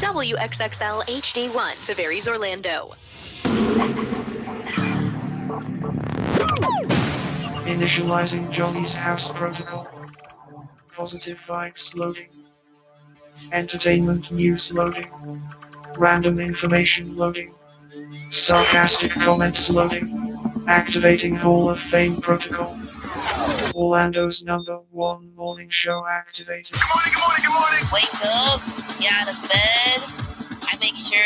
WXXL HD1, Tavares, Orlando. Initializing Johnny's house protocol. Positive vibes loading. Entertainment news loading. Random information loading. Sarcastic comments loading. Activating Hall of Fame protocol. Orlando's #1 morning show activated. Good morning, good morning, good morning. Wake up, get out of bed. I make sure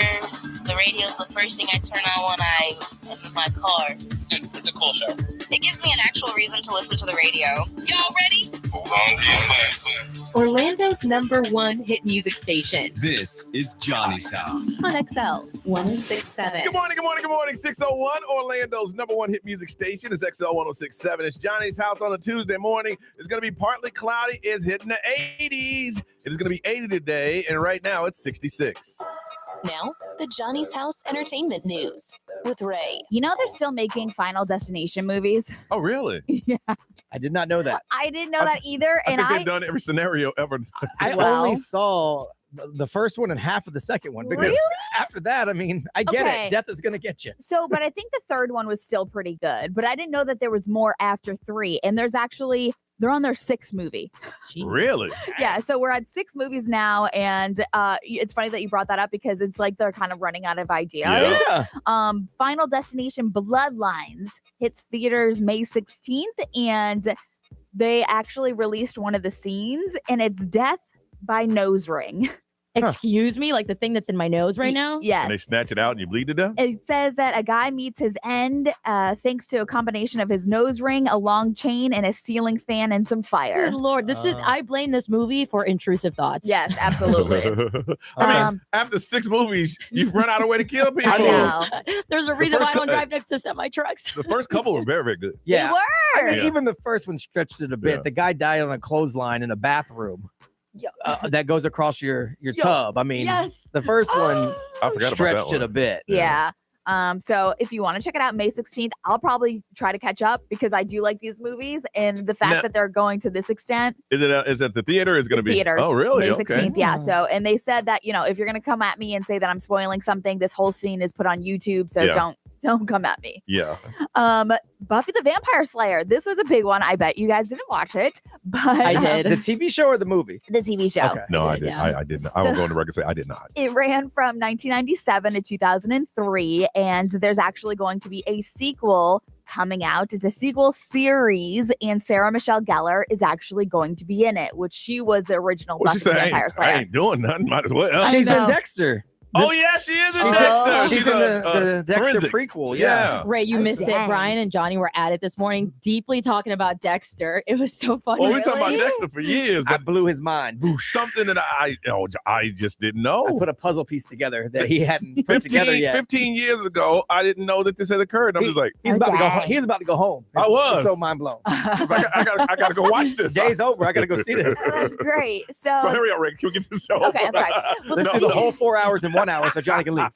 the radio's the first thing I turn on when I am in my car. It's a cool show. It gives me an actual reason to listen to the radio. Y'all ready? Hold on, Orlando's #1 hit music station. This is Johnny's house. On XL 1067. Good morning, good morning, good morning. 601, Orlando's #1 hit music station is XL 1067. It's Johnny's house on a Tuesday morning. It's going to be partly cloudy. It's hitting the 80s. It is going to be 80 today, and right now it's 66. Now, the Johnny's House Entertainment News with Ray. You know they're still making Final Destination movies? Oh, really? Yeah. I did not know that. I didn't know that either. I And think they've done every scenario ever. I only saw the first one and half of the second one. Because Really? after that, I mean, I get Okay. it. Death is going to get you. So, but I think the third one was still pretty good. But I didn't know that there was more after 3. And there's actually, they're on their 6th movie. Really? Yeah, so we're at 6 movies now, and it's funny that you brought that up because it's like they're kind of running out of ideas. Yeah. Final Destination Bloodlines hits theaters May 16th, and they actually released one of the scenes, and it's death by nose ring. Excuse me, like the thing that's in my nose right now? Yes. And they snatch it out and you bleed to death? It says that a guy meets his end thanks to a combination of his nose ring, a long chain, and a ceiling fan and some fire. Good Lord, this is I blame this movie for intrusive thoughts. Yes, absolutely. I mean, after 6 movies, you've run out of way to kill people. I know. There's a reason why I first don't drive next to semi trucks. The first couple were very, very good. Yeah. They were. I mean, even the first one stretched it a bit. Yeah. The guy died on a clothesline in a bathroom that goes across your tub. I mean, Yes. the first one I forgot about that stretched it one. a bit. Yeah. So if you want to check it out, May 16th, I'll probably try to catch up because I do like these movies, and the fact Now- that they're going to this extent. Is it the theater? It's going to be Theaters. Oh, really? May Okay. 16th, yeah. So, and they said that, if you're going to come at me and say that I'm spoiling something, this whole scene is put on YouTube. So Yeah. don't come at me. Yeah. Buffy the Vampire Slayer. This was a big one. I bet you guys didn't watch it, but I did. The TV show or the movie? the TV show. Okay. No, I did, did. yeah. I didn't. I will go on the record and say I did not. It ran from 1997 to 2003, and there's actually going to be a sequel coming out. It's a sequel series, and Sarah Michelle Gellar is actually going to be in it, which she was the original Well, she Buffy the said, Vampire I Slayer. ain't doing nothing. Might as well. She's in know. Dexter. Oh, yeah, she is in She's, Dexter. she's in the Dexter forensics. prequel. Yeah. Ray, you missed it. Dang. Brian and Johnny were at it this morning, deeply talking about Dexter. It was so funny. Well, we talking about Really? Dexter for years, I but blew his mind. something that I just didn't know. I put a puzzle piece together that he hadn't put together yet. 15 years ago, I didn't know that this had occurred. I'm just like, He's about to go. dang. He's about to go home. I was. so mind blown. I gotta go watch this. Day's over. I gotta go see this. That's great. So, So hurry up, Rick. Can we get this show? Okay, I'm sorry. Well, Let's do the whole 4 hours in 1 hour so Johnny can leave.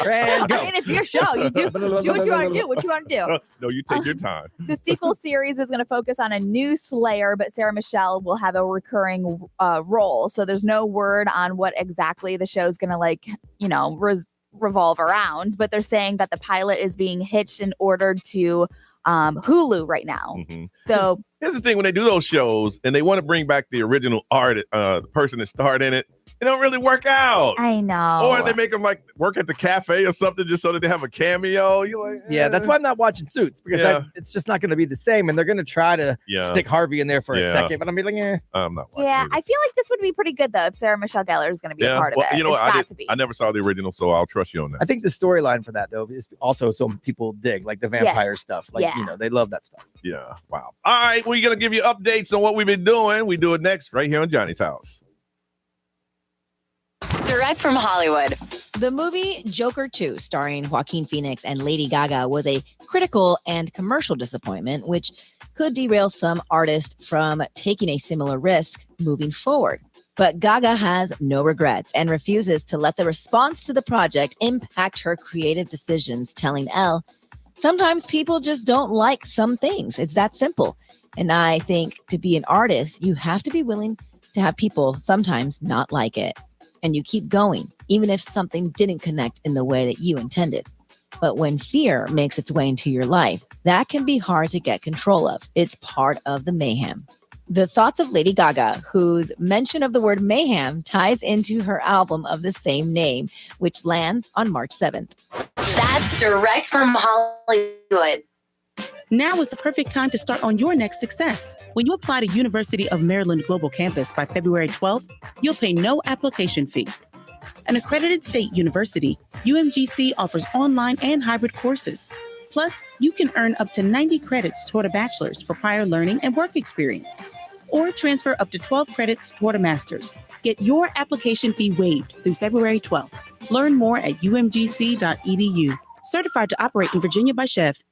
And go. I mean, it's your show. You do what you want to do. What you want to do. No, you take your time. The sequel series is going to focus on a new Slayer, but Sarah Michelle will have a recurring role. So there's no word on what exactly the show's going to revolve around. But they're saying that the pilot is being hitched and ordered to Hulu right now. Mm-hmm. So Here's the thing: when they do those shows and they want to bring back the original art, the person that starred in it, it don't really work out. I know. Or they make them like work at the cafe or something just so that they have a cameo. You're like, Yeah, that's why I'm not watching Suits because Yeah. it's just not going to be the same. And they're going to try to stick Harvey in there for a Yeah. second. But I'm like, I'm not watching Yeah, it. I feel like this would be pretty good though if Sarah Michelle Gellar is going to be a part of it. You know It's what? got to be. I never saw the original, so I'll trust you on that. I think the storyline for that though is also some people dig like the vampire stuff. Like they love that stuff. Yeah. Wow. All right, we're gonna give you updates on what we've been doing. We do it next right here on Johnny's house. Direct from Hollywood. The movie Joker 2, starring Joaquin Phoenix and Lady Gaga, was a critical and commercial disappointment, which could derail some artists from taking a similar risk moving forward. But Gaga has no regrets and refuses to let the response to the project impact her creative decisions, telling Elle, "Sometimes people just don't like some things. It's that simple. And I think to be an artist, you have to be willing to have people sometimes not like it." and you keep going, even if something didn't connect in the way that you intended. But when fear makes its way into your life, that can be hard to get control of. It's part of the mayhem. The thoughts of Lady Gaga, whose mention of the word mayhem ties into her album of the same name, which lands on March 7th. That's direct from Hollywood. Now is the perfect time to start on your next success. When you apply to University of Maryland Global Campus by February 12th, you'll pay no application fee. An accredited state university, UMGC offers online and hybrid courses. Plus, you can earn up to 90 credits toward a bachelor's for prior learning and work experience, or transfer up to 12 credits toward a master's. Get your application fee waived through February 12th. Learn more at umgc.edu. Certified to operate in Virginia by Chev.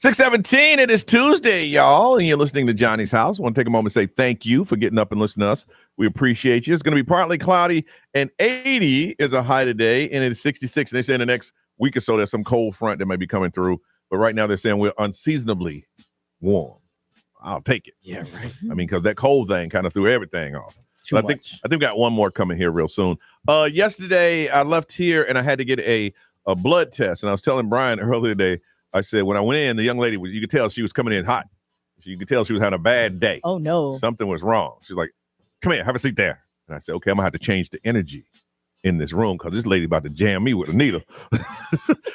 6:17, it is Tuesday, y'all, and you're listening to Johnny's House. I want to take a moment to say thank you for getting up and listening to us. We appreciate you. It's going to be partly cloudy, and 80 is a high today, and it's 66. And they say in the next week or so there's some cold front that might be coming through, but right now they're saying we're unseasonably warm. I'll take it. Yeah, right. I mean, because that cold thing kind of threw everything off. Too I much. think we got one more coming here real soon. Yesterday, I left here, and I had to get a blood test, and I was telling Brian earlier today, I said, when I went in, the young lady, you could tell she was coming in hot. You could tell she was having a bad day. Oh, no. Something was wrong. She's like, come here, have a seat there. And I said, okay, I'm going to have to change the energy in this room because this lady about to jam me with a needle.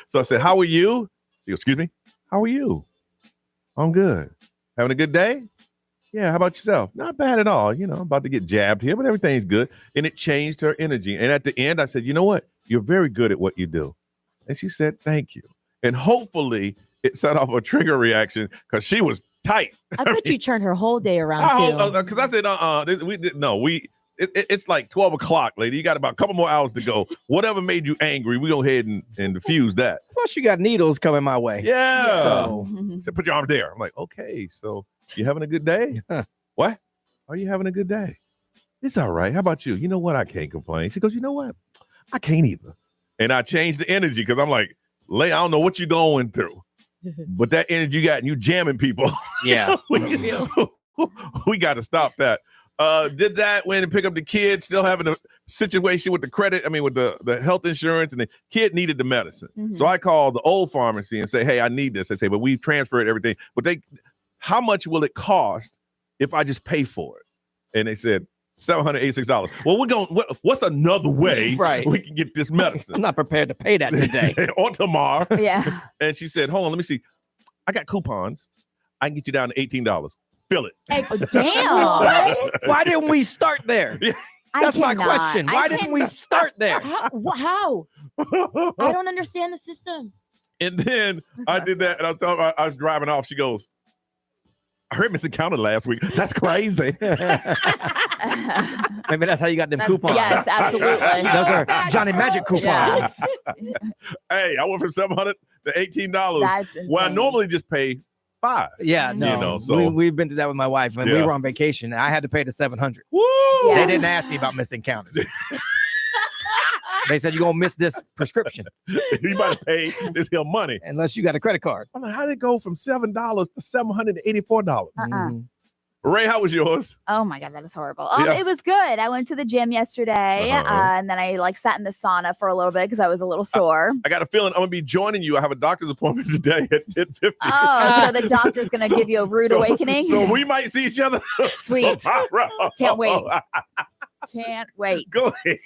So I said, how are you? She goes, excuse me, how are you? I'm good. Having a good day? Yeah, how about yourself? Not bad at all. You know, I'm about to get jabbed here, but everything's good. And it changed her energy. And at the end, I said, you know what? You're very good at what you do. And she said, thank you. And hopefully it set off a trigger reaction because she was tight. I bet you turned her whole day around, too. Because I said, it's like 12 o'clock, lady. You got about a couple more hours to go. Whatever made you angry, we go ahead and diffuse that. Plus, you got needles coming my way. Yeah. So, So put your arm there. I'm like, okay, so you having a good day? What? Are you having a good day? It's all right. How about you? You know what? I can't complain. She goes, you know what? I can't either. And I changed the energy because I'm like, I don't know what you're going through, but that energy you got and you jamming people. yeah. we got to stop that. Did that, went and pick up the kid, still having a situation with the credit. I mean, with the health insurance, and the kid needed the medicine. Mm-hmm. So I called the old pharmacy and say, hey, I need this. They say, but we've transferred everything. But how much will it cost if I just pay for it? And they said, $786. Well, what's another way we can get this medicine? I'm not prepared to pay that today. Or tomorrow. Yeah. And she said, hold on, let me see. I got coupons. I can get you down to $18. Fill it. Damn. Why didn't we start there? Yeah. That's my question. Why didn't we start there? How? I don't understand the system. And then I did that, and I was driving off. She goes, I heard Miss Encounter last week. That's crazy. Maybe that's how you got them coupons. Yes, absolutely. Those are Johnny Magic coupons. Yes. Hey, I went from $700 to $18. That's insane. Well, I normally just pay $5. Yeah, no. You know, so we've been through that with my wife when we were on vacation. I had to pay the $700. Woo! Yeah. They didn't ask me about missing encounters. They said, you're going to miss this prescription. You better pay this here money. Unless you got a credit card. I'm like, how did it go from $7 to $784? Mm. Ray, how was yours? Oh my God, that is horrible. Yeah. It was good. I went to the gym yesterday, and then I sat in the sauna for a little bit because I was a little sore. I got a feeling I'm gonna be joining you. I have a doctor's appointment today at 10:50. Oh, so the doctor's gonna give you a rude awakening? So we might see each other. Sweet. tomorrow. Can't wait. Can't wait. Go ahead.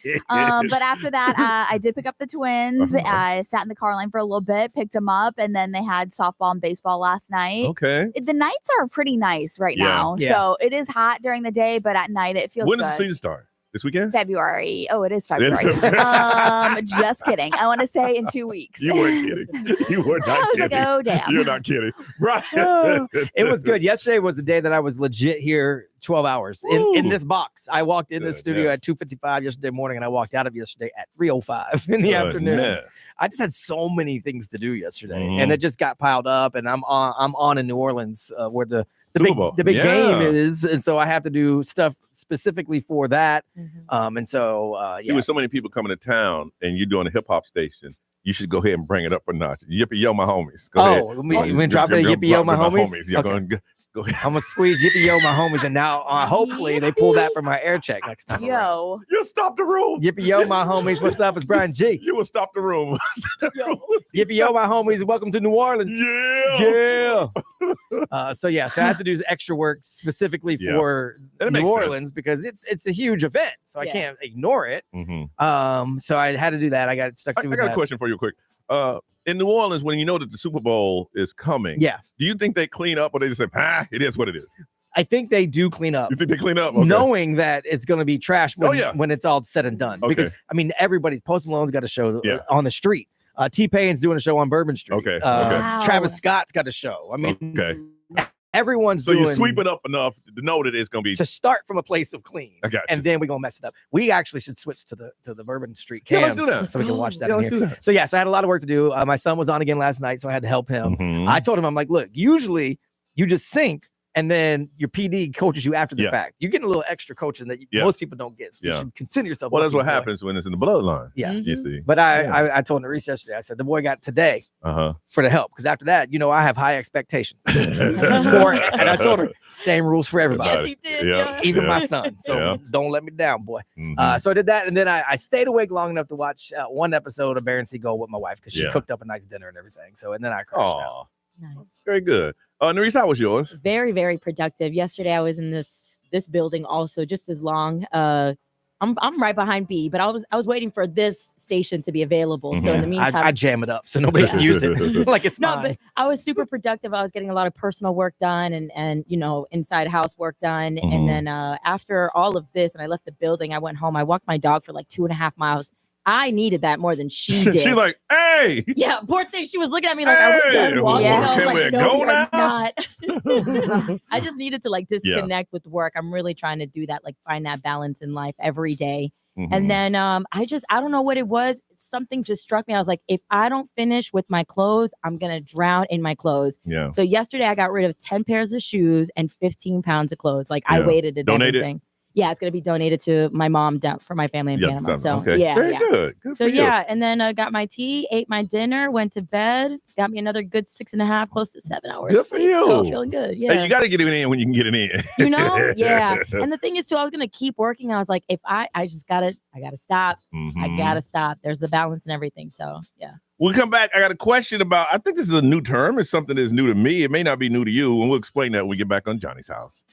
But after that, I did pick up the twins. I sat in the car line for a little bit, picked them up, and then they had softball and baseball last night. Okay. The nights are pretty nice right Yeah. now. Yeah. So it is hot during the day, but at night it feels When good. does the season start? This weekend? February. Oh, it is February. Just kidding. I want to say in 2 weeks. You weren't kidding. You were I not was kidding. like, oh, damn. You're not kidding. Right. It was good. Yesterday was the day that I was legit here 12 hours in this box. I walked in the studio at 2:55 yesterday morning, and I walked out of yesterday at 3:05 in the afternoon. I just had so many things to do yesterday, and it just got piled up. And I'm on in New Orleans where the big game is, and so I have to do stuff specifically for that. And so See, with so many people coming to town, and you're doing a hip hop station, you should go ahead and bring it up a notch. Yippee yo, my homies. Go ahead. We drop it. Yippee yo, my homies. Yeah, Okay. go ahead. I'm gonna squeeze yippee yo, my homies, and now hopefully they pull that from my air check next time. Yo. You'll stop the room. Yippee yo, my homies. What's up? It's Brian G. You will stop the room. Yippee yo, my homies. Welcome to New Orleans. Yeah. So I have to do extra work specifically for New Orleans because it's a huge event, so I can't ignore it. So I had to do that. I got stuck doing that. I got a question for you quick. In New Orleans, when you know that the Super Bowl is coming, do you think they clean up or they just say, it is what it is? I think they do clean up. You think they clean up? Okay. Knowing that it's going to be trash when it's all said and done. Because, I mean, Post Malone's got a show on the street. T-Pain's doing a show on Bourbon Street. Wow. Travis Scott's got a show. I mean, everyone's So doing you sweep it up enough to know that it's gonna be to start from a place of clean. I got you. And then we're gonna mess it up. We actually should switch to the Bourbon Street Yeah, cams let's do that. so we can watch that. Yeah, in let's here. do that. So yes, I had a lot of work to do. My son was on again last night, so I had to help him. Mhm. I told him, I'm like, look, usually you just sync and then your PD coaches you after the Yeah. fact. You're getting a little extra coaching that Yeah. most people don't get. So you Yeah. should consider yourself. Well, that's lucky, what boy. happens when it's in the bloodline. Yeah. You see. But I told Nerese yesterday, I said, the boy got today Uh-huh. for the help. Because after that, I have high expectations. And I told her, same rules for everybody. Yes, he did. Yeah. Even Yeah. my son. So Yeah. don't let me down, boy. Mhm. So I did that. And then I stayed awake long enough to watch one episode of Bear and Seagull with my wife because she Yeah. cooked up a nice dinner and everything. So, and then I crashed out. Aw, Nice. very good. Nerese, how was yours? Very, very productive. Yesterday I was in this building also just as long. I'm right behind B, but I was waiting for this station to be available. So in the meantime, I jam it up so nobody can use it like it's no, mine. but I was super productive. I was getting a lot of personal work done and inside house work done. Mhm. And then after all of this, and I left the building, I went home. I walked my dog for like 2.5 miles. I needed that more than she did. She's like, hey. Yeah, poor thing. She was looking at me like, are we Hey, done walking? well, I was can like, we no, go we now? are not. I just needed to like disconnect with work. I'm really trying to do that, like find that balance in life every day. Mhm. And then I don't know what it was. Something just struck me. I was like, if I don't finish with my clothes, I'm going to drown in my clothes. Yeah. So yesterday I got rid of 10 pairs of shoes and 15 pounds of clothes. Like I Yeah. waited and Donated? everything. Yeah, it's going to be donated to my mom down for my family in Yeah, Panama. So okay. yeah, Very yeah. good. Good So for you. yeah, and then I got my tea, ate my dinner, went to bed, got me another good 6.5, close to 7 hours Good for sleep. So you. feeling good. Yeah. Hey, you got to get it in when you can get it in. Yeah. And the thing is too, I was gonna keep working. I was like, if I just gotta stop. I Mhm. gotta stop. There's the balance and everything. So yeah. We'll come back. I got a question about, I think this is a new term. It's something that's new to me. It may not be new to you. And we'll explain that when we get back on Johnny's House.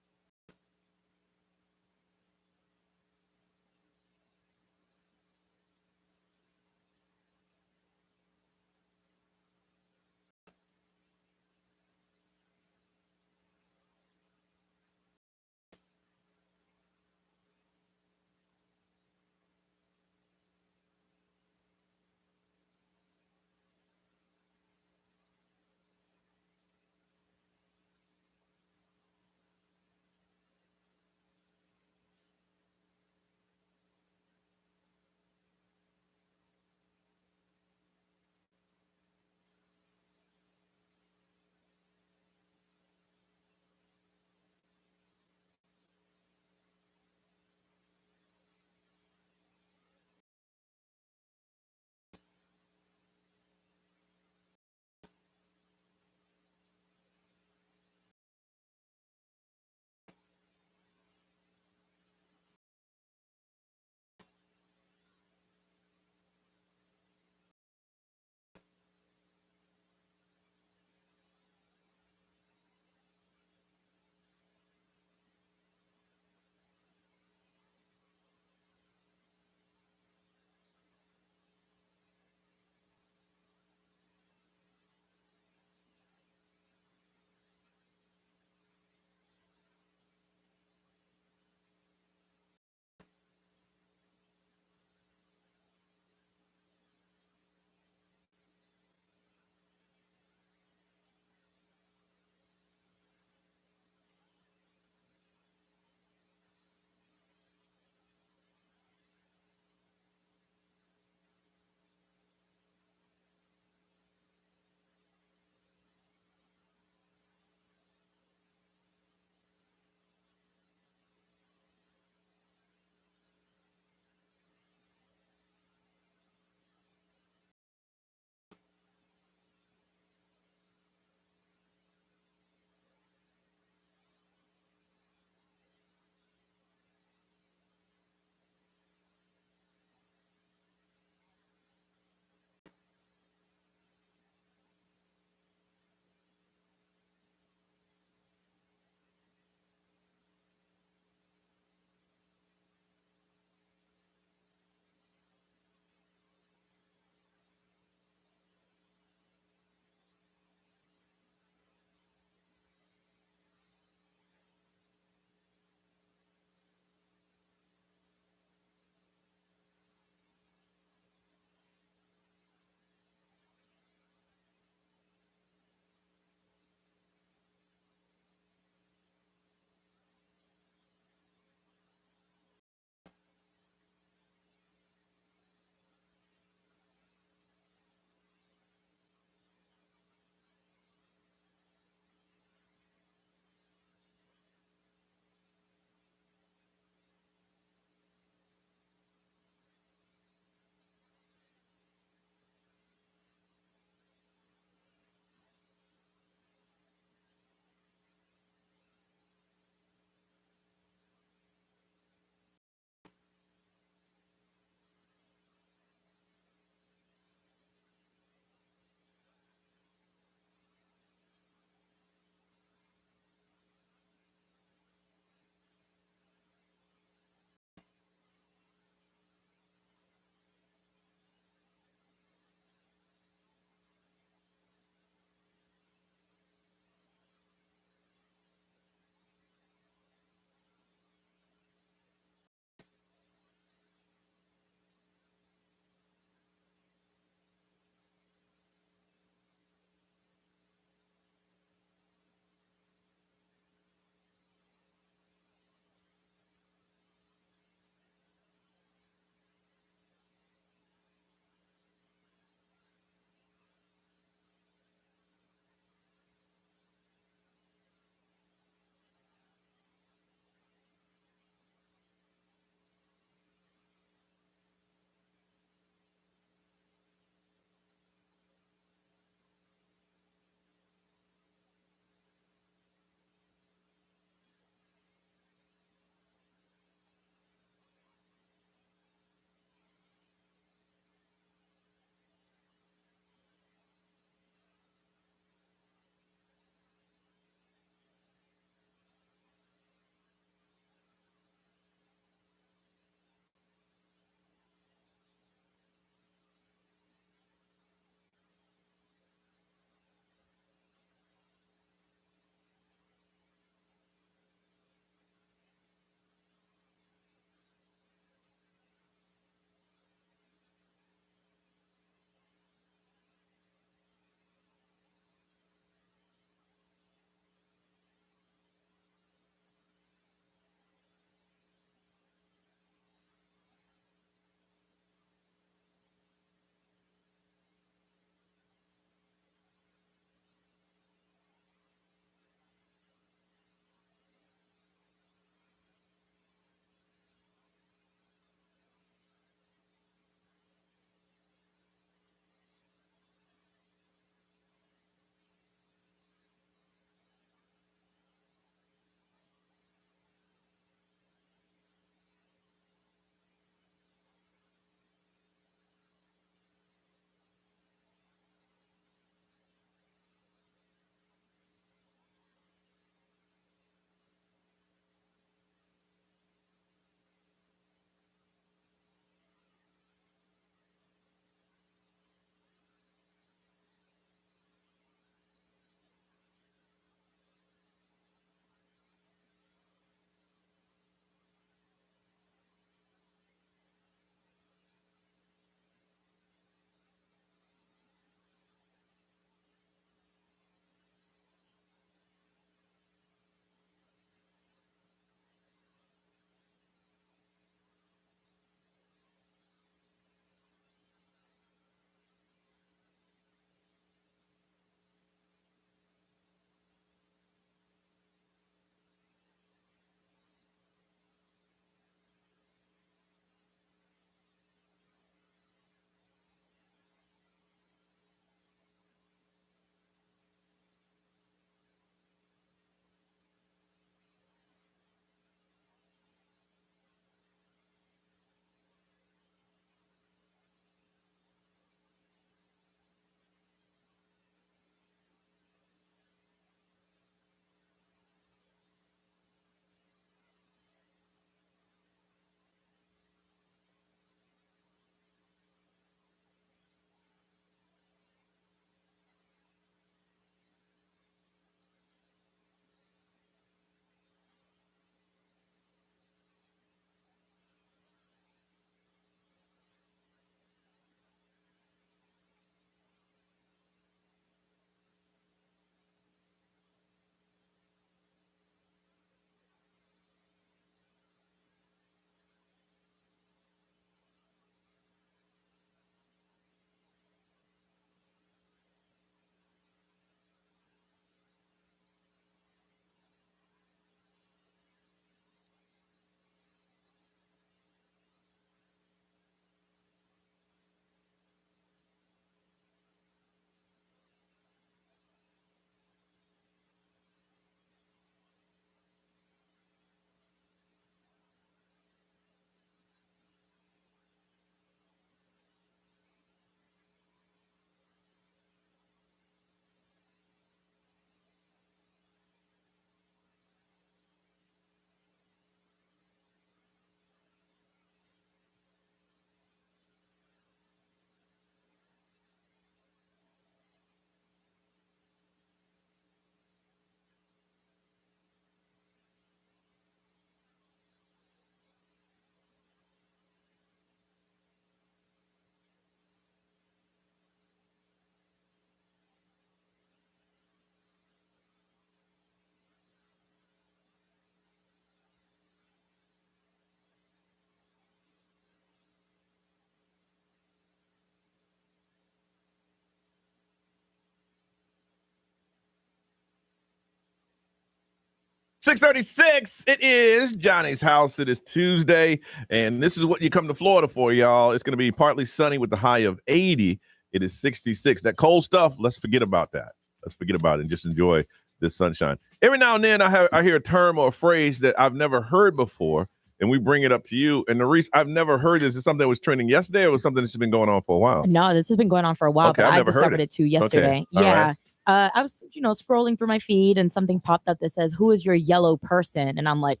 6:36. It is Johnny's house. It is Tuesday, and this is what you come to Florida for, y'all. It's going to be partly sunny with the high of 80. It is 66. That cold stuff, let's forget about that. Let's forget about it and just enjoy this sunshine. Every now and then I hear a term or a phrase that I've never heard before, and we bring it up to you. And the reason I've never heard this is something that was trending yesterday, or was something that's been going on for a while? No, this has been going on for a while, Okay, but I've I never heard discovered it. it too yesterday. Okay, all Yeah. right. I was, scrolling through my feed and something popped up that says, "Who is your yellow person?" And I'm like,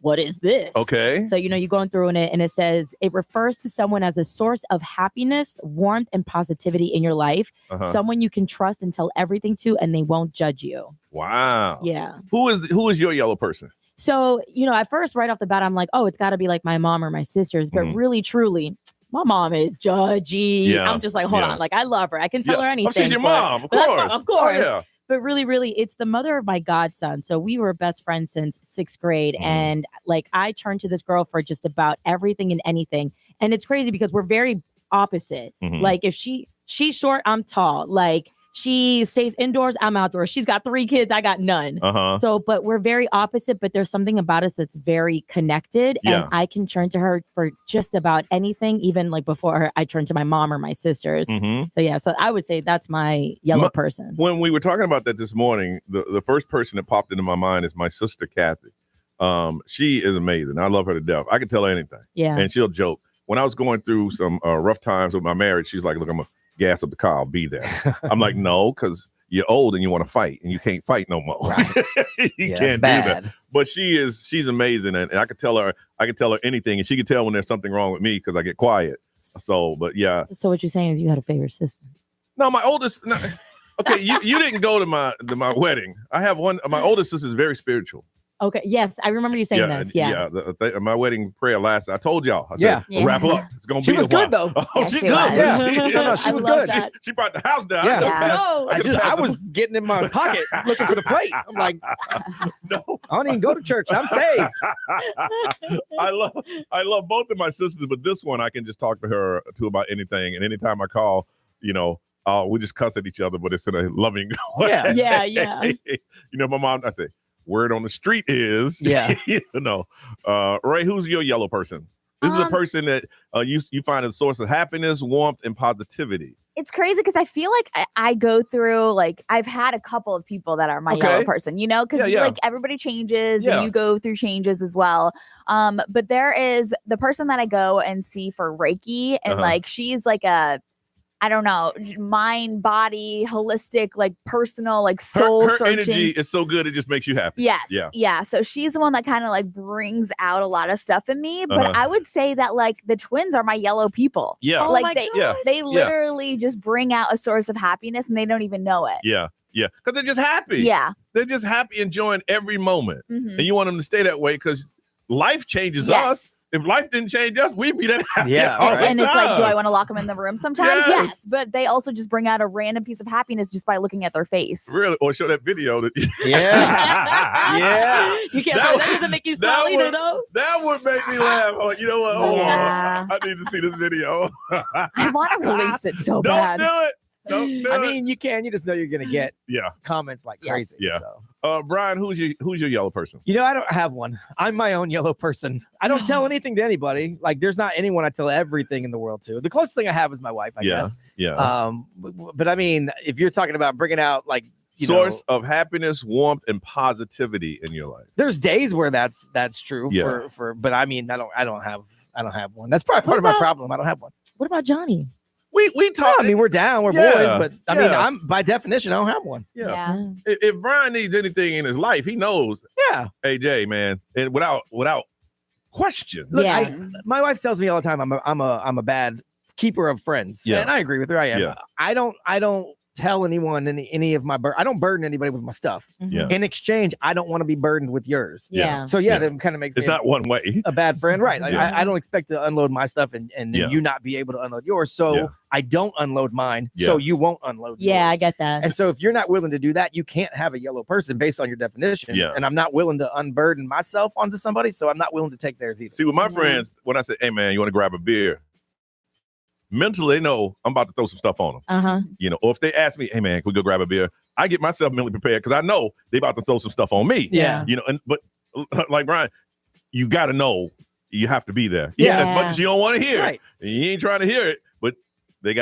what is this? Okay. So, you're going through it and it says it refers to someone as a source of happiness, warmth, and positivity in your life. Someone you can trust and tell everything to, and they won't judge you. Wow. Yeah. Who is your yellow person? So, at first, right off the bat, I'm like, oh, it's got to be like my mom or my sisters. But really, truly, my mom is judgy. Yeah. I'm just like, hold on. Like, I love her. I can tell her anything. She's your mom, of course. Of course. Oh, yeah. But really, it's the mother of my godson. So we were best friends since 6th grade. And like, I turned to this girl for just about everything and anything. And it's crazy because we're very opposite. Like, if she's short, I'm tall. Like, she stays indoors, I'm outdoors. She's got 3 kids, I got none. So, but we're very opposite, but there's something about us that's very connected. Yeah. And I can turn to her for just about anything, even like before her, I turn to my mom or my sisters. So yeah, so I would say that's my yellow person. When we were talking about that this morning, the first person that popped into my mind is my sister, Kathy. She is amazing. I love her to death. I can tell her anything. Yeah. And she'll joke. When I was going through some rough times with my marriage, she's like, look, I'm a gas up the car, I'll be there. I'm like, no, because you're old and you want to fight and you can't fight no more. Right. You can't do that. But she's amazing, and I could tell her anything, and she could tell when there's something wrong with me because I get quiet. So, but yeah. So what you're saying is you had a favorite sister? No, my oldest. No, okay, you didn't go to my wedding. I have one. My oldest sister is very spiritual. Okay. Yes, I remember you saying this. Yeah. My wedding prayer last. I told y'all. I said, wrap up. It's gonna be. She was good though. Oh, she good. Yeah. No, she was good. She brought the house down. Yeah. I was getting in my pocket looking for the plate. I'm like, no, I don't even go to church. I'm saved. I love both of my sisters, but this one I can just talk to her about anything, and anytime I call, we just cuss at each other, but it's in a loving way. Yeah. My mom, I say, word on the street is, Ray, who's your yellow person? This is a person that you find a source of happiness, warmth, and positivity. It's crazy because I feel like I go through, like, I've had a couple of people that are my yellow person, because like everybody changes and you go through changes as well. But there is the person that I go and see for Reiki, and like, she's like a, I don't know, mind, body, holistic, like personal, like soul her searching. Energy is so good, it just makes you happy. Yes. Yeah. So she's the one that kind of like brings out a lot of stuff in me. But I would say that like the twins are my yellow people. Yeah. Like they literally just bring out a source of happiness and they don't even know it. Yeah. Yeah. Because they're just happy. Yeah. They're just happy, enjoying every moment. And you want them to stay that way because life changes us. If life didn't change us, we'd be that happy. Yeah. And it's like, do I want to lock them in the room sometimes? Yes. But they also just bring out a random piece of happiness just by looking at their face. Really? Or show that video. Yeah. You can't say that doesn't make you smile either, though. That would make me laugh. I'm like, you know what? I need to see this video. I want to release it so bad. Don't do it. I mean, you can. You just know you're gonna get comments like crazy. Yes. Yeah. So. Brian, who's your yellow person? I don't have one. I'm my own yellow person. I don't tell anything to anybody. Like, there's not anyone I tell everything in the world to. The closest thing I have is my wife, I guess. Yeah. But I mean, if you're talking about bringing out like source of happiness, warmth, and positivity in your life. There's days where that's true. Yeah. But I mean, I don't have one. That's probably part of my problem. I don't have one. What about Johnny? We talk. I mean, we're down, we're boys, but I mean, I'm by definition, I don't have one. Yeah. If Brian needs anything in his life, he knows. Yeah. AJ, man, and without question. Look, my wife tells me all the time I'm a bad keeper of friends. Yeah. And I agree with her. I am. Yeah. I don't tell anyone any of my I don't burden anybody with my stuff. Yeah. In exchange, I don't want to be burdened with yours. Yeah. So that kind of makes it's me not one way. a bad friend, right? Like, I don't expect to unload my stuff and then you not be able to unload yours. So I don't unload mine. So you won't unload yours. Yeah, I get that. And so if you're not willing to do that, you can't have a yellow person based on your definition. Yeah. And I'm not willing to unburden myself onto somebody, so I'm not willing to take theirs either. See, with my friends, when I say, "Hey, man, you want to grab a beer?" mentally they know I'm about to throw some stuff on them. Uh-huh. You know, or if they ask me, hey man, can we go grab a beer? I get myself mentally prepared because I know they about to throw some stuff on me. Yeah. You know, but like Brian, you got to know you have to be there. Yeah. As much as you don't want to hear Right. it, and you ain't trying to hear it, but you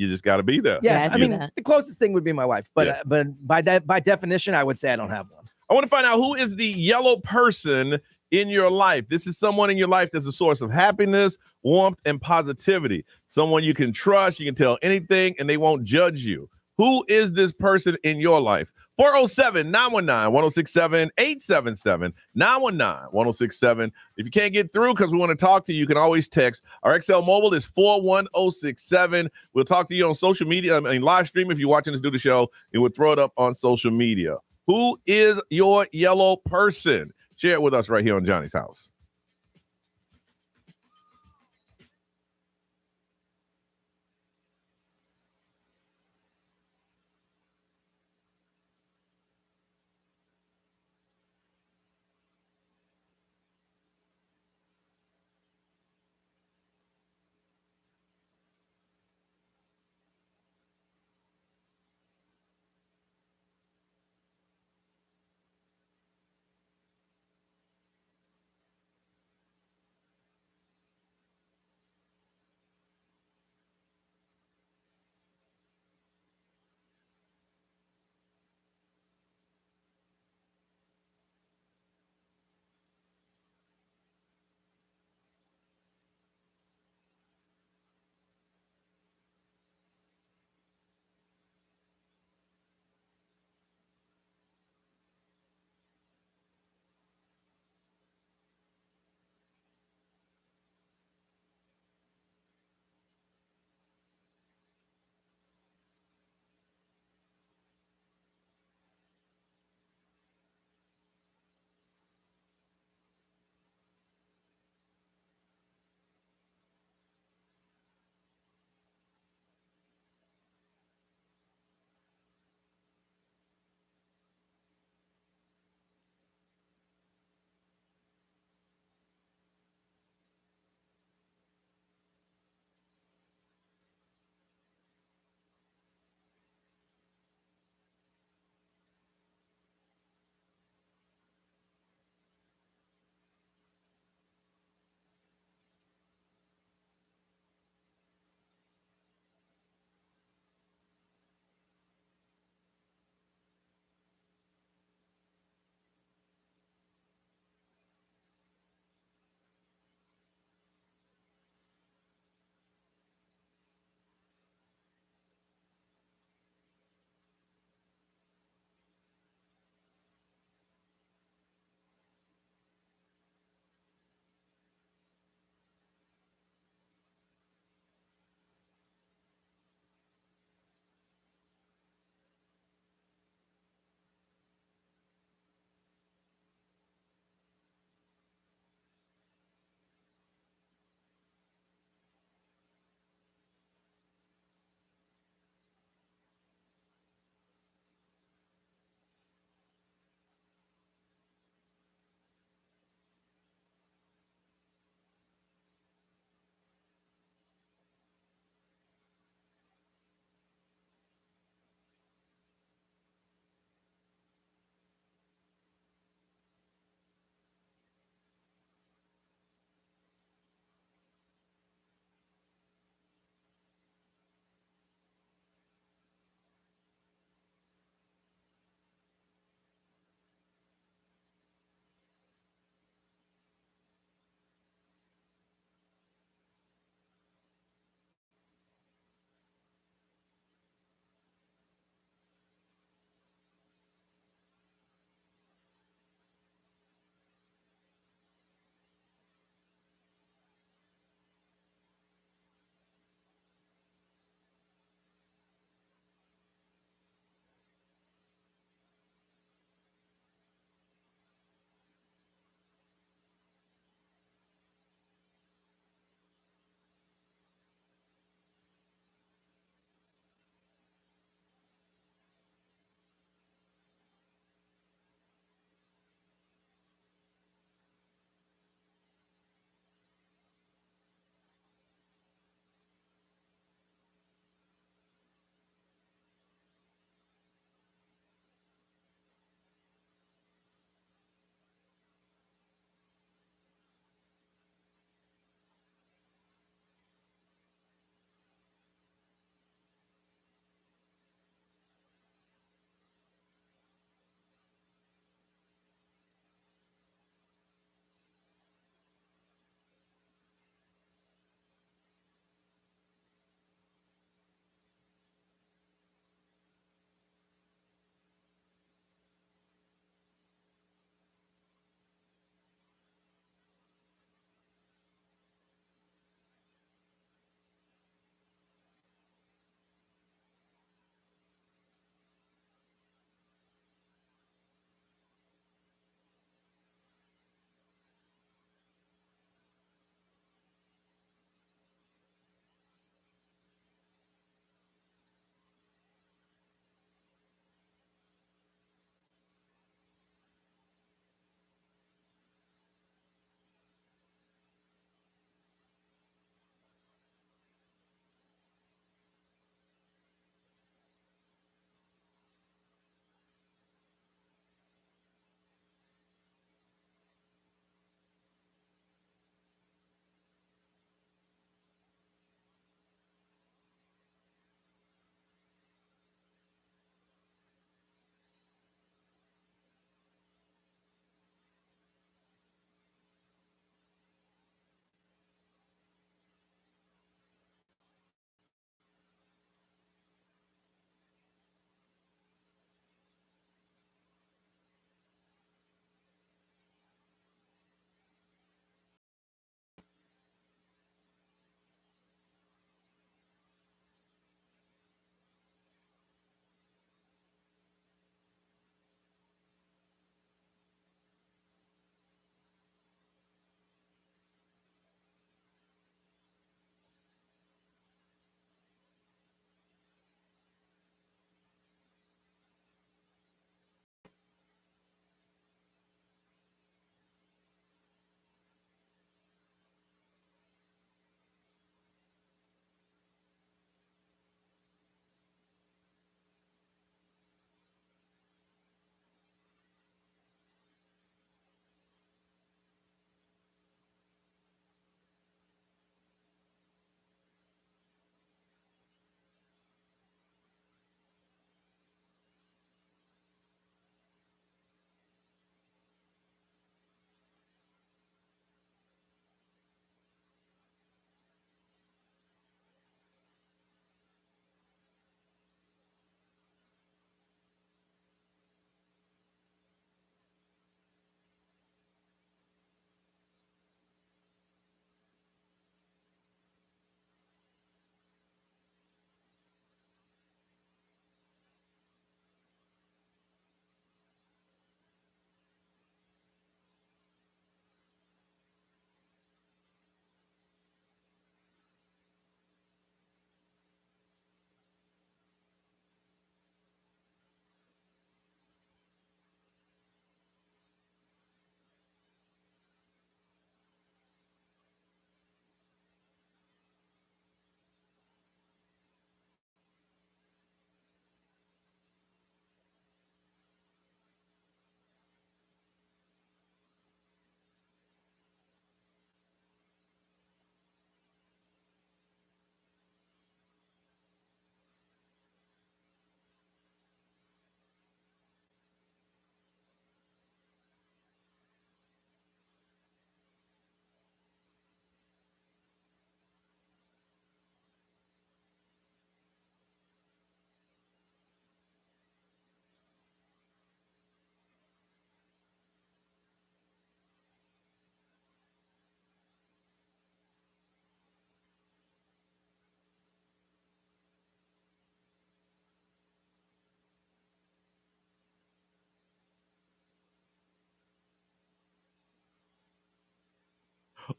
just got to be there. Yes, Yeah, I I see mean that. the closest thing would be my wife, but Yeah. but by definition, I would say I don't have one. I want to find out who is the yellow person in your life. This is someone in your life that's a source of happiness, warmth, and positivity. Someone you can trust, you can tell anything, and they won't judge you. Who is this person in your life? 407-919-1067, 877-919-1067. If you can't get through because we want to talk to you, you can always text. Our XL Mobile is 41067. We'll talk to you on social media, live stream if you're watching us do the show, and we'll throw it up on social media. Who is your yellow person? Share it with us right here on Johnny's House.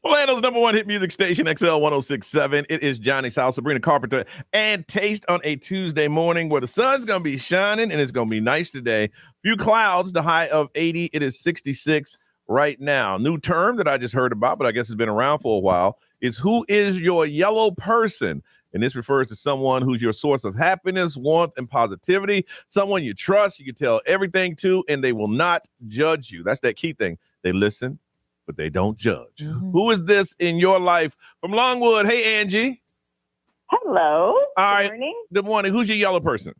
Orlando's number one hit music station, XL 1067. It is Johnny's House. Sabrina Carpenter and Taste on a Tuesday morning where the sun's going to be shining and it's going to be nice today. Few clouds, the high of 80. It is 66 right now. New term that I just heard about, but I guess it's been around for a while, is who is your yellow person? And this refers to someone who's your source of happiness, warmth, and positivity, someone you trust, you can tell everything to, and they will not judge you. That's that key thing. They listen, but they don't judge. Mm-hmm. Who is this in your life? From Longwood, hey, Angie. Hello. All right. Good morning. Good morning. Who's your yellow person?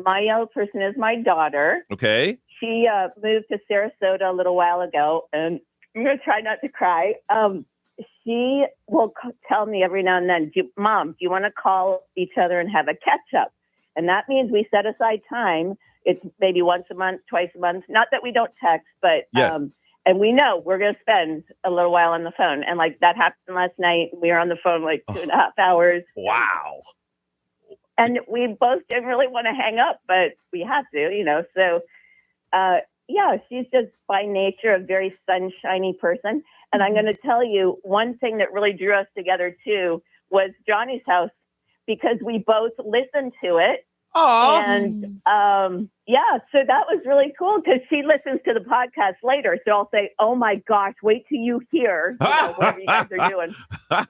My yellow person is my daughter. Okay. She moved to Sarasota a little while ago, and I'm going to try not to cry. She will tell me every now and then, Mom, do you want to call each other and have a catch-up? And that means we set aside time. It's maybe once a month, twice a month. Not that we don't text, but yes. And we know we're going to spend a little while on the phone. And like that happened last night. We were on the phone like 2.5 hours. Wow. And we both didn't really want to hang up, but we had to, So, yeah, she's just by nature a very sunshiny person. And I'm going to tell you one thing that really drew us together, too, was Johnny's House, because we both listened to it. Aww. And yeah, so that was really cool because she listens to the podcast later. So I'll say, oh my gosh, wait till you hear whatever you guys are doing.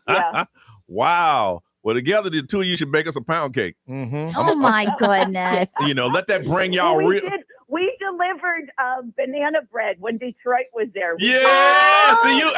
Yeah. Wow. Well, together, the two of you should bake us a pound cake. Mm-hmm. Oh my goodness. Let that bring y'all real. We delivered banana bread when Detroit was there. See you,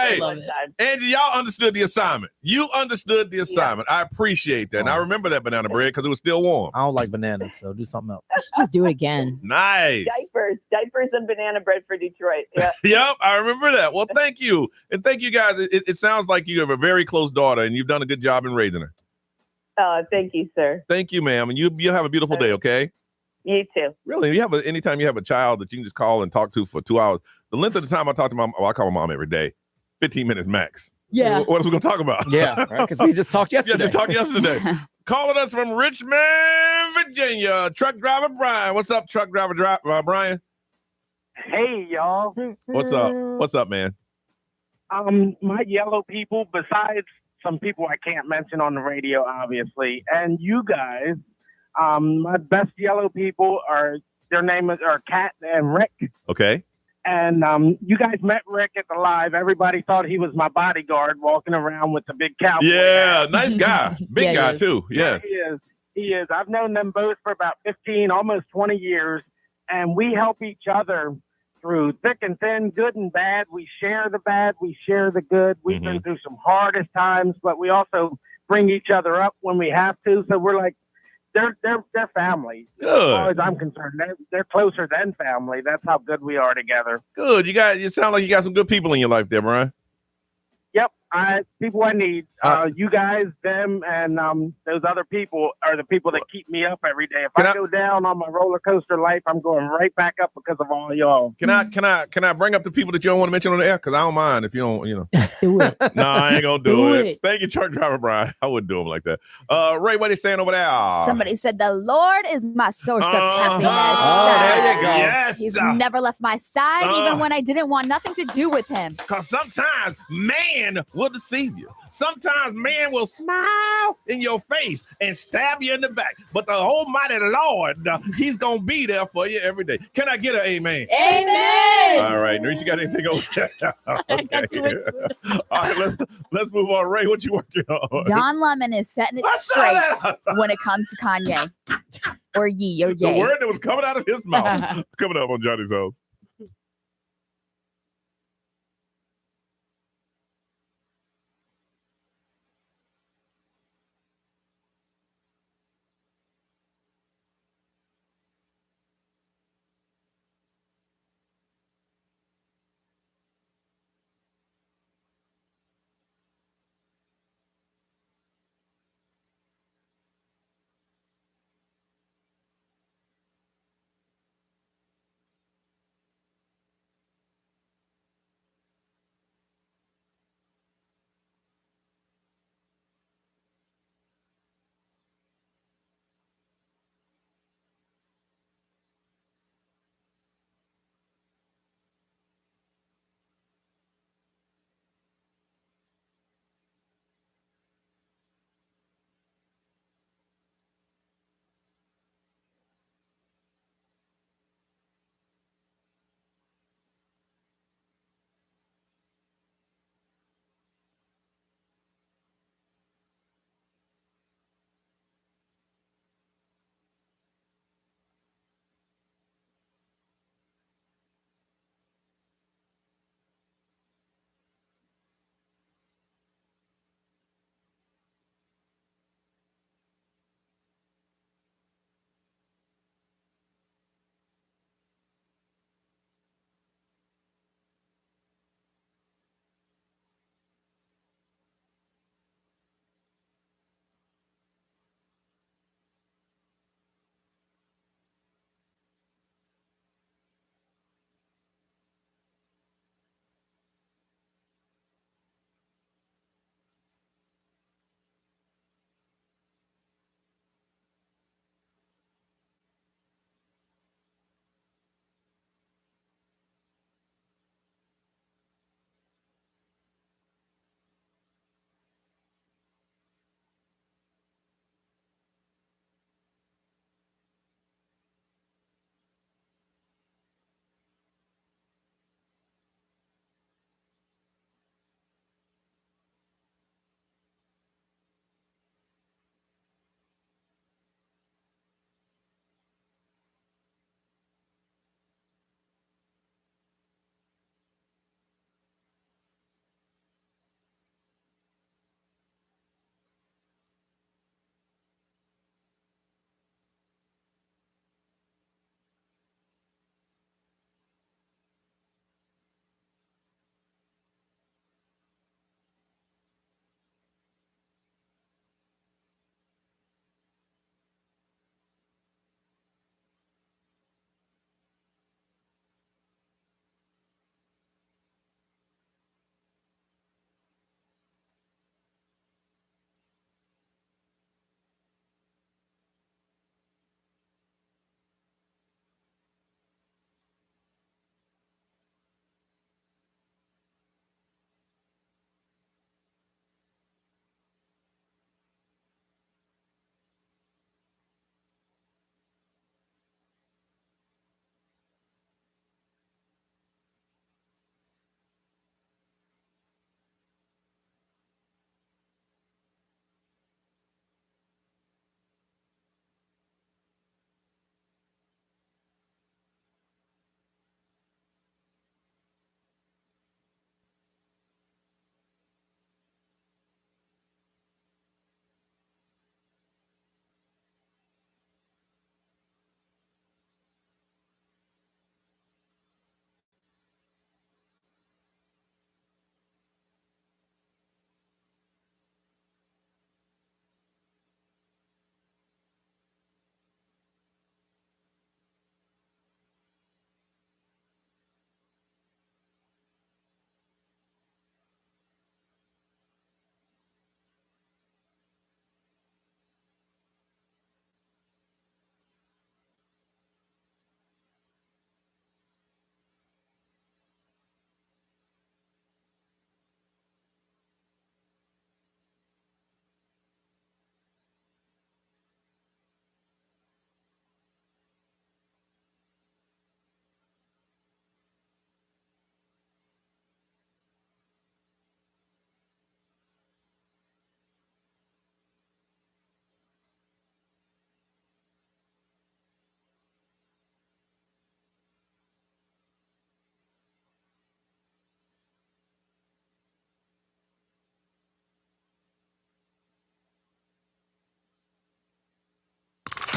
Angie, y'all understood the assignment. You understood the assignment. Yeah. I appreciate that. And I remember that banana bread because it was still warm. I don't like bananas, so do something else. Just do it again. Nice. Diapers and banana bread for Detroit. Yeah. Yep, I remember that. Well, thank you. And thank you guys. It sounds like you have a very close daughter and you've done a good job in raising her. Oh, thank you, sir. Thank you, ma'am. And you'll have a beautiful day, okay? You too. Really? Anytime you have a child that you can just call and talk to for 2 hours, the length of the time I talk to mom, I call my mom every day, 15 minutes max. Yeah. What else are we going to talk about? Yeah, because we just talked yesterday. Yeah, just talked yesterday. Calling us from Richmond, Virginia, truck driver Brian. What's up, truck driver Brian? Hey, y'all. What's up? What's up, man? My yellow people, besides some people I can't mention on the radio, obviously, and you guys, my best yellow people their name is Kat and Rick. Okay. And you guys met Rick at the live. Everybody thought he was my bodyguard walking around with the big cowboy. Yeah, nice guy. Big guy, too. Yes. Yeah, he is. I've known them both for about 15, almost 20 years, and we help each other through thick and thin, good and bad. We share the bad. We share the good. We've been through some hardest times, but we also bring each other up when we have to. So we're like, they're family. Good. As far as I'm concerned, they're closer than family. That's how good we are together. Good. You sound like you got some good people in your life there, Brian. Yep. People I need. You guys, them, and those other people are the people that keep me up every day. If I go down on my roller coaster life, I'm going right back up because of all y'all. Can I bring up the people that you don't want to mention on the air? Because I don't mind if you don't, Do it. No, I ain't gonna do it. Thank you, truck driver Brian. I wouldn't do him like that. Ray, what are they saying over there? Somebody said the Lord is my source of happiness. Oh, there you go. Yes. He's never left my side, even when I didn't want nothing to do with him. Because sometimes man will deceive you. Sometimes man will smile in your face and stab you in the back. But the almighty Lord, he's going to be there for you every day. Can I get an amen? Amen. All right. Nurse, you got anything over there? Okay. All right, let's move on. Ray, what you working on? Don Lemon is setting it straight when it comes to Kanye. Or ye, or yay. The word that was coming out of his mouth. Coming up on Johnny's House.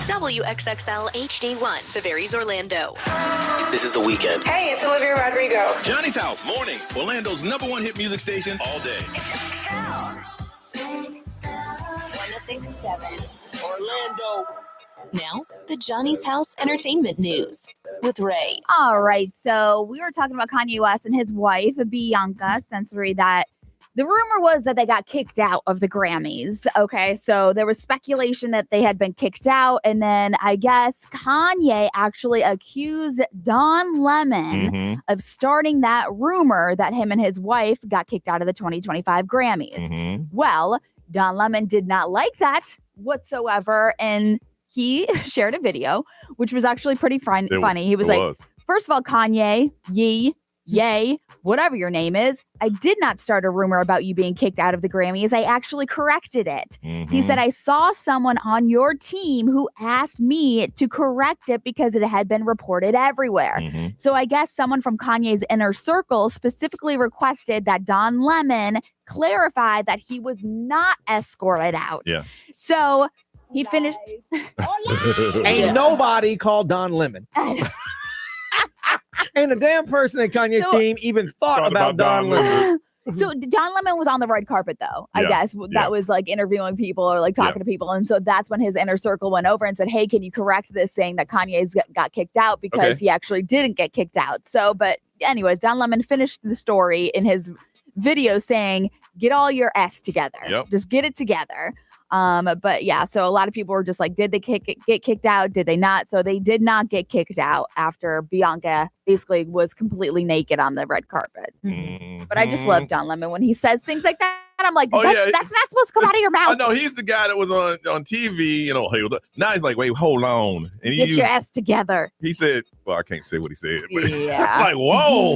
WXXL HD1, Tavares, Orlando. This is The Weekend. Hey, it's Olivia Rodrigo. Johnny's House, mornings. Orlando's #1 hit music station all day. 1067 Orlando. Now, the Johnny's House Entertainment News with Ray. All right, so we were talking about Kanye West and his wife, Bianca Sensory, that the rumor was that they got kicked out of the Grammys. Okay, so there was speculation that they had been kicked out. And then I guess Kanye actually accused Don Lemon of starting that rumor that him and his wife got kicked out of the 2025 Grammys. Well, Don Lemon did not like that whatsoever. And he shared a video, which was actually pretty funny. He was like, first of all, Kanye, yay, whatever your name is, I did not start a rumor about you being kicked out of the Grammys. I actually corrected it. He said, I saw someone on your team who asked me to correct it because it had been reported everywhere. So I guess someone from Kanye's inner circle specifically requested that Don Lemon clarify that he was not escorted out. Yeah. So he finished. Ain't nobody called Don Lemon. Ain't a damn person in Kanye's team even thought about Don Lemon. So Don Lemon was on the red carpet, though. I guess that was like interviewing people or like talking to people. And so that's when his inner circle went over and said, hey, can you correct this, saying that Kanye's got kicked out because he actually didn't get kicked out. So, but anyways, Don Lemon finished the story in his video saying, get all your S together. Just get it together. But yeah, so a lot of people were just like, did they get kicked out? Did they not? So they did not get kicked out after Bianca basically was completely naked on the red carpet. But I just love Don Lemon when he says things like that. I'm like, that's not supposed to come out of your mouth. I know he's the guy that was on TV, you know. Now he's like, wait, hold on. And get your ass together. He said, well, I can't say what he said. But Yeah. like, whoa,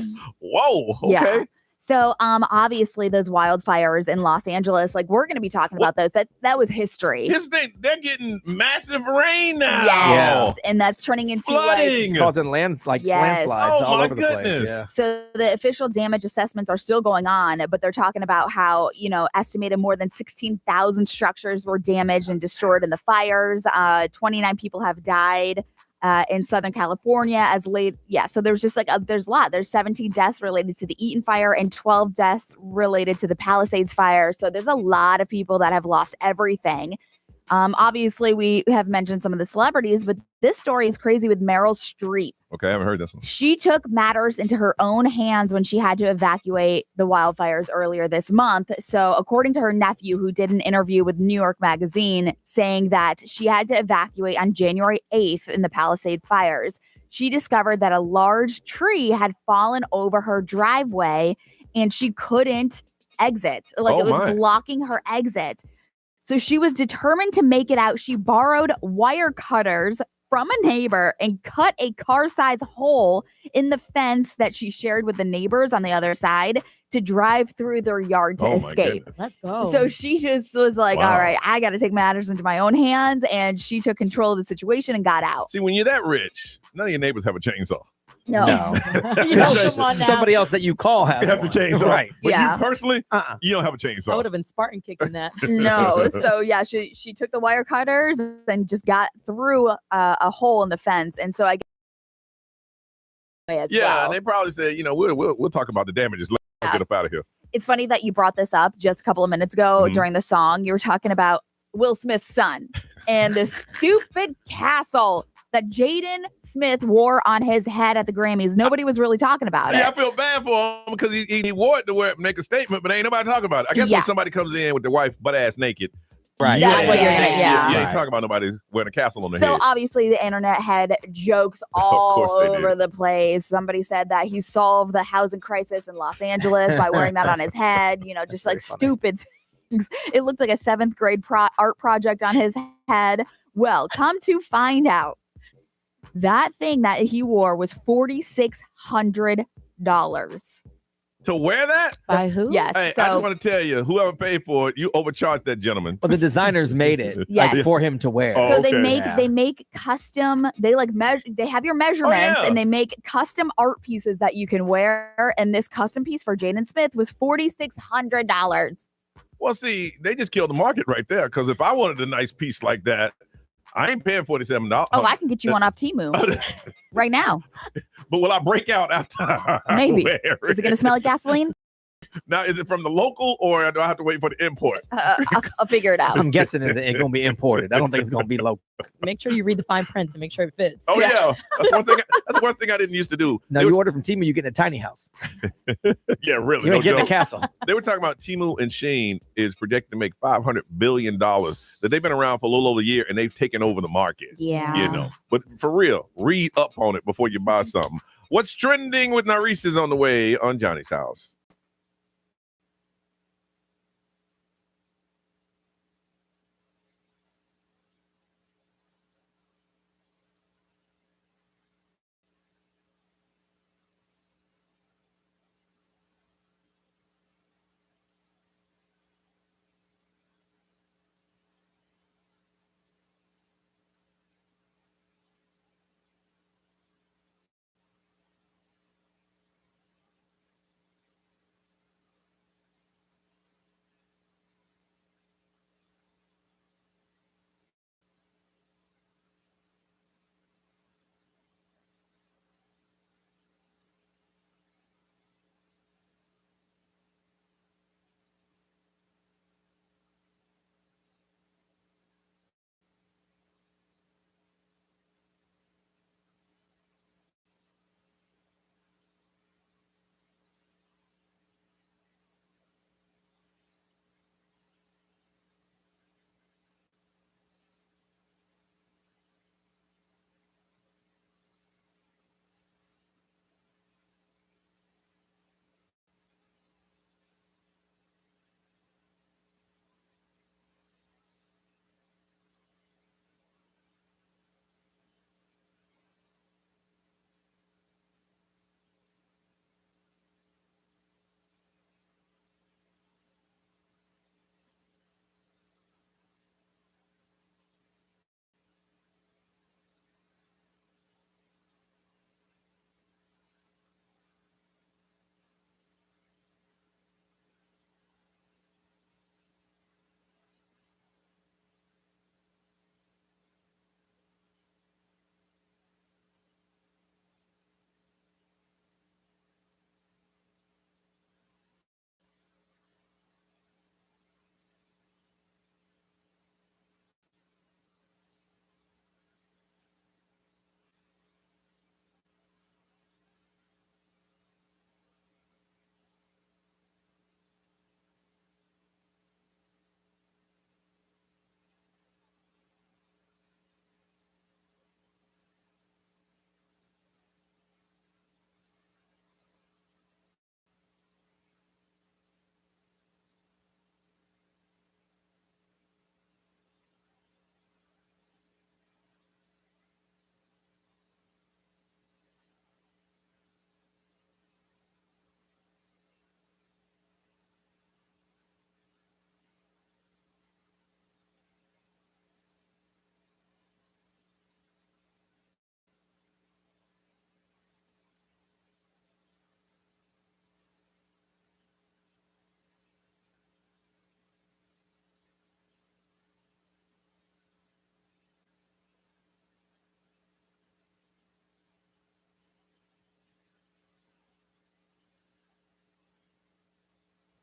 okay. Yeah. So obviously those wildfires in Los Angeles, like we're going to be talking about those. That was history. Here's the thing, they're getting massive rain now. Yes, and that's turning into flooding. It's causing landslides all over the place. Yeah. So the official damage assessments are still going on, but they're talking about how, estimated more than 16,000 structures were damaged and destroyed in the fires. 29 people have died. In Southern California so there's just there's a lot. There's 17 deaths related to the Eaton fire and 12 deaths related to the Palisades fire. So there's a lot of people that have lost everything. Obviously we have mentioned some of the celebrities, but this story is crazy with Meryl Streep. Okay, I haven't heard this one. She took matters into her own hands when she had to evacuate the wildfires earlier this month. So according to her nephew, who did an interview with New York Magazine saying that she had to evacuate on January 8th in the Palisade fires, she discovered that a large tree had fallen over her driveway and she couldn't exit. It was blocking her exit. So she was determined to make it out. She borrowed wire cutters from a neighbor and cut a car-sized hole in the fence that she shared with the neighbors on the other side to drive through their yard to escape. Let's go. So she just was like, all right, I got to take matters into my own hands. And she took control of the situation and got out. See, when you're that rich, none of your neighbors have a chainsaw. No. Somebody else that you call has have the chainsaw. Right. But you personally, you don't have a chainsaw. I would have been Spartan kicking that. No. So yeah, she took the wire cutters and just got through a hole in the fence. And so I guess and they probably said, we'll talk about the damages. Let's get up out of here. It's funny that you brought this up just a couple of minutes ago during the song. You were talking about Will Smith's son and the stupid castle that Jaden Smith wore on his head at the Grammys. Nobody was really talking about it. I feel bad for him because he wore it to make a statement, but ain't nobody talking about it. I guess when somebody comes in with their wife butt ass naked, right? That's what you're gonna You ain't talking about nobody wearing a castle on their head. So obviously the internet had jokes all over the place. Somebody said that he solved the housing crisis in Los Angeles by wearing that on his head. Just like stupid things. It looked like a 7th grade art project on his head. Well, come to find out, that thing that he wore was $4,600. To wear that? By who? Yes. Hey, I just want to tell you, whoever paid for it, you overcharged that gentleman. Well, the designers made it for him to wear. So they make custom. They measure. They have your measurements and they make custom art pieces that you can wear. And this custom piece for Jaden Smith was $4,600. Well, see, they just killed the market right there. Because if I wanted a nice piece like that, I ain't paying $47. Oh, I can get you one off Temu right now. But will I break out after? Maybe. Is it going to smell like gasoline? Now, is it from the local or do I have to wait for the import? I'll figure it out. I'm guessing it's going to be imported. I don't think it's going to be local. Make sure you read the fine print to make sure it fits. Oh yeah, that's one thing. That's one thing I didn't used to do. Now you order from Temu, you get a tiny house. Yeah, really. You ain't getting a joke. castle. They were talking about Temu and Shein is projected to make $500 billion. That they've been around for a little over a year and they've taken over the market. Yeah. You know, but for real, read up on it before you buy something. What's trending with Narice is on the way on Johnny's House.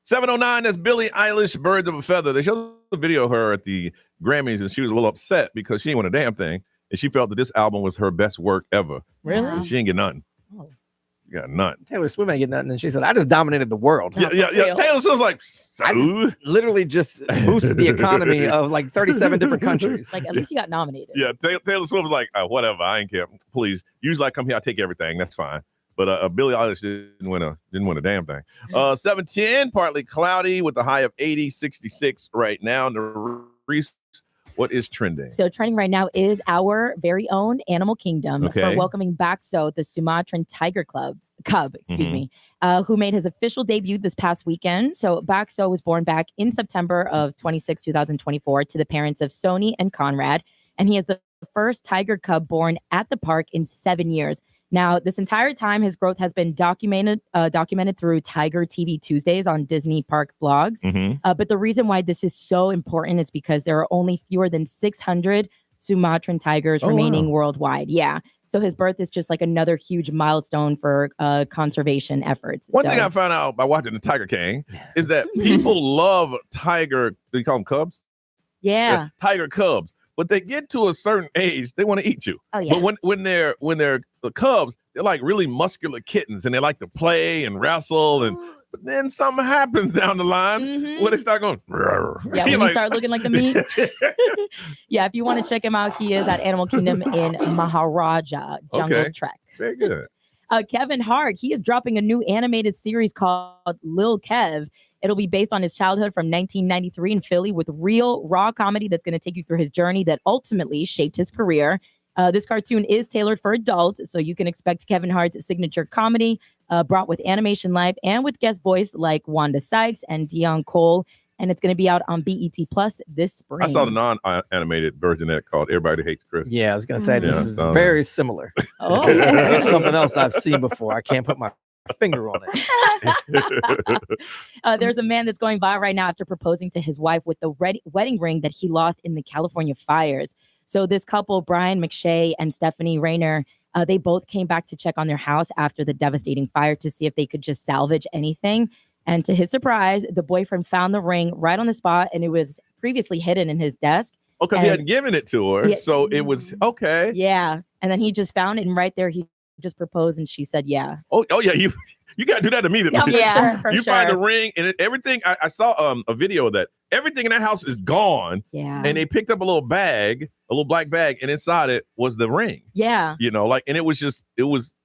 $709, that's Billie Eilish, Birds of a Feather. They showed a video of her at the Grammys, and she was a little upset because she ain't won a damn thing. And she felt that this album was her best work ever. Really? And she didn't get nothing. Oh. She got nothing. Taylor Swift ain't get nothing. And she said, I just dominated the world. Yeah. Taylor Swift's like, I just literally just boosted the economy of like 37 different countries. Like, at least you got nominated. Yeah, Taylor Swift was like, whatever, I ain't care. Please. Usually I come here, I take everything. That's fine. But Billie Eilish didn't win a damn thing. 710, partly cloudy with a high of 80, 66 right now. Narice, what is trending? So trending right now is our very own Animal Kingdom for welcoming Baxo, the Sumatran Tiger Cub, who made his official debut this past weekend. So Baxo was born back in September of 2024 to the parents of Sony and Conrad. And he is the first tiger cub born at the park in 7 years. Now, this entire time, his growth has been documented through Tiger TV Tuesdays on Disney Park blogs. But the reason why this is so important is because there are only fewer than 600 Sumatran tigers remaining worldwide. Yeah. So his birth is just like another huge milestone for conservation efforts. One thing I found out by watching the Tiger King is that people love tiger. Do you call them cubs? Yeah. Tiger cubs. But they get to a certain age, they want to eat you. Oh, yeah. But when they're the cubs, they're like really muscular kittens, and they like to play and wrestle. And but then something happens down the line when they start going. Yeah, when you start looking like the meat. Yeah, if you want to check him out, he is at Animal Kingdom in Maharaja Jungle Trek. Very good. Kevin Hart, he is dropping a new animated series called Lil Kev. It'll be based on his childhood from 1993 in Philly with real raw comedy that's going to take you through his journey that ultimately shaped his career. This cartoon is tailored for adults, so you can expect Kevin Hart's signature comedy brought with animation live and with guest voice like Wanda Sykes and Dion Cole. And it's going to be out on BET Plus this spring. I saw the non-animated version that called Everybody Hates Chris. Yeah, I was going to say this is very similar. Oh. Something else I've seen before. I can't put my finger on it. There's a man that's going viral right now after proposing to his wife with the wedding ring that he lost in the California fires. So this couple, Brian McShay and Stephanie Rayner, they both came back to check on their house after the devastating fire to see if they could just salvage anything. And to his surprise, the boyfriend found the ring right on the spot, and it was previously hidden in his desk. Oh, because he hadn't given it to her, so it was okay. Yeah, and then he just found it, and right there he just proposed, and she said, "Yeah." Oh yeah, you got to do that immediately. For you sure. find the ring and everything. I saw a video of that. Everything in that house is gone. Yeah, and they picked up a little bag, a little black bag, and inside it was the ring. Yeah, and it was.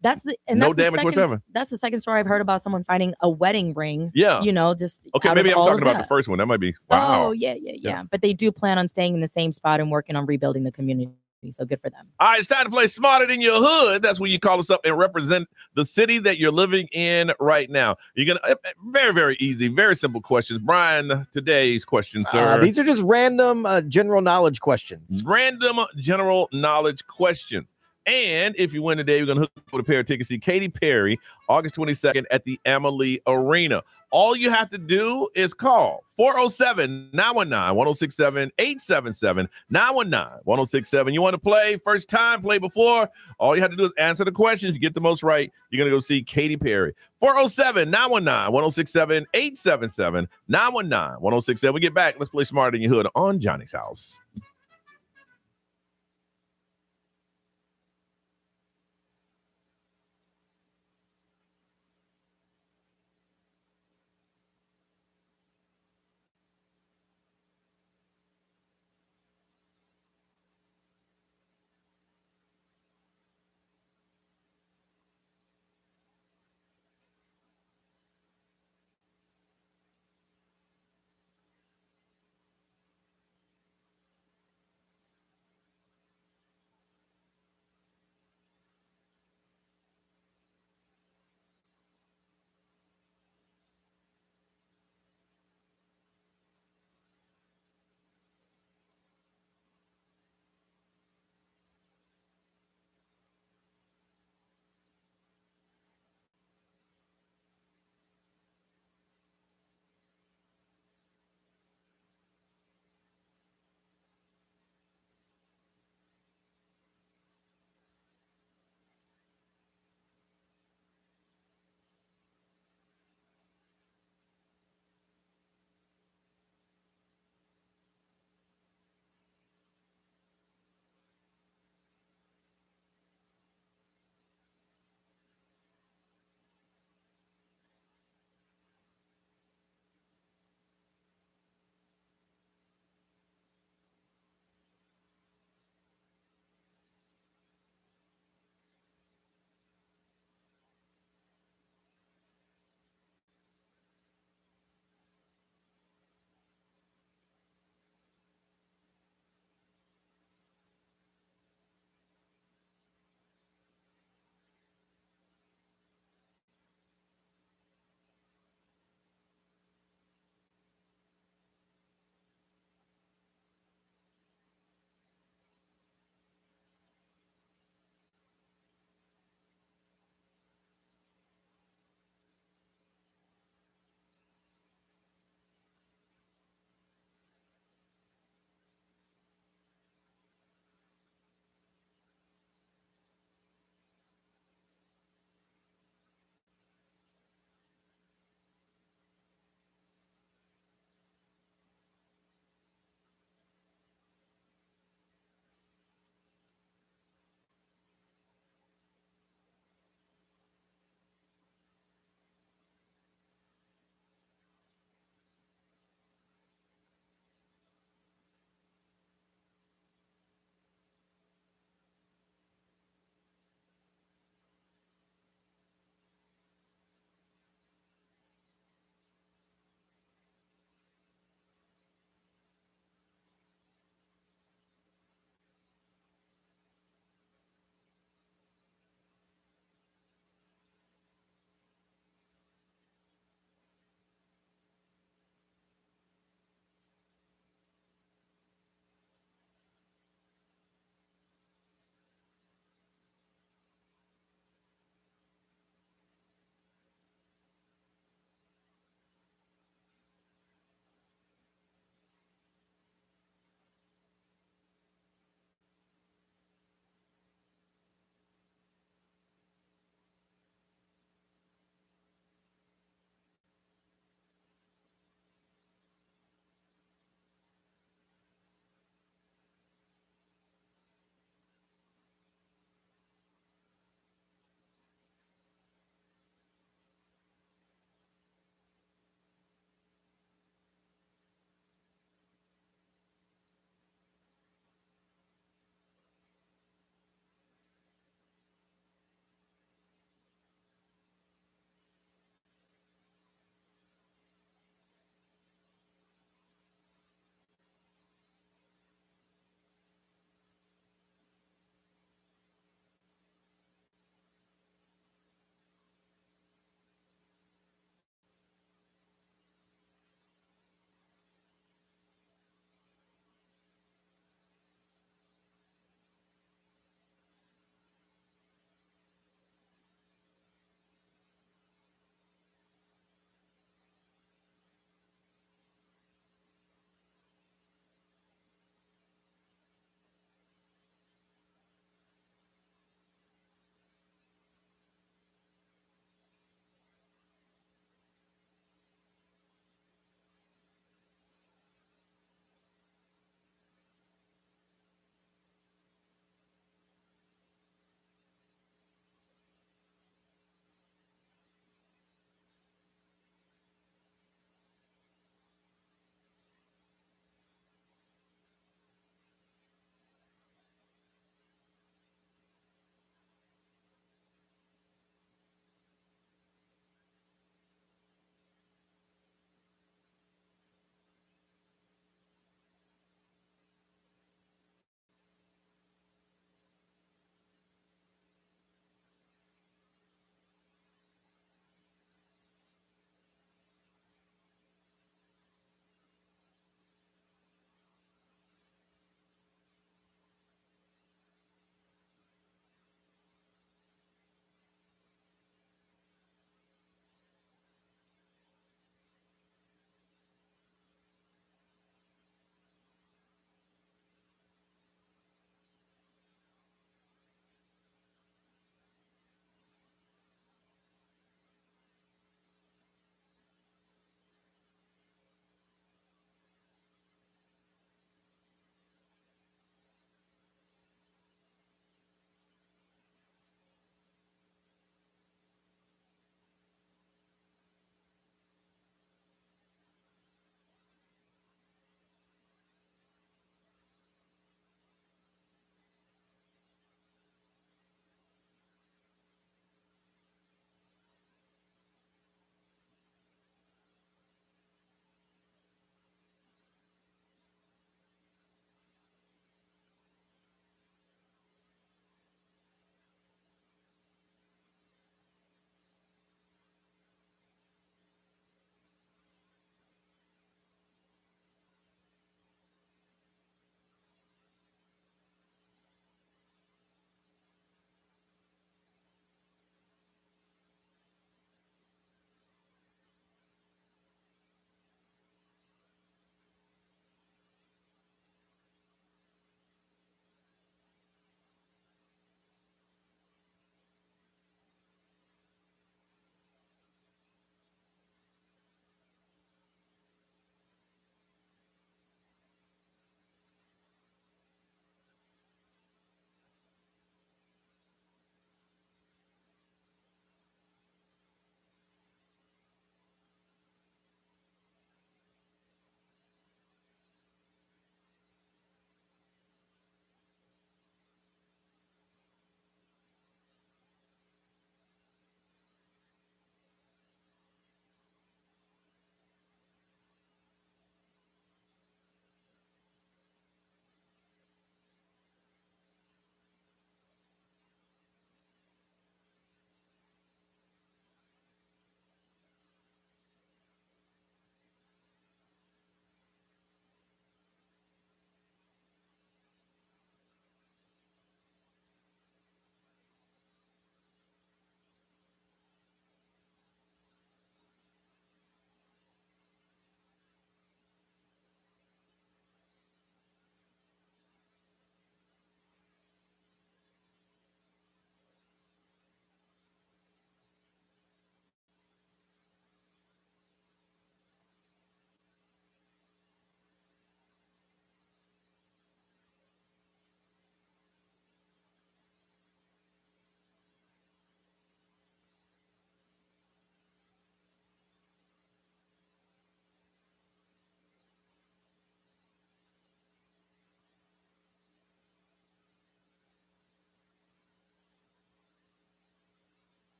That's no damage whatsoever. That's the second story I've heard about someone finding a wedding ring. Yeah. Just okay. out Maybe of I'm all talking of about that. the first one. That might be wow. Oh, yeah. But they do plan on staying in the same spot and working on rebuilding the community. So good for them. All right, it's time to play Smarter Than Your Hood. That's when you call us up and represent the city that you're living in right now. You're gonna very, very easy, very simple questions. Brian, today's questions, sir. These are just random general knowledge questions. Random general knowledge questions. And if you win today, we're going to hook up with a pair of tickets to see Katy Perry August 22nd at the Amalie Arena. All you have to do is call 407-919-1067, 877-919-1067. You want to play first time, play before? All you have to do is answer the questions. You get the most right, you're going to go see Katy Perry. 407-919-1067, 877-919-1067. We get back. Let's play Smarter Than Your Hood on Johnny's House.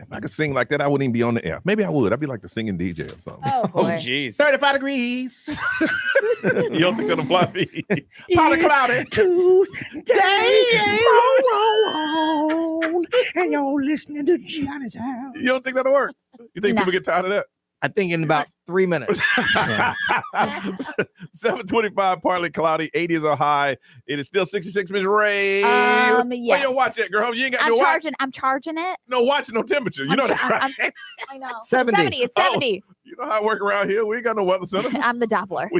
If I could sing like that, I wouldn't even be on the air. Maybe I would. I'd be like the singing DJ or something. Oh, boy. jeez. 35 degrees. You don't think that'll fly me? Partly cloudy. Tuesday. And you're listening to Johnny's House. You don't think that'll work? You think people get tired of that? I think in about 3 minutes. 725, partly cloudy, 80s are high. It is still 66, Miss Ray. Yes. Where you watch that, girl? You ain't got no watch. I'm charging it. No watch, no temperature. You know that, right? I know. 70. It's 70. You know how I work around here. We ain't got no weather center. I'm the Doppler.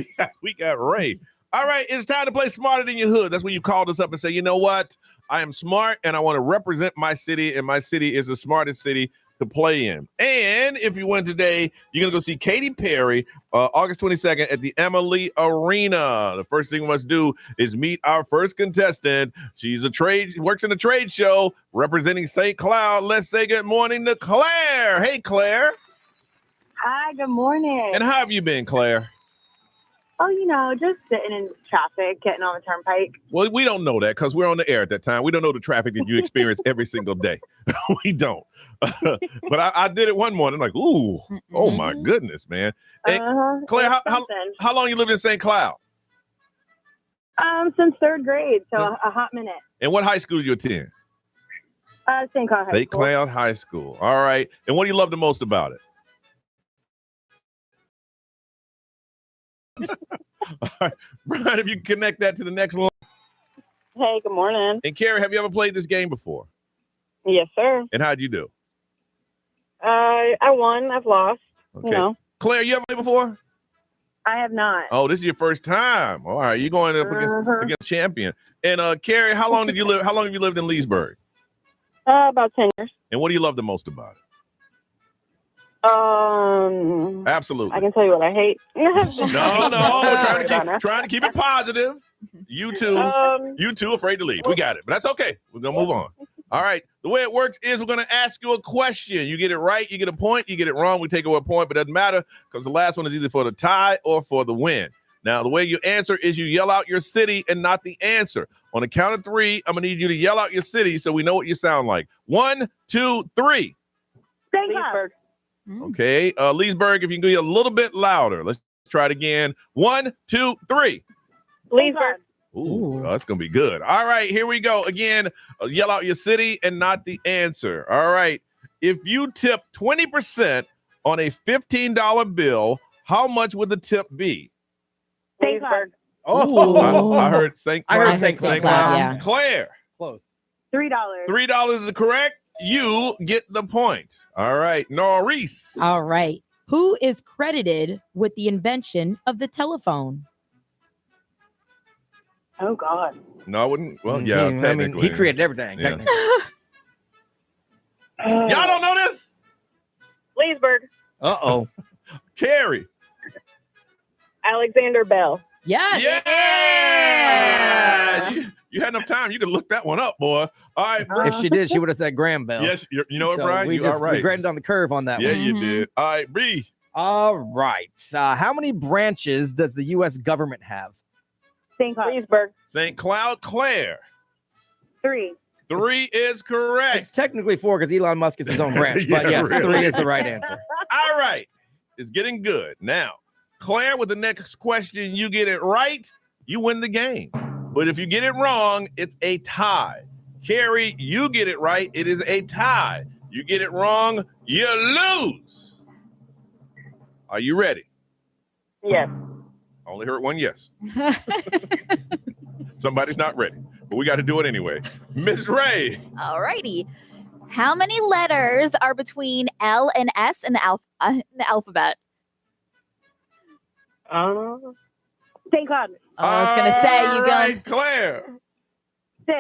We got Ray. All right, it's time to play Smarter Than Your Hood. That's when you called us up and say, you know what? I am smart and I want to represent my city, and my city is the smartest city to play in. And if you win today, you're going to go see Katy Perry August 22nd at the Emily Arena. The first thing we must do is meet our first contestant. She's works in a trade show representing St. Cloud. Let's say good morning to Claire. Hey, Claire. Hi, good morning. And how have you been, Claire? Oh, just sitting in traffic, getting on the turnpike. Well, we don't know that because we're on the air at that time. We don't know the traffic that you experience every single day. We don't. But I did it one morning. Like, ooh, oh my goodness, man. And Claire, how long you lived in St. Cloud? Since third grade, so a hot minute. And what high school did you attend? St. Cloud High School. St. Cloud High School. All right. And what do you love the most about it? All right. Brian, if you can connect that to the next one. Hey, good morning. And Carrie, have you ever played this game before? Yes, sir. And how'd you do? I won. I've lost. Okay. Claire, you ever played before? I have not. Oh, this is your first time. All right. You're going up against champion. And Carrie, how long have you lived in Leesburg? About 10 years. And what do you love the most about it? Absolutely. I can tell you what I hate. No, we're trying to keep it positive. You two afraid to leave. We got it, but that's okay. We're gonna move on. All right. The way it works is we're gonna ask you a question. You get it right, you get a point. You get it wrong, we take away a point, but it doesn't matter because the last one is either for the tie or for the win. Now, the way you answer is you yell out your city and not the answer. On the count of 3, I'm gonna need you to yell out your city so we know what you sound like. 1, 2, 3. Leesburg. Okay, Leesburg, if you can be a little bit louder. Let's try it again. 1, 2, 3. Leesburg. Ooh, that's going to be good. All right, here we go. Again, yell out your city and not the answer. All right, if you tip 20% on a $15 bill, how much would the tip be? Leesburg. Oh, I heard St. Cloud. I heard St. Cloud, yeah. Claire. Close. $3. $3 is correct. You get the point. All right, Norris. All right. Who is credited with the invention of the telephone? Oh, God. No, I wouldn't. Well, yeah, I mean, technically. he created everything. Yeah. Technically. Y'all don't know this? Leesburg. Uh-oh. Carrie. Alexander Bell. Yes. Yeah. You had enough time. You could look that one up, boy. All right. If she did, she would have said Graham Bell. Yes, you know it, So Brian? we You just are right. regretted on the curve on that Yeah, one. you did. All right, Bree. All right. How many branches does the U.S. government have? St. Cloud. Leesburg. St. Cloud. Claire. 3. 3 is correct. It's technically 4 because Elon Musk is his own branch. But Yeah, yes, really. 3 is the right answer. All right. It's getting good. Now, Claire, with the next question, you get it right, you win the game. But if you get it wrong, it's a tie. Carrie, you get it right, it is a tie. You get it wrong, you lose. Are you ready? Yes. I only heard one yes. Somebody's not ready, but we got to do it anyway. Miss Ray. All righty. How many letters are between L and S in the alphabet? St. Cloud. I was going to say, you right, Claire. 6.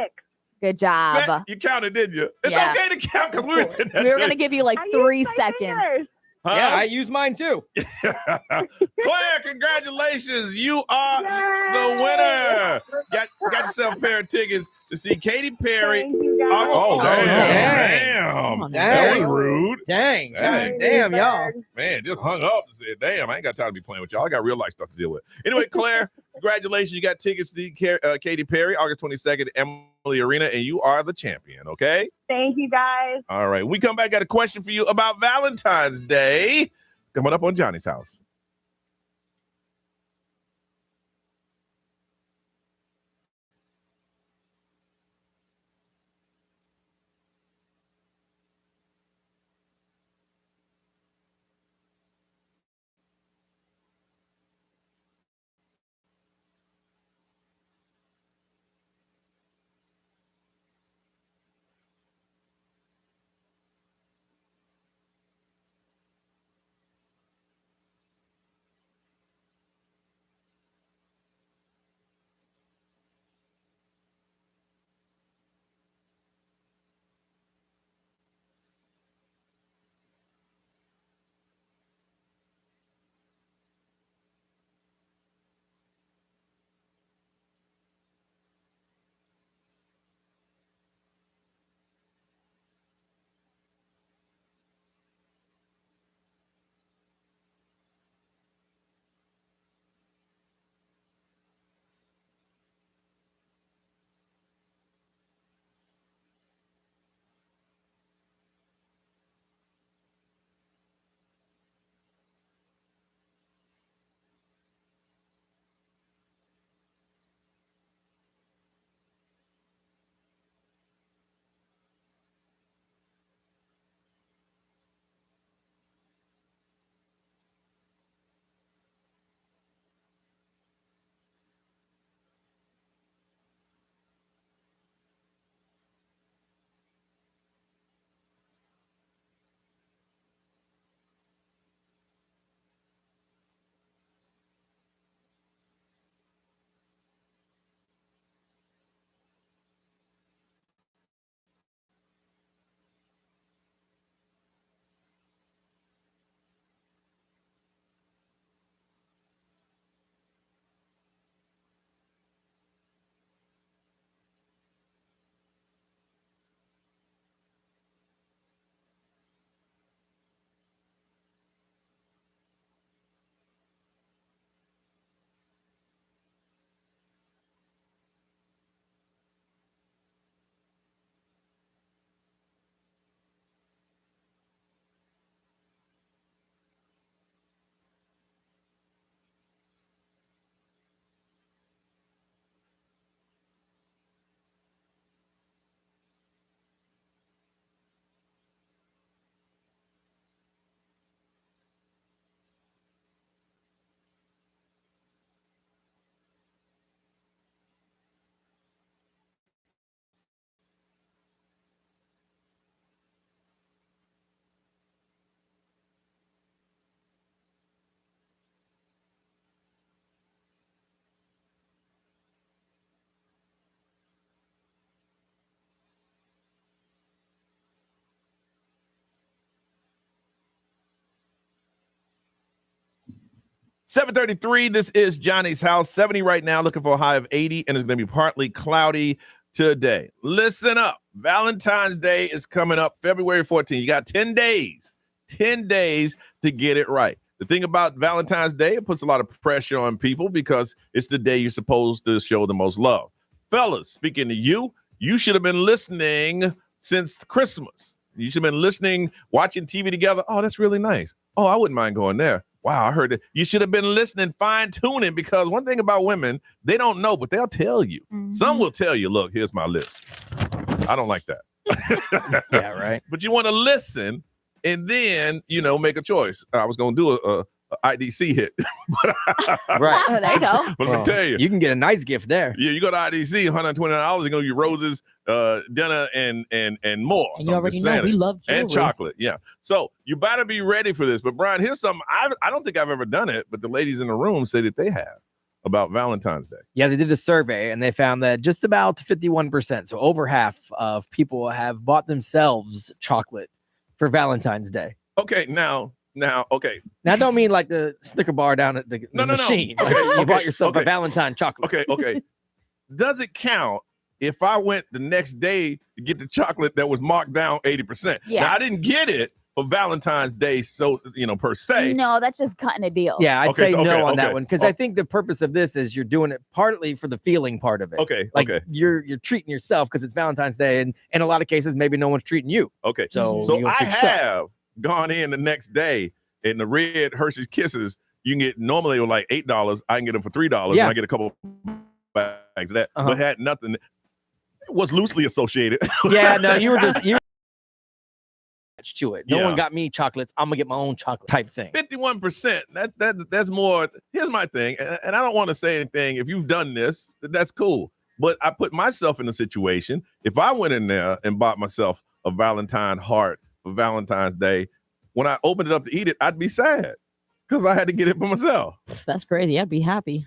Good job. You counted, didn't you? It's Yeah. okay to count because we were sitting there. We were going to give you like I 3 used my seconds. fingers. Huh? Yeah, I use mine too. Claire, congratulations. You are the winner. Got yourself a pair of tickets to see Katy Perry. Thank you, guys. Damn. That was rude. Dang. Dang. Damn, y'all. Man, just hung up and said, damn, I ain't got time to be playing with y'all. I got real life stuff to deal with. Anyway, Claire, Congratulations. You got tickets to see Katy Perry, August 22nd at Emily Arena, and you are the champion, okay? Thank you, guys. All right. When we come back, got a question for you about Valentine's Day. Coming up on Johnny's House. $7:33. This is Johnny's House. 70 right now, looking for a high of 80, and it's going to be partly cloudy today. Listen up. Valentine's Day is coming up February 14th. You got 10 days to get it right. The thing about Valentine's Day, it puts a lot of pressure on people because it's the day you're supposed to show the most love. Fellas, speaking to you, you should have been listening since Christmas. You should have been listening, watching TV together. Oh, that's really nice. Oh, I wouldn't mind going there. Wow, I heard it. You should have been listening, fine-tuning, because one thing about women, they don't know, but they'll tell you. Mm-hmm. Some will tell you, look, here's my list. I don't like that. Yeah, right. But you want to listen and then, make a choice. I was going to do a IDC hit. Right. Oh, there you go. But let me tell you. You can get a nice gift there. Yeah, you go to IDC, $129, they're going to give you roses, dinner, and more. And you already know we love jewelry. And chocolate, yeah. So you better be ready for this. But Brian, here's something. I don't think I've ever done it, but the ladies in the room say that they have about Valentine's Day. Yeah, they did a survey, and they found that just about 51%, so over half of people have bought themselves chocolate for Valentine's Day. Okay, now, okay. Now, I don't mean like the Snicker bar down at the machine. No. Like Okay, you bought yourself a Valentine chocolate. Okay. Does it count if I went the next day to get the chocolate that was marked down 80%? Yeah. Now, I didn't get it for Valentine's Day, so per se. No, that's just cutting a deal. Yeah, I'd say no on that okay. one because I think the purpose of this is you're doing it partly for the feeling part of it. Okay, like okay. You're treating yourself because it's Valentine's Day, and in a lot of cases, maybe no one's treating you. Okay, so I have gone in the next day in the red Hershey's Kisses. You can get normally they were like $8. I can get them for $3, and I get a couple bags of that, but had nothing. It was loosely associated. Yeah, no, you were to it. No one got me chocolates. I'm gonna get my own chocolate type thing. 51%. That's more. Here's my thing, and I don't want to say anything. If you've done this, that's cool. But I put myself in a situation. If I went in there and bought myself a Valentine heart for Valentine's Day, when I opened it up to eat it, I'd be sad because I had to get it for myself. That's crazy. I'd be happy.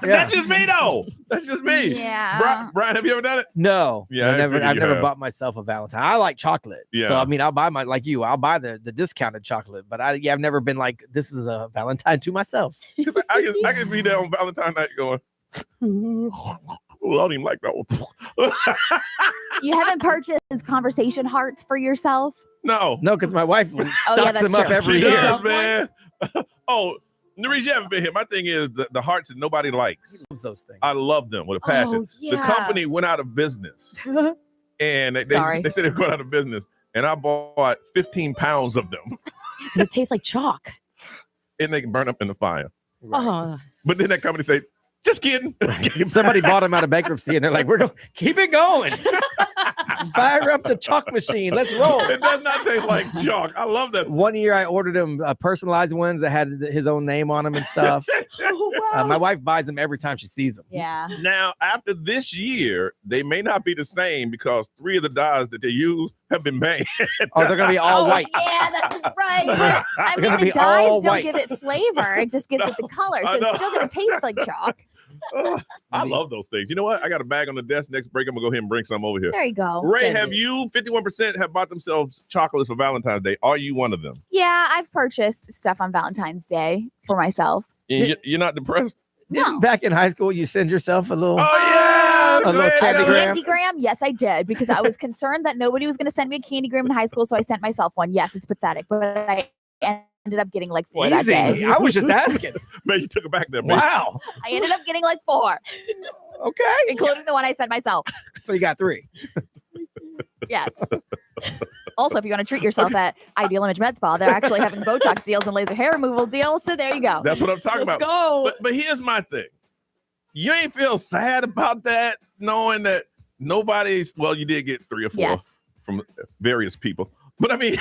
That's just me, though. That's just me. Yeah. Brian, have you ever done it? No. Yeah, I've never bought myself a Valentine. I like chocolate. Yeah. So I mean, I'll buy I'll buy the discounted chocolate, but I've never been like, this is a Valentine to myself. I can be there on Valentine's night going, oh, I don't even like that one. You haven't purchased conversation hearts for yourself? No, because my wife stocks them up every she year. does, man. Oh, Nariz, you haven't been here. My thing is the hearts that nobody likes. He loves those things. I love them with a passion. The company went out of business, and they said they were going out of business, and I bought 15 pounds of them. It tastes like chalk. And they can burn up in the fire. Right. But then that company say, just kidding. Somebody bought them out of bankruptcy, and they're like, "We're going keep it going. Fire up the chalk machine. Let's roll." It does not taste like chalk. I love that. One year, I ordered him personalized ones that had his own name on them and stuff. My wife buys them every time she sees them. Yeah. Now, after this year, they may not be the same because 3 of the dyes that they use have been banned. Oh, they're gonna be all white. Yeah, that's right. I mean, the dyes don't give it flavor; it just gives it the color, so it's still gonna taste like chalk. I love those things. You know what? I got a bag on the desk. Next break, I'm gonna go ahead and bring some over here. There you go. Ray, have you? 51% have bought themselves chocolates for Valentine's Day. Are you one of them? Yeah, I've purchased stuff on Valentine's Day for myself. And you're not depressed? No. Back in high school, you send yourself a little. Oh yeah, a little candygram. Yes, I did because I was concerned that nobody was going to send me a candygram in high school, so I sent myself one. Yes, it's pathetic, but I ended up getting like 4 that day. I was just asking. Man, you took it back there. Man. Wow. I ended up getting like 4. Okay. Including the one I sent myself. So you got 3. Yes. Also, if you want to treat yourself at Ideal Image Med Spa, they're actually having Botox deals and laser hair removal deals. So there you go. That's what I'm talking about. Go. But here's my thing. You ain't feel sad about that, knowing that nobody's. Well, you did get 3 or 4 from various people. But I mean,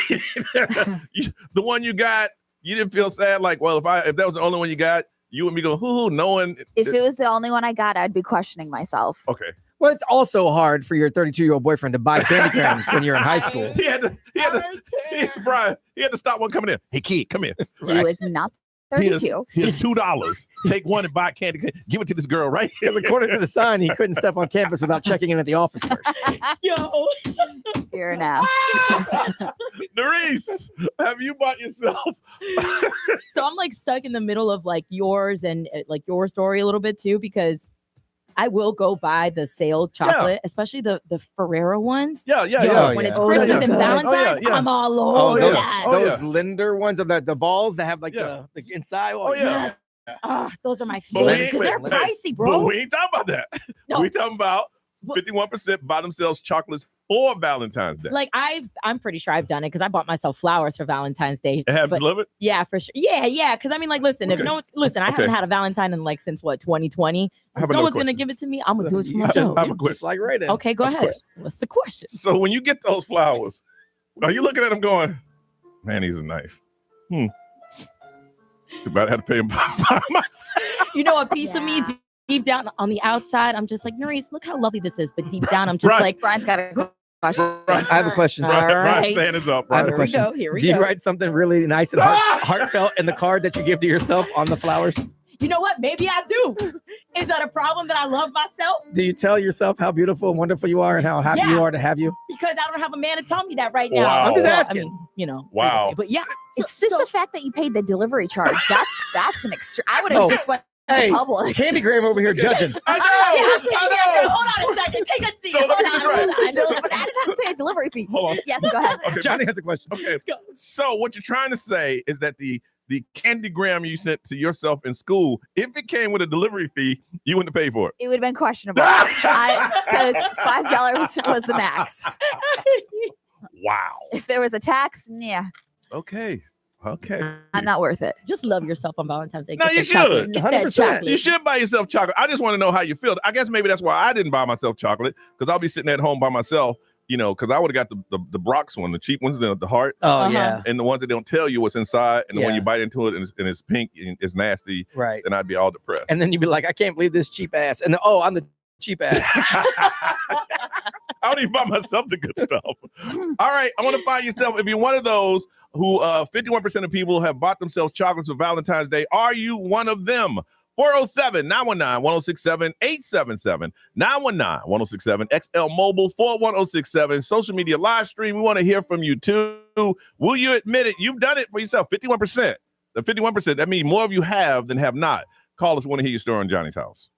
the one you got, you didn't feel sad. Like, well, if that was the only one you got, you would be going, hoo, knowing. If it was the only one I got, I'd be questioning myself. Okay. Well, it's also hard for your 32-year-old boyfriend to buy candygrams when you're in high school. Brian, he had to stop one coming in. Hey, kid, come here. He was not 32. Here's $2. Take one and buy candy. Give it to this girl right here. Because according to the sign, he couldn't step on campus without checking in at the office first. Yo. You're an ass. Nariz, have you bought yourself? So I'm like stuck in the middle of like yours and like your story a little bit too, because I will go buy the sale chocolate, especially the Ferrero ones. Yeah. When it's Christmas and Valentine's, I'm all over that. Those Linder ones of the balls that have like the inside. Yes. Those are my favorite because they're pricey, bro. But we ain't talking about that. No. We talking about 51% buy themselves chocolates for Valentine's Day. Like I'm pretty sure I've done it because I bought myself flowers for Valentine's Day. Have you delivered? Yeah, for sure. Yeah. Because I mean, like, listen, if no one's I haven't had a Valentine in like since 2020. If no one's gonna give it to me, I'm gonna do it for myself. I have a question. Just like right. Okay, go ahead. What's the question? So when you get those flowers, are you looking at them going, man, these are nice? Too bad I had to pay them by myself. You know, a piece of me deep down on the outside, I'm just like, Nariz, look how lovely this is. But deep down, I'm just like, Brian's got a question. I have a question. Brian's saying it's up. I have a question. Here we Do go. you write something really nice and heartfelt in the card that you give to yourself on the flowers? You know what? Maybe I do. Is that a problem that I love myself? Do you tell yourself how beautiful and wonderful you are and how happy you are to have you? Because I don't have a man to tell me that right now. Wow. I'm just asking. I mean, you know. Wow. But yeah. It's just the fact that you paid the delivery charge. That's an extra. I would have just went to Publix. Candygram over here judging. I know. Hold on a second. Take a seat. So let me just But I didn't have to pay a delivery delivery fee. Hold on. Yes, go ahead. Okay, Johnny has a question. Okay. So what you're trying to say is that the candygram you sent to yourself in school, if it came with a delivery fee, you wouldn't pay for it. It would have been questionable because $5 was the max. Wow. If there was a tax, yeah, Okay. not worth it. Just love yourself on Valentine's Day. No, Get you that chocolate. should. Get that 100%. chocolate. You should buy yourself chocolate. I just want to know how you feel. I guess maybe that's why I didn't buy myself chocolate, because I'll be sitting at home by myself, because I would have got the Brock's one, the cheap ones, the heart. Oh, yeah. And the ones that don't tell you what's inside. And when Yeah. you bite into it and it's pink and it's nasty, Right. then I'd be all depressed. And then you'd be like, I can't believe this cheap ass. And I'm the cheap ass. I don't even buy myself the good stuff. All right. I want to find yourself, if you're one of those who 51% of people have bought themselves chocolates for Valentine's Day, are you one of them? 407-919-1067, 877-919-1067, XL Mobile 41067, social media live stream. We want to hear from you too. Will you admit it? You've done it for yourself. 51%. The 51%, that means more of you have than have not. Call us. We want to hear your story on Johnny's House.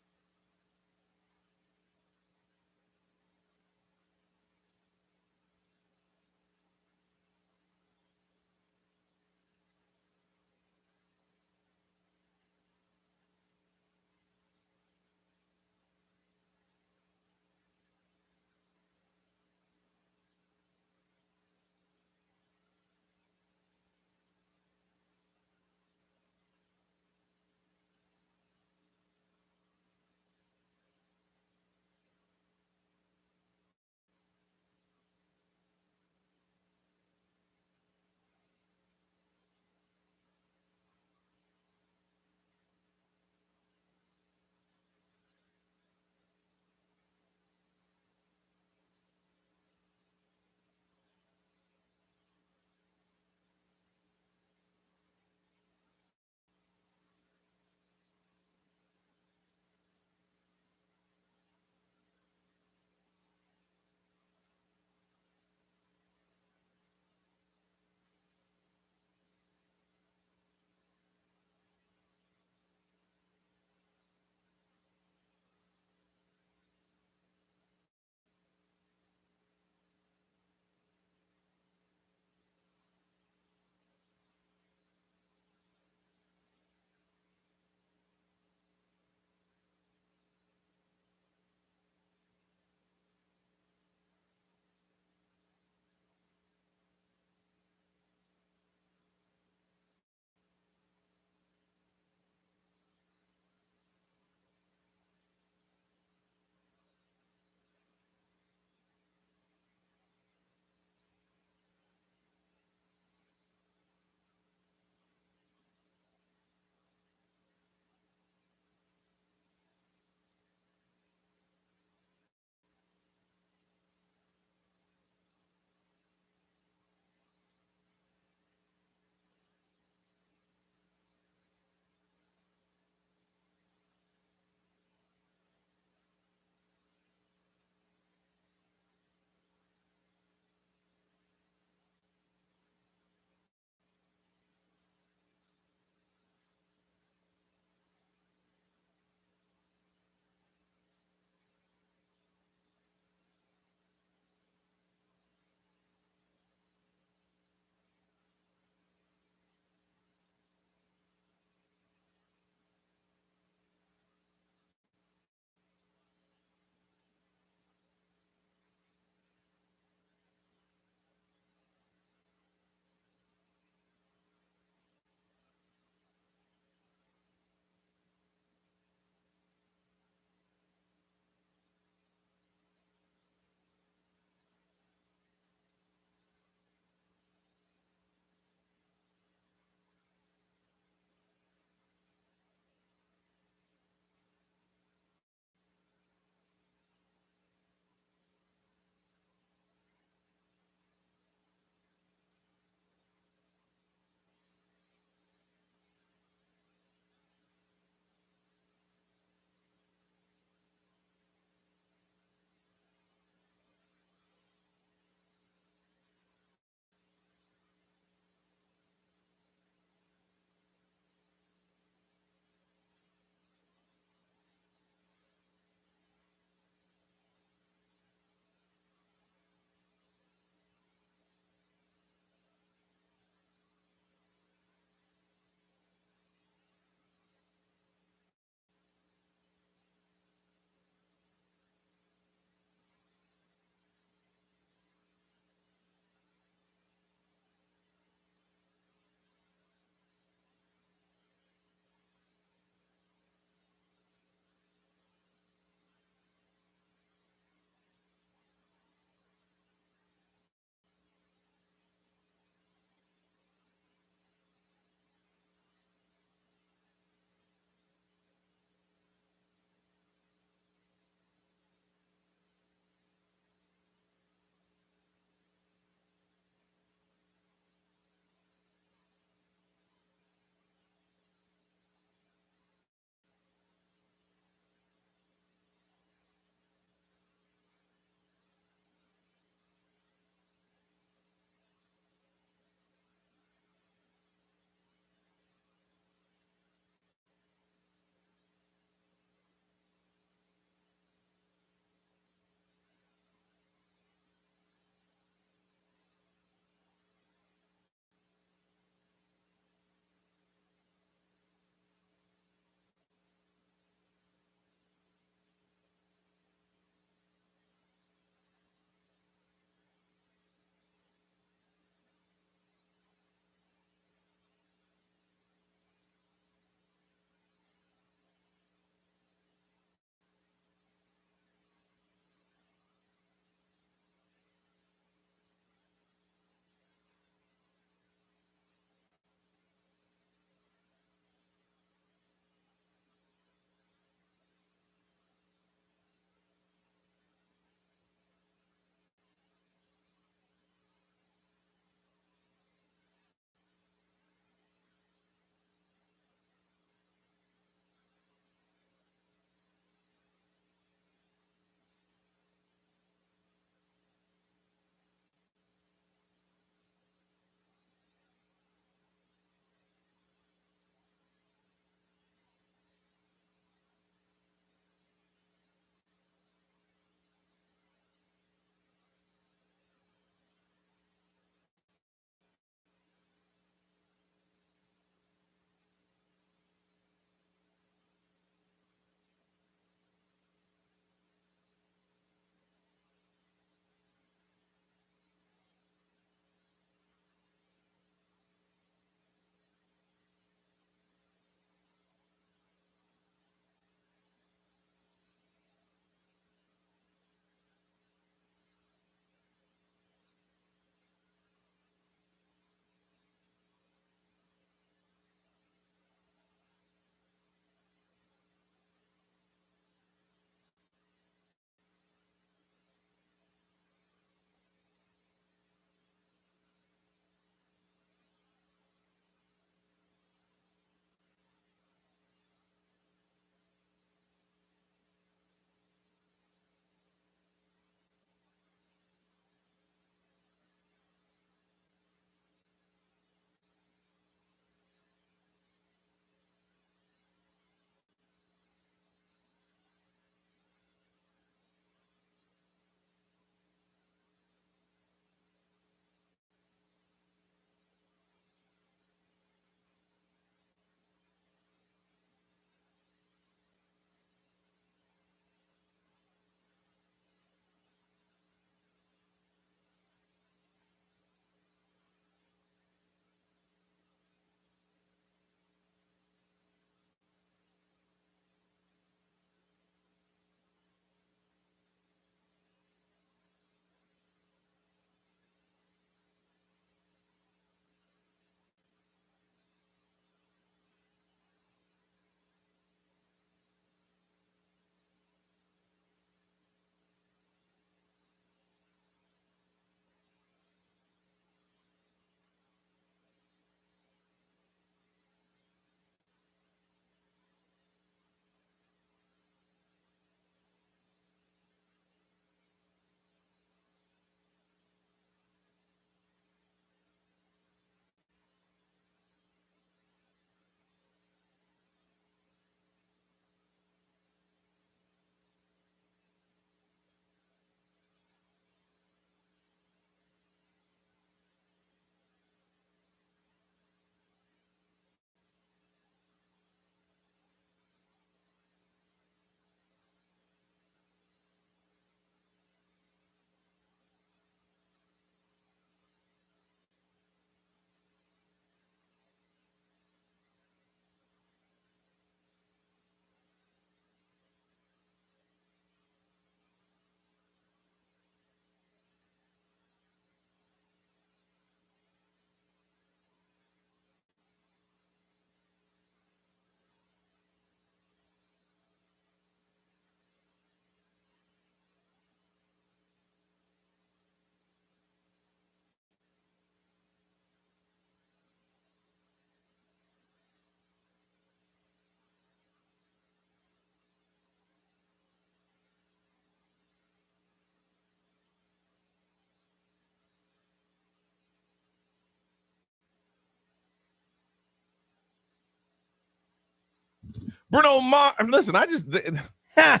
Bruno Mars. Listen, I just behind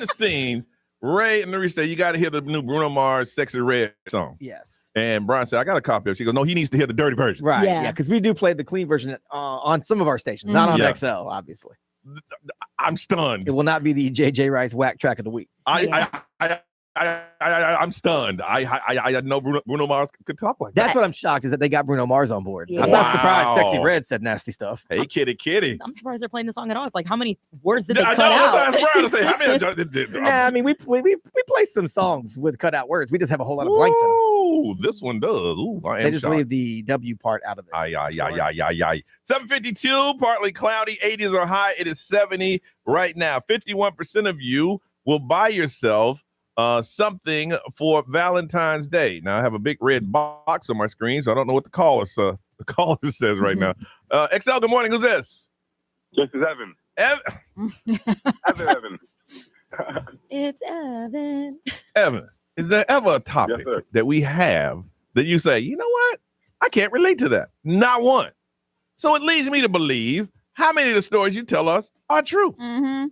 the scene, Ray and Marie said, you got to hear the new Bruno Mars Sexy Red song. Yes. And Brian said, I got a copy of it. She goes, no, he needs to hear the dirty version. Right. Yeah. Because we do play the clean version on some of our stations, not on XL, obviously. I'm stunned. It will not be the JJ Rice whack track of the week. I'm stunned. I know Bruno Mars could talk like that. That's what I'm shocked is that they got Bruno Mars on board. Yeah. I'm not surprised Sexy Red said nasty stuff. Hey, kitty. I'm surprised they're playing the song at all. It's like, how many words did they cut out? out? I mean, we play some songs with cut out words. We just have a whole lot of blanks in them. Ooh, this one does. Ooh, they just leave the W part out of it. 752, partly cloudy. 80s are high. It is 70 right now. 51% of you will buy yourself something for Valentine's Day. Now I have a big red box on my screen, so I don't know what the caller says right now. XL, good morning. Who's this? This is Evan. Evan. It's Evan. Evan, is there ever a topic that we have that you say, you know what? I can't relate to that. Not one. So it leads me to believe how many of the stories you tell us are true. Mm-hmm.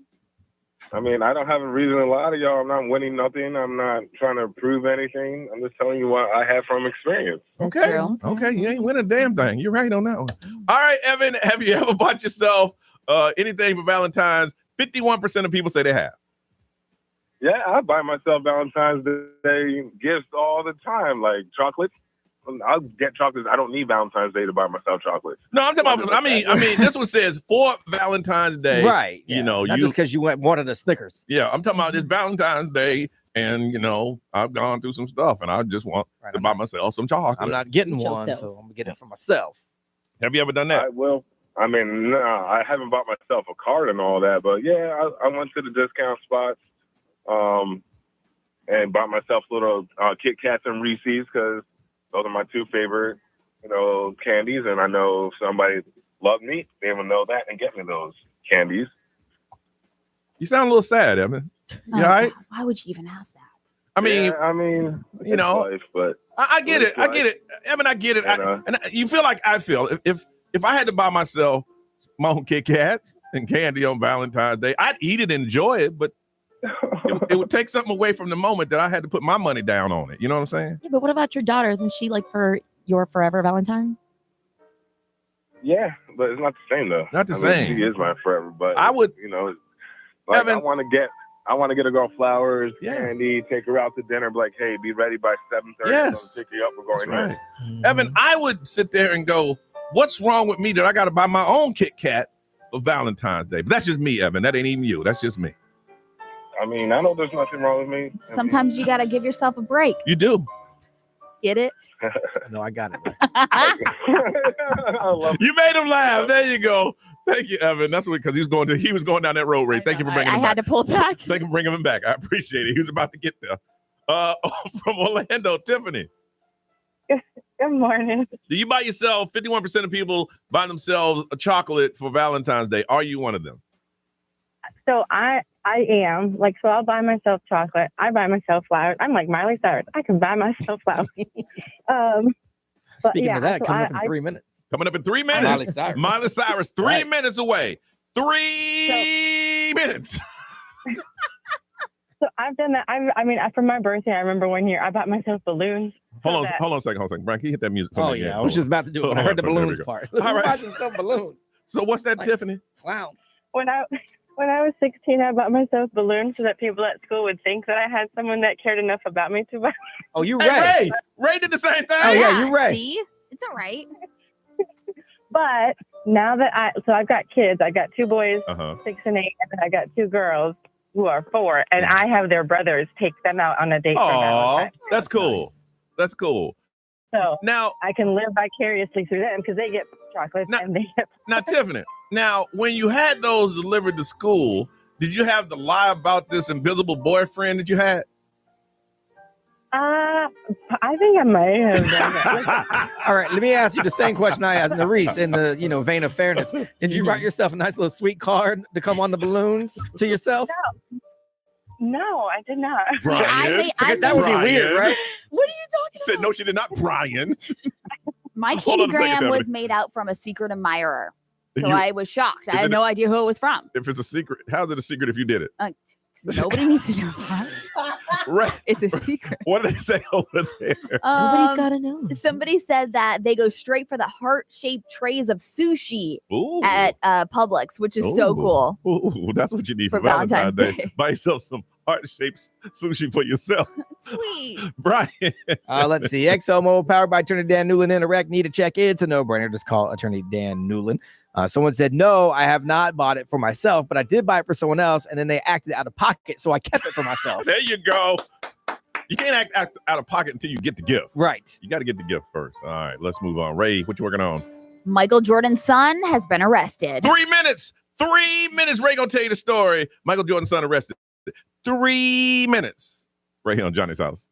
I mean, I don't have a reason to lie to y'all. I'm not winning nothing. I'm not trying to prove anything. I'm just telling you what I have from experience. Okay. You ain't winning a damn thing. You're right on that one. All right, Evan, have you ever bought yourself anything for Valentine's? 51% of people say they have. Yeah, I buy myself Valentine's Day gifts all the time, like chocolates. I'll get chocolates. I don't need Valentine's Day to buy myself chocolates. No, I'm talking about. I mean, this one says for Valentine's Day, right? You know, not just because you wanted a Snickers. Yeah, I'm talking about this Valentine's Day, and you know, I've gone through some stuff, and I just want to buy myself some chocolate. I'm not getting one, so I'm gonna get it for myself. Have you ever done that? No, I haven't bought myself a card and all that, but yeah, I went to the discount spots, and bought myself little Kit Kats and Reese's because those are my two favorite, candies. And I know if somebody loved me, they will know that and get me those candies. You sound a little sad, Evan. You all right? Why would you even ask that? I mean, you know, life, but I get it. I get it. Evan, I get it. You feel like I feel. If I had to buy myself my own Kit Kats and candy on Valentine's Day, I'd eat it and enjoy it, but it would take something away from the moment that I had to put my money down on it. You know what I'm saying? Yeah, but what about your daughter? Isn't she like for your forever Valentine? Yeah, but it's not the same though. Not the same. She is my forever, but I would, Evan, I want to get a girl flowers, candy, take her out to dinner, be like, hey, be ready by 7:30. Yes. Pick you up. We're going right. Evan, I would sit there and go, what's wrong with me that I got to buy my own Kit Kat for Valentine's Day? But that's just me, Evan. That ain't even you. That's just me. I mean, I know there's nothing wrong with me. Sometimes you got to give yourself a break. You do. Get it? No, I got it. You made him laugh. There you go. Thank you, Evan. That's because he was going down that road, Ray. Thank you for bringing him back. I had to pull back. Thank you for bringing him back. I appreciate it. He was about to get there. From Orlando, Tiffany. Good morning. Do you buy yourself? 51% of people buy themselves a chocolate for Valentine's Day. Are you one of them? So I am so I'll buy myself chocolate. I buy myself flowers. I'm like Miley Cyrus. I can buy myself flowers. Speaking of that, coming up in 3 minutes. Coming up in 3 minutes. Miley Cyrus, 3 minutes away. 3 minutes. So I've done that. I mean, for my birthday, I remember one year I bought myself balloons. Hold on a second. Brian, can you hit that music? Oh yeah, I was just about to do it when I heard the balloons part. All right. Some balloons. So what's that, Tiffany? Clowns. When I was 16, I bought myself balloons so that people at school would think that I had someone that cared enough about me to buy. Oh, you Ray. Ray did the same thing. Oh yeah, you Ray. See? It's all right. But now that I've got kids. I got two boys, 6 and 8, and then I got 2 girls who are 4, and I have their brothers take them out on a date. Oh, that's cool. Nice. That's cool. So now I can live vicariously through them because they get chocolates and they get. Now, Tiffany, when you had those delivered to school, did you have to lie about this invisible boyfriend that you had? I think I might have done that. All right, let me ask you the same question I asked Nerese in the vein of fairness. Did you write yourself a nice little sweet card to come on the balloons to yourself? No, I did not. Brian, because that would be weird, right? What are you talking Said no, she did not. Brian. My Hold on a second, candygram was Tiffany. made out from a secret admirer. So I was shocked. I had no idea who it was from. If it's a secret, how's it a secret if you did it? Nobody needs to know that. Right. It's a secret. What did they say over there? Nobody's got to know. Somebody said that they go straight for the heart-shaped trays of sushi Ooh. at Publix, which is so cool. Ooh, that's what you need For for Valentine's Valentine's Day. Day. Buy yourself some heart-shaped sushi for yourself. Sweet. Brian. Let's see. XOMO powered by Attorney Dan Newland in Iraq. Need to check in. It's a no-brainer. Just call Attorney Dan Newland. Someone said, no, I have not bought it for myself, but I did buy it for someone else, and then they acted out of pocket, so I kept it for myself. There you go. You can't act out of pocket until you get the gift. Right. You got to get the gift first. All right, let's move on. Ray, what you working on? Michael Jordan's son has been arrested. 3 minutes. 3 minutes. Ray gonna tell you the story. Michael Jordan's son arrested. 3 minutes. Right here on Johnny's House.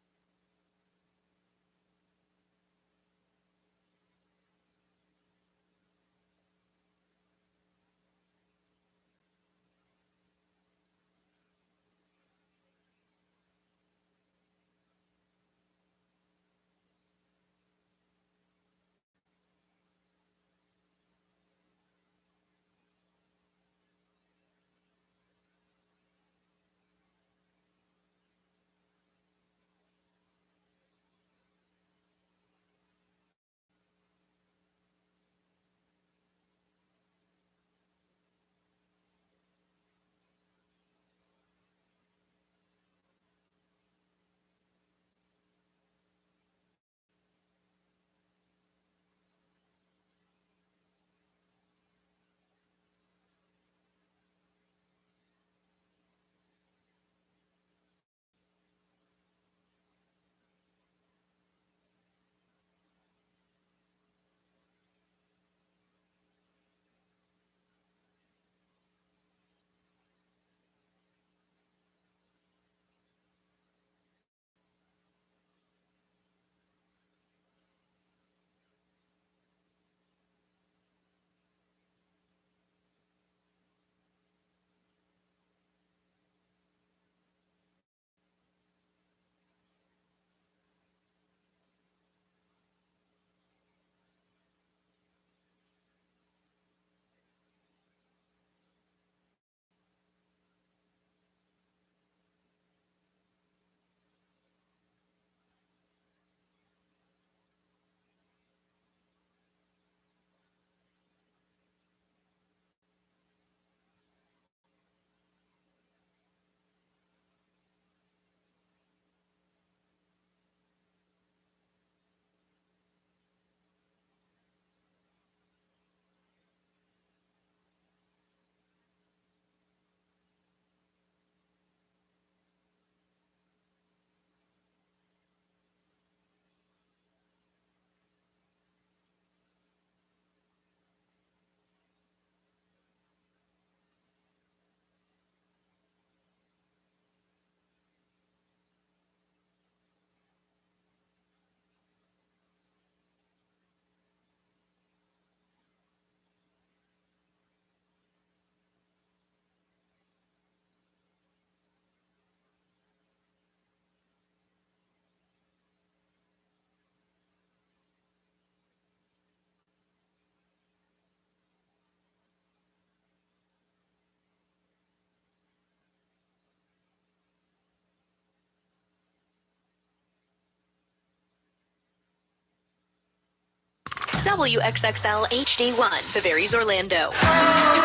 WXXL HD1, Tavares, Orlando.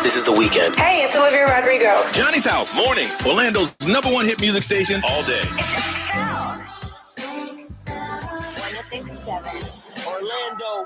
This is The Weekend. Hey, it's Olivia Rodrigo. Johnny's House, mornings. Orlando's #1 hit music station all day. 1067 Orlando.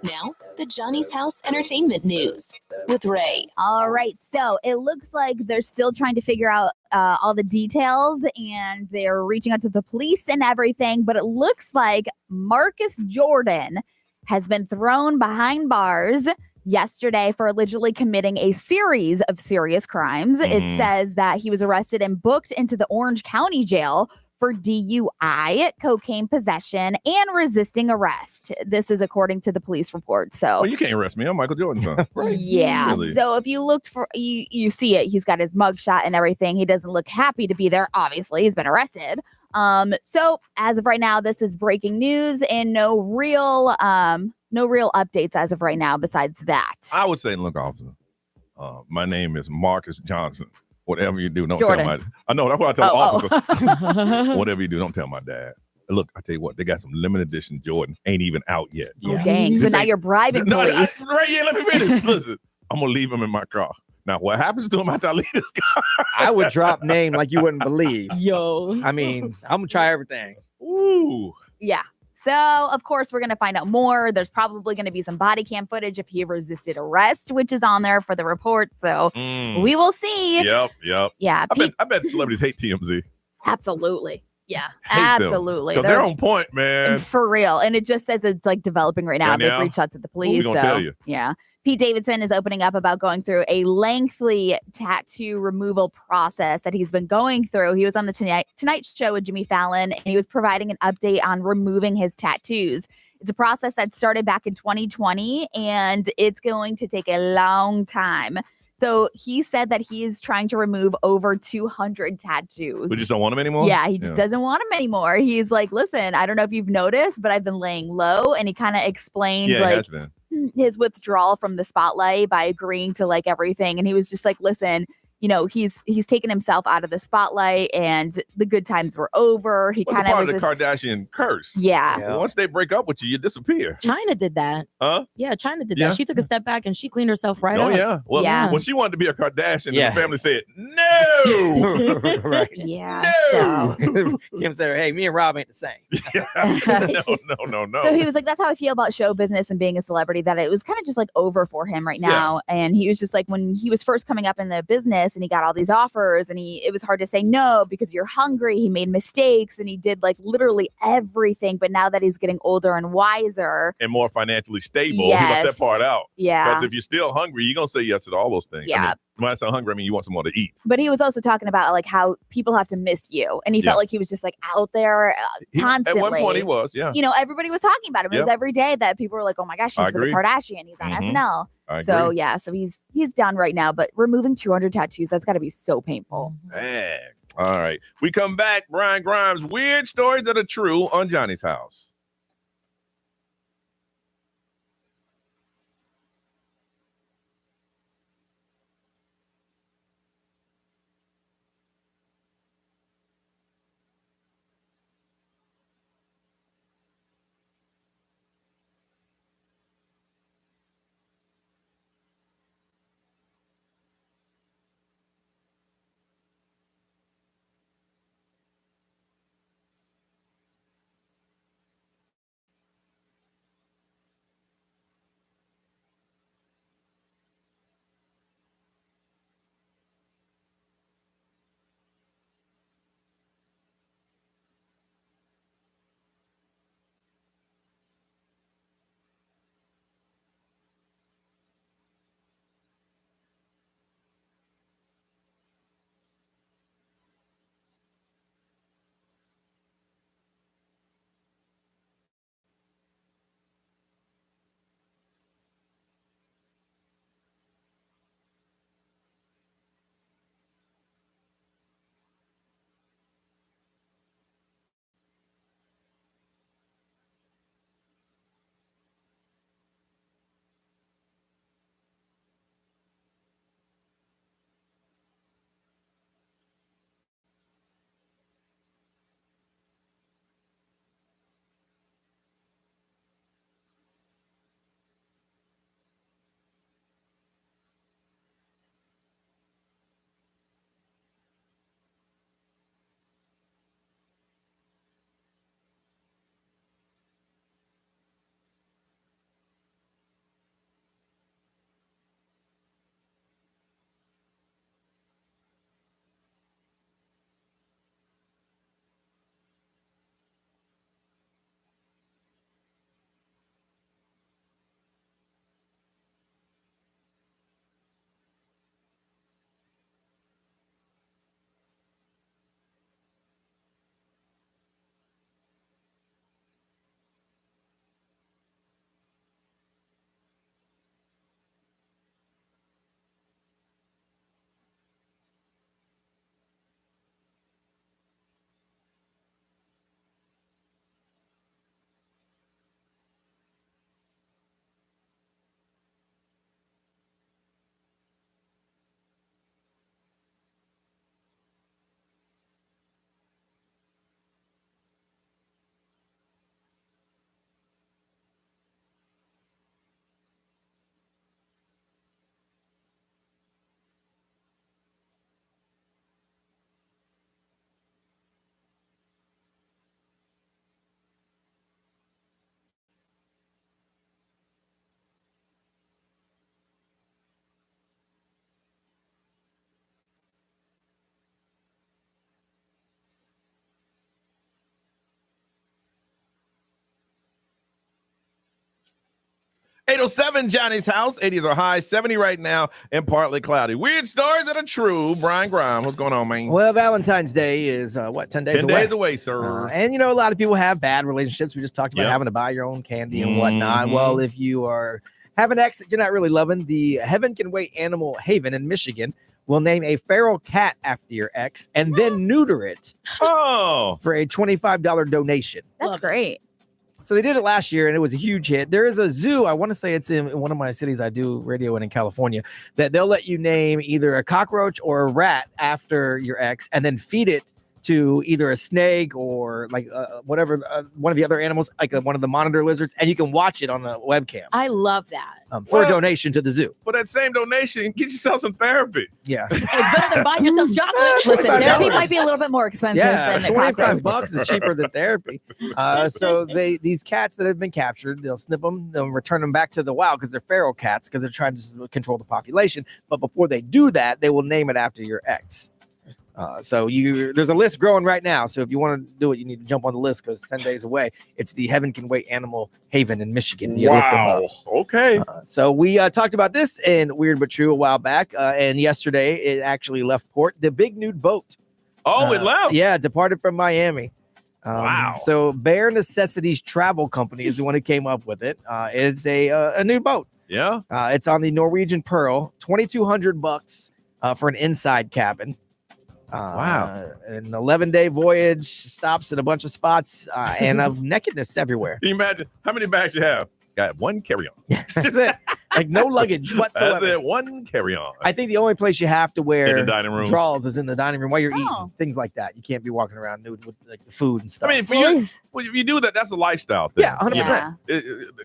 Now, the Johnny's House Entertainment News with Ray. All right, so it looks like they're still trying to figure out all the details, and they're reaching out to the police and everything, but it looks like Marcus Jordan has been thrown behind bars yesterday for allegedly committing a series of serious crimes. It says that he was arrested and booked into the Orange County Jail for DUI, cocaine possession, and resisting arrest. This is according to the police report. So, well, you can't arrest me. I'm Michael Jordan's son. Right? Yeah. Really? So if you looked for, you see it. He's got his mugshot and everything. He doesn't look happy to be there. Obviously, he's been arrested. So as of right now, this is breaking news and no no real updates as of right now besides that. I would say, look, officer, my name is Marcus Johnson. Whatever you do, don't Jordan. tell my. I know that's what I tell the officer. Whatever you do, don't tell my dad. Look, I tell you what, they got some limited edition Jordan. Ain't even out yet. Oh, dang. So now you're bribing police. Right, yeah, let me finish. Listen, I'm going to leave him in my car. Now, what happens to him after I leave this car? I would drop name like you wouldn't believe. Yo. I mean, I'm going to try everything. Ooh. Yeah. So, of course, we're going to find out more. There's probably going to be some body cam footage if he resisted arrest, which is on there for the report. So we will see. Yep. Yeah. I bet celebrities hate TMZ. Absolutely. Yeah, Hate them. absolutely. 'Cause they're on point, man. For real. And it just says it's like developing right now. Right now? They've reached out to the police. Who we gonna tell you? Yeah. Pete Davidson is opening up about going through a lengthy tattoo removal process that he's been going through. He was on the Tonight Show with Jimmy Fallon, and he was providing an update on removing his tattoos. It's a process that started back in 2020, and it's going to take a long time. So he said that he is trying to remove over 200 tattoos. We just don't want them anymore? Yeah, he just doesn't want them anymore. He's like, listen, I don't know if you've noticed, but I've been laying low. And he kind of explains like his withdrawal from the spotlight by agreeing to like everything. And he was just like, listen, you know, he's taken himself out of the spotlight and the good times were over. He What's kind of part was of the Kardashian curse? Yeah. Well, once they break up with you, you disappear. China did that. Huh? Yeah, China did Yeah. that. She took a step back and she cleaned herself right Oh, up. yeah. Well, when she wanted to be a Kardashian, and the family said, no. Right. Yeah. No. Kim said, hey, me and Rob ain't the same. No. So he was like, that's how I feel about show business and being a celebrity, that it was kind of just like over for him right now. And he was just like, when he was first coming up in the business and he got all these offers and it was hard to say no because you're hungry. He made mistakes and he did like literally everything. But now that he's getting older and wiser and more financially stable, he left that part out. Yeah. Because if you're still hungry, you're going to say yes to all those things. Yeah. I mean, when I say hungry, I mean you want some more to eat. But he was also talking about like how people have to miss you. And he felt like he was just like out there constantly. At one point he was, yeah. You know, everybody was talking about him. It was every day that people were like, oh my gosh, she's with a Kardashian. He's on SNL. So yeah, so he's done right now. But removing 200 tattoos, that's got to be so painful. Man. All right. We come back. Brian Grimes, weird stories that are true on Johnny's House. 807 Johnny's house. 80s are high, 70 right now, and partly cloudy. Weird stories that are true. Brian Grime, what's going on, man? Well, Valentine's Day is 10 days 10 away? days away, sir. And a lot of people have bad relationships. We just talked about having to buy your own candy and whatnot. Well, if you have an ex that you're not really loving, the Heaven Can Wait Animal Haven in Michigan will name a feral cat after your ex and then neuter it for a $25 donation. That's great. So they did it last year, and it was a huge hit. There is a zoo, I want to say it's in one of my cities I do radio in California, that they'll let you name either a cockroach or a rat after your ex and then feed it to either a snake or like whatever, one of the other animals, like one of the monitor lizards, and you can watch it on the webcam. I love that. For a donation to the zoo. For that same donation, get yourself some therapy. Yeah. It's better than buying yourself chocolate. Listen, therapy might be a little bit more expensive Yeah, than a cockroach. $25 is cheaper than therapy. So these cats that have been captured, they'll snip them, they'll return them back to the wild because they're feral cats because they're trying to control the population. But before they do that, they will name it after your ex. So there's a list growing right now. So if you want to do it, you need to jump on the list because 10 days away. It's the Heaven Can Wait Animal Haven in Michigan. Wow. Okay. So we talked about this in Weird But True a while back. And yesterday it actually left port. The big nude boat. Oh, it left? Yeah, departed from Miami. Wow. So Bare Necessities Travel Company is the one who came up with it. It's a nude boat. Yeah. It's on the Norwegian Pearl. $2,200 for an inside cabin. Wow. An 11-day voyage, stops at a bunch of spots, and of nakedness everywhere. Can you imagine how many bags you have? Got one carry-on. That's it. Like no luggage whatsoever. That's it. One carry-on. I think the only place you have to wear in the dining room drawers is in the dining room while you're eating. Things like that. You can't be walking around nude with like the food and stuff. I mean, if you do that, that's a lifestyle thing. Yeah, 100%.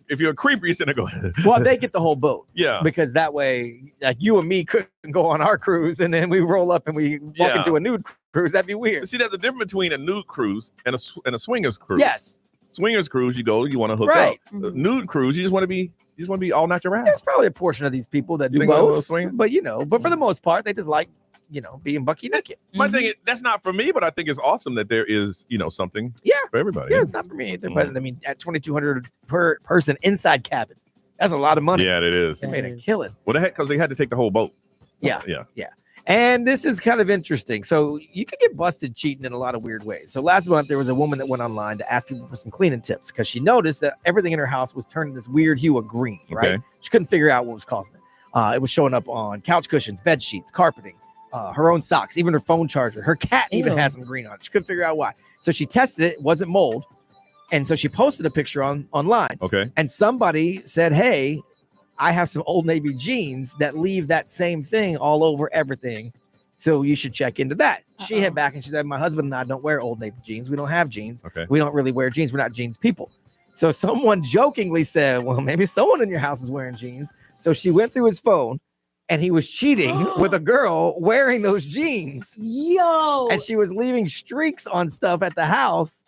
If you're a creeper, you're sitting there going. Well, they get the whole boat. Yeah. Because that way, like you and me couldn't go on our cruise, and then we roll up and we walk into a nude cruise. That'd be weird. See, there's a difference between a nude cruise and a swingers cruise. Yes. Swingers cruise, you go, you want to hook Right. up. Nude cruise, you just want to be all natural. There's probably a portion of these people that do Think about a little both, swing? but for the most part, they just like, being bucky naked. My thing is, that's not for me, but I think it's awesome that there is, something for everybody. Yeah, it's not for me either. But I mean, at $2,200 per person inside cabin, that's a lot of money. Yeah, it is. They made a killing. Well, they had because they had to take the whole boat. Yeah. Yeah. And this is kind of interesting. So you can get busted cheating in a lot of weird ways. So last month, there was a woman that went online to ask people for some cleaning tips because she noticed that everything in her house was turning this weird hue of green, right? Okay. She couldn't figure out what was causing it. It was showing up on couch cushions, bed sheets, carpeting, her own socks, even her phone charger. Her cat even has some green on it. She couldn't figure out why. So she tested it. It wasn't mold. And so she posted a picture online. Okay. And somebody said, hey, I have some Old Navy jeans that leave that same thing all over everything. So you should check into that. She hit back and she said, my husband and I don't wear Old Navy jeans. We don't have jeans. Okay. We don't really wear jeans. We're not jeans people. So someone jokingly said, well, maybe someone in your house is wearing jeans. So she went through his phone and he was cheating with a girl wearing those jeans. Yo. And she was leaving streaks on stuff at the house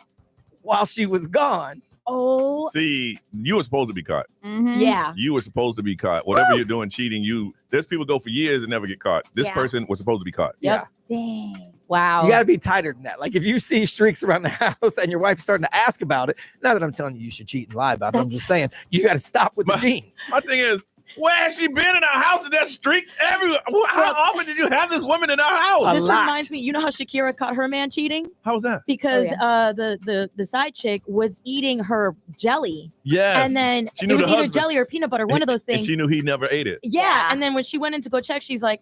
while she was gone. Oh. See, you were supposed to be caught. Yeah. You were supposed to be caught. Whatever you're doing, cheating, there's people go for years and never get caught. This Yeah. person was supposed to be caught. Yeah. Dang. Wow. You got to be tighter than that. Like if you see streaks around the house and your wife's starting to ask about it, not that I'm telling you should cheat and lie about it. I'm just saying you got to stop with the jeans. My thing is, where has she been in our house? And there's streaks everywhere. How often did you have this woman in our house? This reminds me, you know how Shakira caught her man cheating? How was that? Because the side chick was eating her jelly. Yes. And then She it knew was the either husband. jelly or peanut butter, one of those things. And she knew he never ate it. Yeah. And then when she went in to go check, she's like,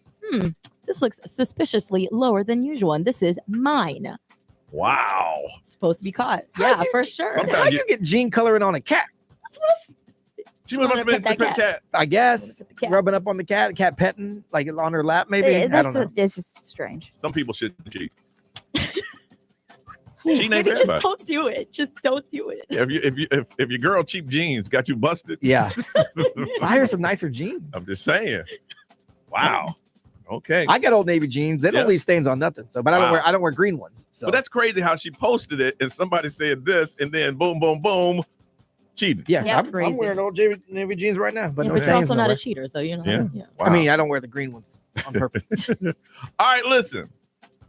this looks suspiciously lower than usual. And this is mine. Wow. It's supposed to be caught. Yeah, for sure. How you get gene coloring on a cat? That's what She must have been pet the cat. I guess rubbing up on the cat petting like on her lap, maybe. I don't know. It's just strange. Some people shouldn't cheat. Cheating ain't for just everybody. don't do it. Just don't do it. Yeah, if your girl cheap jeans got you busted. Yeah. Buy her some nicer jeans. I'm just saying. Wow. Okay. I got Old Navy jeans. They don't leave stains on nothing. So, but Wow. I don't wear green ones. So But that's crazy how she posted it and somebody said this and then boom, boom, boom, cheating. yeah, I'm wearing Old Navy jeans right now, but Yeah, no but you're stains. also not nowhere. a cheater, so you know. Yeah. I mean, I don't wear the green ones on purpose. All right, listen.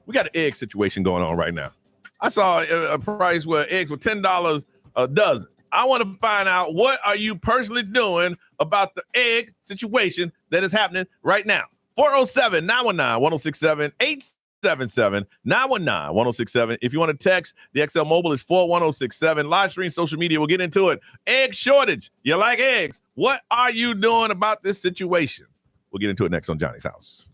We got an egg situation going on right now. I saw a price where eggs were $10 a dozen. I want to find out, what are you personally doing about the egg situation that is happening right now? 407-919-1067, 877-919-1067. If you want to text, the XL Mobile is 41067. Live stream, social media, we'll get into it. Egg shortage. You like eggs? What are you doing about this situation? We'll get into it next on Johnny's House.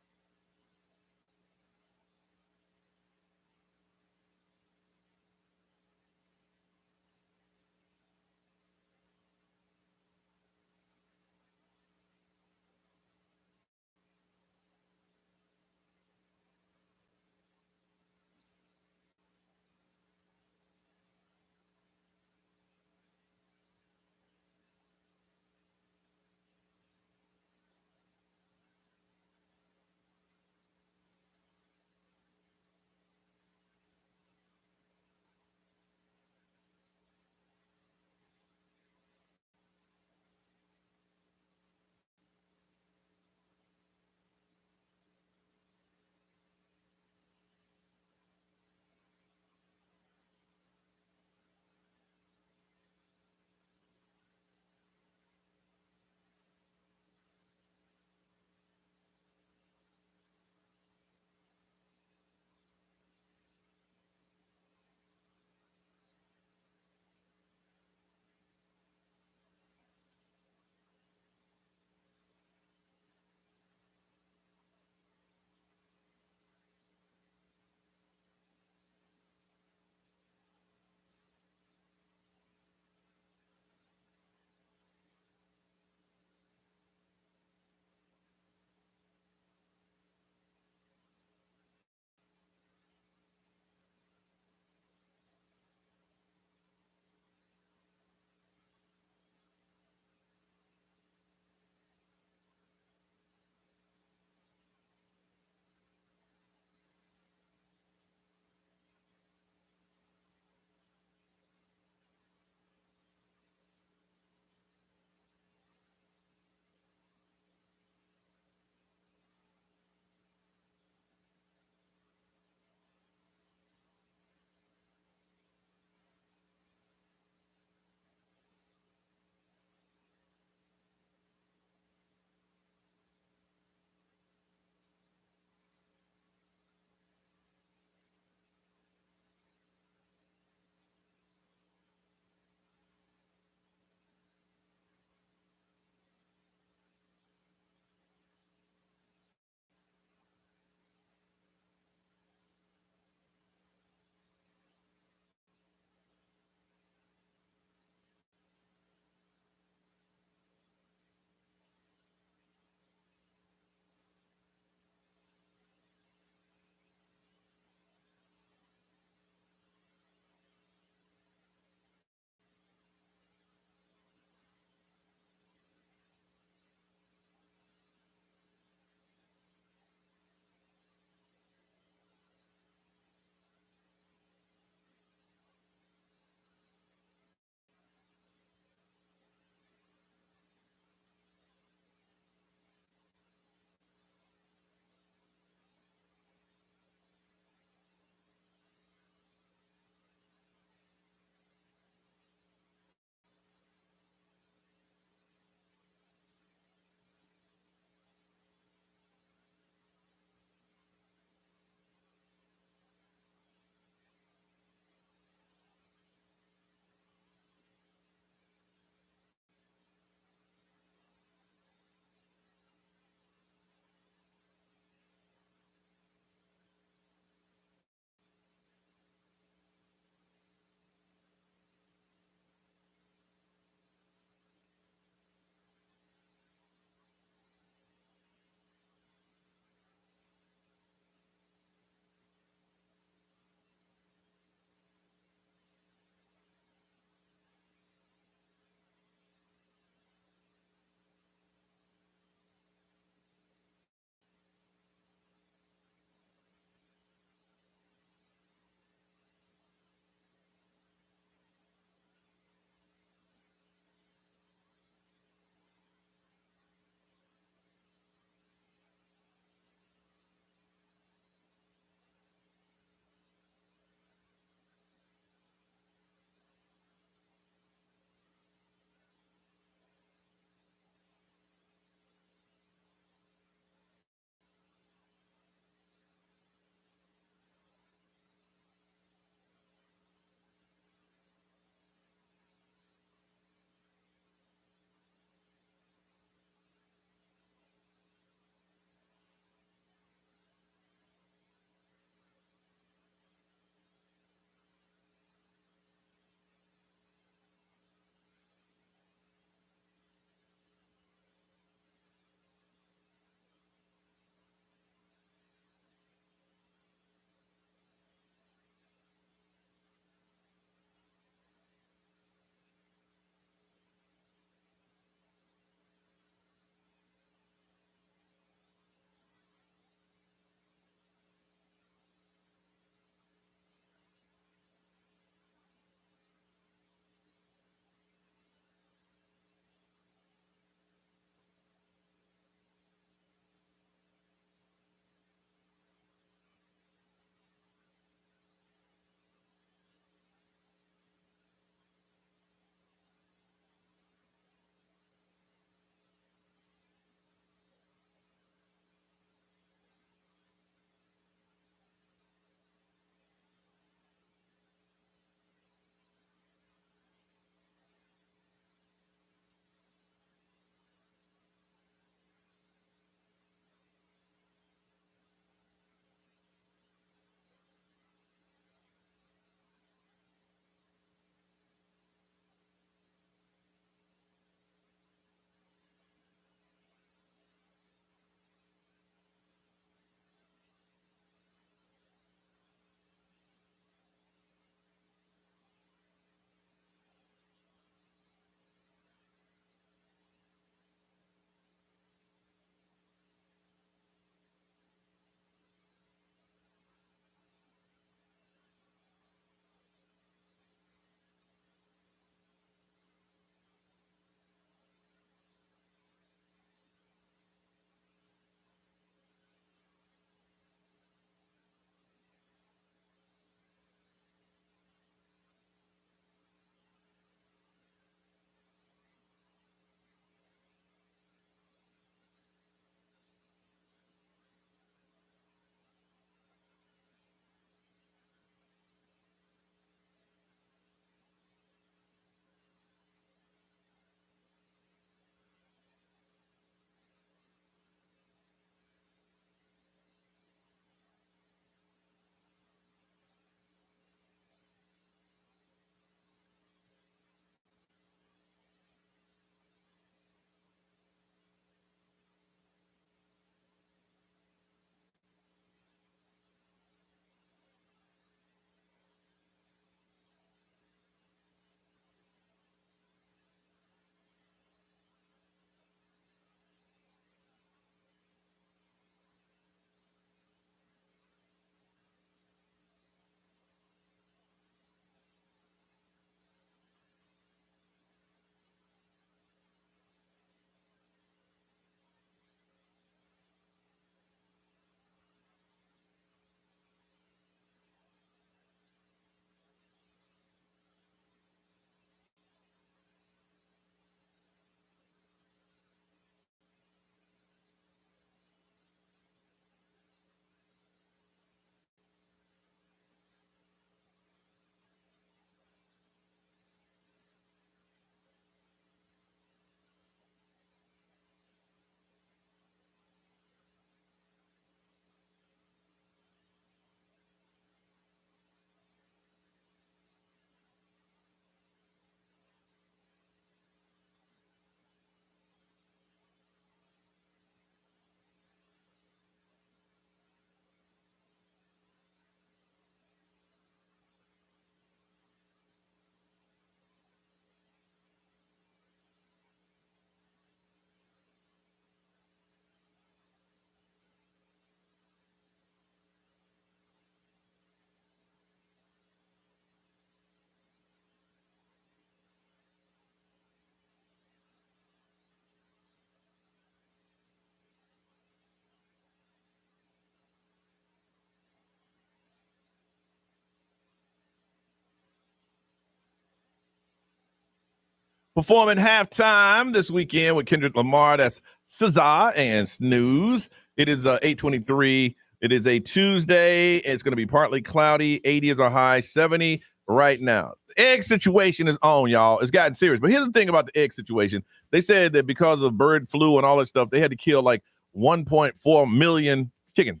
performing halftime this weekend with Kendrick Lamar. That's SZA and Snooze. It is 8:23. It is a Tuesday. It's going to be partly cloudy. 80 is our high. 70 right now. The egg situation is on, y'all. It's gotten serious. But here's the thing about the egg situation. They said that because of bird flu and all that stuff, they had to kill like 1.4 million chickens.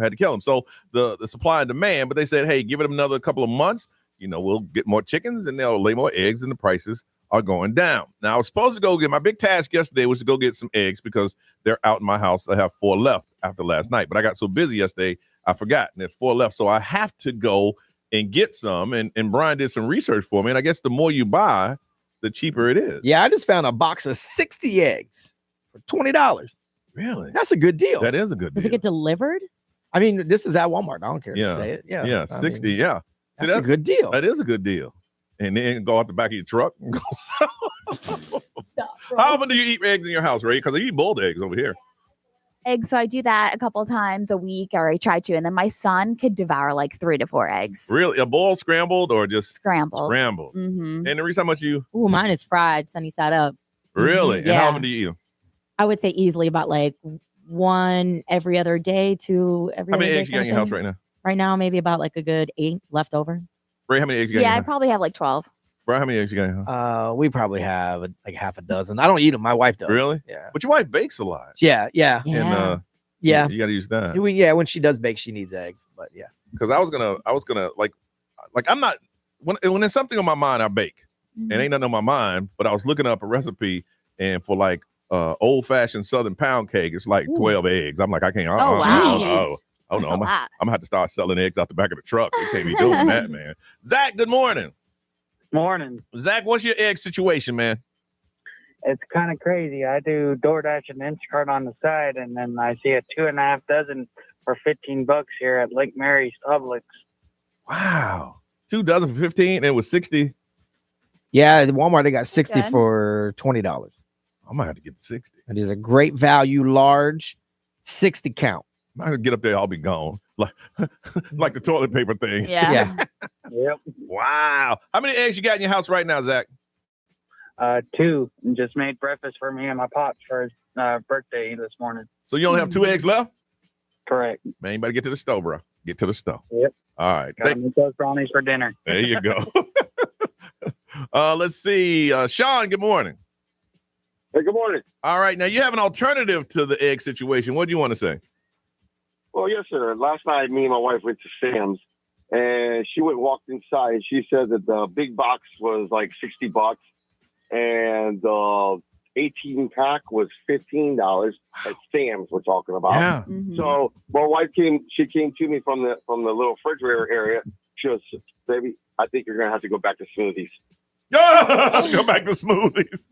Had to kill them. So the supply and demand. But they said, hey, give it another couple of months. We'll get more chickens and they'll lay more eggs and the prices are going down. Now, I was supposed to go get my big task yesterday was to go get some eggs because they're out in my house. I have 4 left after last night, but I got so busy yesterday, I forgot. And there's 4 left. So I have to go and get some. And Brian did some research for me. And I guess the more you buy, the cheaper it is. Yeah, I just found a box of 60 eggs for $20. Really? That's a good deal. That is a good deal. Does it get delivered? I mean, this is at Walmart. I don't care to say it. Yeah. Yeah, 60. Yeah. That's a good deal. That is a good deal. And then go out the back of your truck and go sell. How often do you eat eggs in your house, Ray? Because I eat boiled eggs over here. Eggs, so I do that a couple times a week, or I try to, and then my son could devour like 3 to 4 eggs. Really? A boiled, scrambled, or just scrambled? Scrambled. Mm-hmm. And the reason how much you? Ooh, mine is fried, sunny side up. Really? Mm-hmm. And how often do you eat them? I would say easily about like 1 every other day, 2 every How other many day eggs you got in your house right now? Right now, maybe about like a good 8 left over. Ray, how many eggs you got in Yeah, your I house? probably have like 12. Brian, how many eggs you got in your house? We probably have like half a dozen. I don't eat them. My wife does. Really? Yeah. But your wife bakes a lot. Yeah. And yeah. You got to use that. When she does bake, she needs eggs. But yeah. Because I was gonna like I'm not when there's something on my mind, I bake. Mm-hmm. And ain't nothing on my mind, but I was looking up a recipe and for like old-fashioned Southern pound cake, it's like 12 eggs. I'm like, I can't. Wow. Oh no, I'm gonna have to start selling eggs out the back of the truck. We can't be doing that, man. Zach, good morning. Morning. Zach, what's your egg situation, man? It's kind of crazy. I do DoorDash and Instacart on the side, and then I see a 2.5 dozen for $15 here at Lake Mary's Publix. Wow. 2 dozen for 15, and it was 60. Yeah, at Walmart they got 60 Good. for $20. I might have to get 60. It is a great value, large 60 count. I might get up there, I'll be gone. Like the toilet paper thing. Yeah. Yep. Wow. How many eggs you got in your house right now, Zach? 2. And just made breakfast for me and my pops for his birthday this morning. So you only have 2 eggs left? Correct. Man, you better get to the stove, bro. Get to the stove. Yep. All right. Gotta make those brownies for dinner. There you go. Let's see. Sean, good morning. Hey, good morning. All right. Now, you have an alternative to the egg situation. What do you want to say? Well, yes, sir. Last night, me and my wife went to Sam's, and she went and walked inside. She said that the big box was like $60, and the 18-pack was $15 at Sam's. We're talking about. Yeah. Mm-hmm. So my wife came to me from the little refrigerator area. She goes, "Baby, I think you're gonna have to go back to smoothies." Go back to smoothies.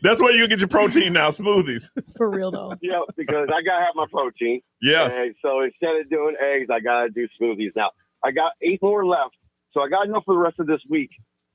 That's where you get your protein now, smoothies. For real though. Yeah, because I gotta have my protein. Yes. And so instead of doing eggs, I gotta do smoothies. Now I got 8 more left, so I got enough for the rest of this week.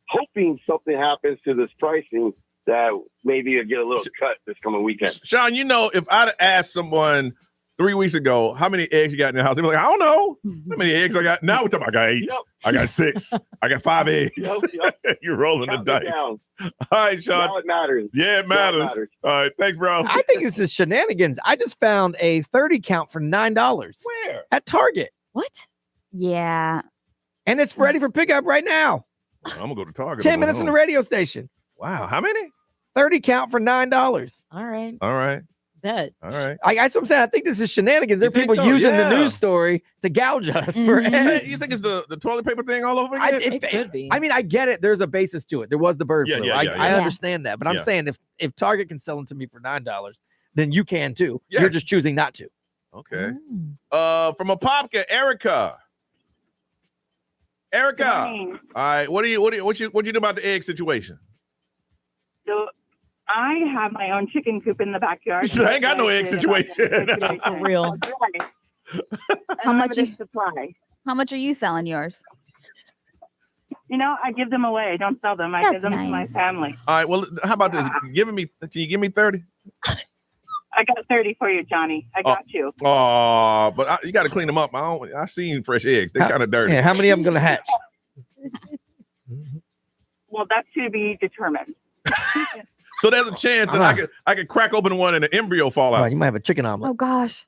Hoping something happens to this pricing that maybe I get a little cut this coming weekend. Sean, if I'd asked someone 3 weeks ago how many eggs you got in your house, they'd be like, I don't know how many eggs I got. Now we're talking about I got 8. Yep. I got 6. I got 5 eggs. Yep. You're rolling Count the me dice. down. All right, Sean. Now it matters. Yeah, it Now matters. it matters. All right, thanks, bro. I think this is shenanigans. I just found a 30 count for $9. Where? At Target. What? Yeah. And it's ready for pickup right now. I'm gonna go to Target. 10 minutes from the radio station. Wow, how many? 30 count for $9. All right. All right. Bet. All right. That's what I'm saying. I think this is shenanigans. There are You think people so? using the Yeah. news story to gouge us for eggs. You think it's the toilet paper thing all over again? It could be. I mean, I get it. There's a basis to it. There was the bird flu. I yeah. understand that. But I'm Yeah. saying if Target can sell them to me for $9, then you can too. Yes. You're just choosing not to. Okay. From Apopka, Erica. Erica. Morning. All right. What you do about the egg situation? So I have my own chicken coop in the backyard. I ain't got no egg situation. For real. How much is supply? How much are you selling yours? You know, I give them away. I don't sell them. I That's give them to my nice. family. All right. Well, how about this? Can you give me 30? I got 30 for you, Johnny. I got you. Oh, but you got to clean them up. I've seen fresh eggs. They're kind of dirty. Yeah, how many of them gonna hatch? Well, that's to be determined. So there's a chance that I could crack open one and an embryo fall out. Right, you might have a chicken omelet. Oh gosh.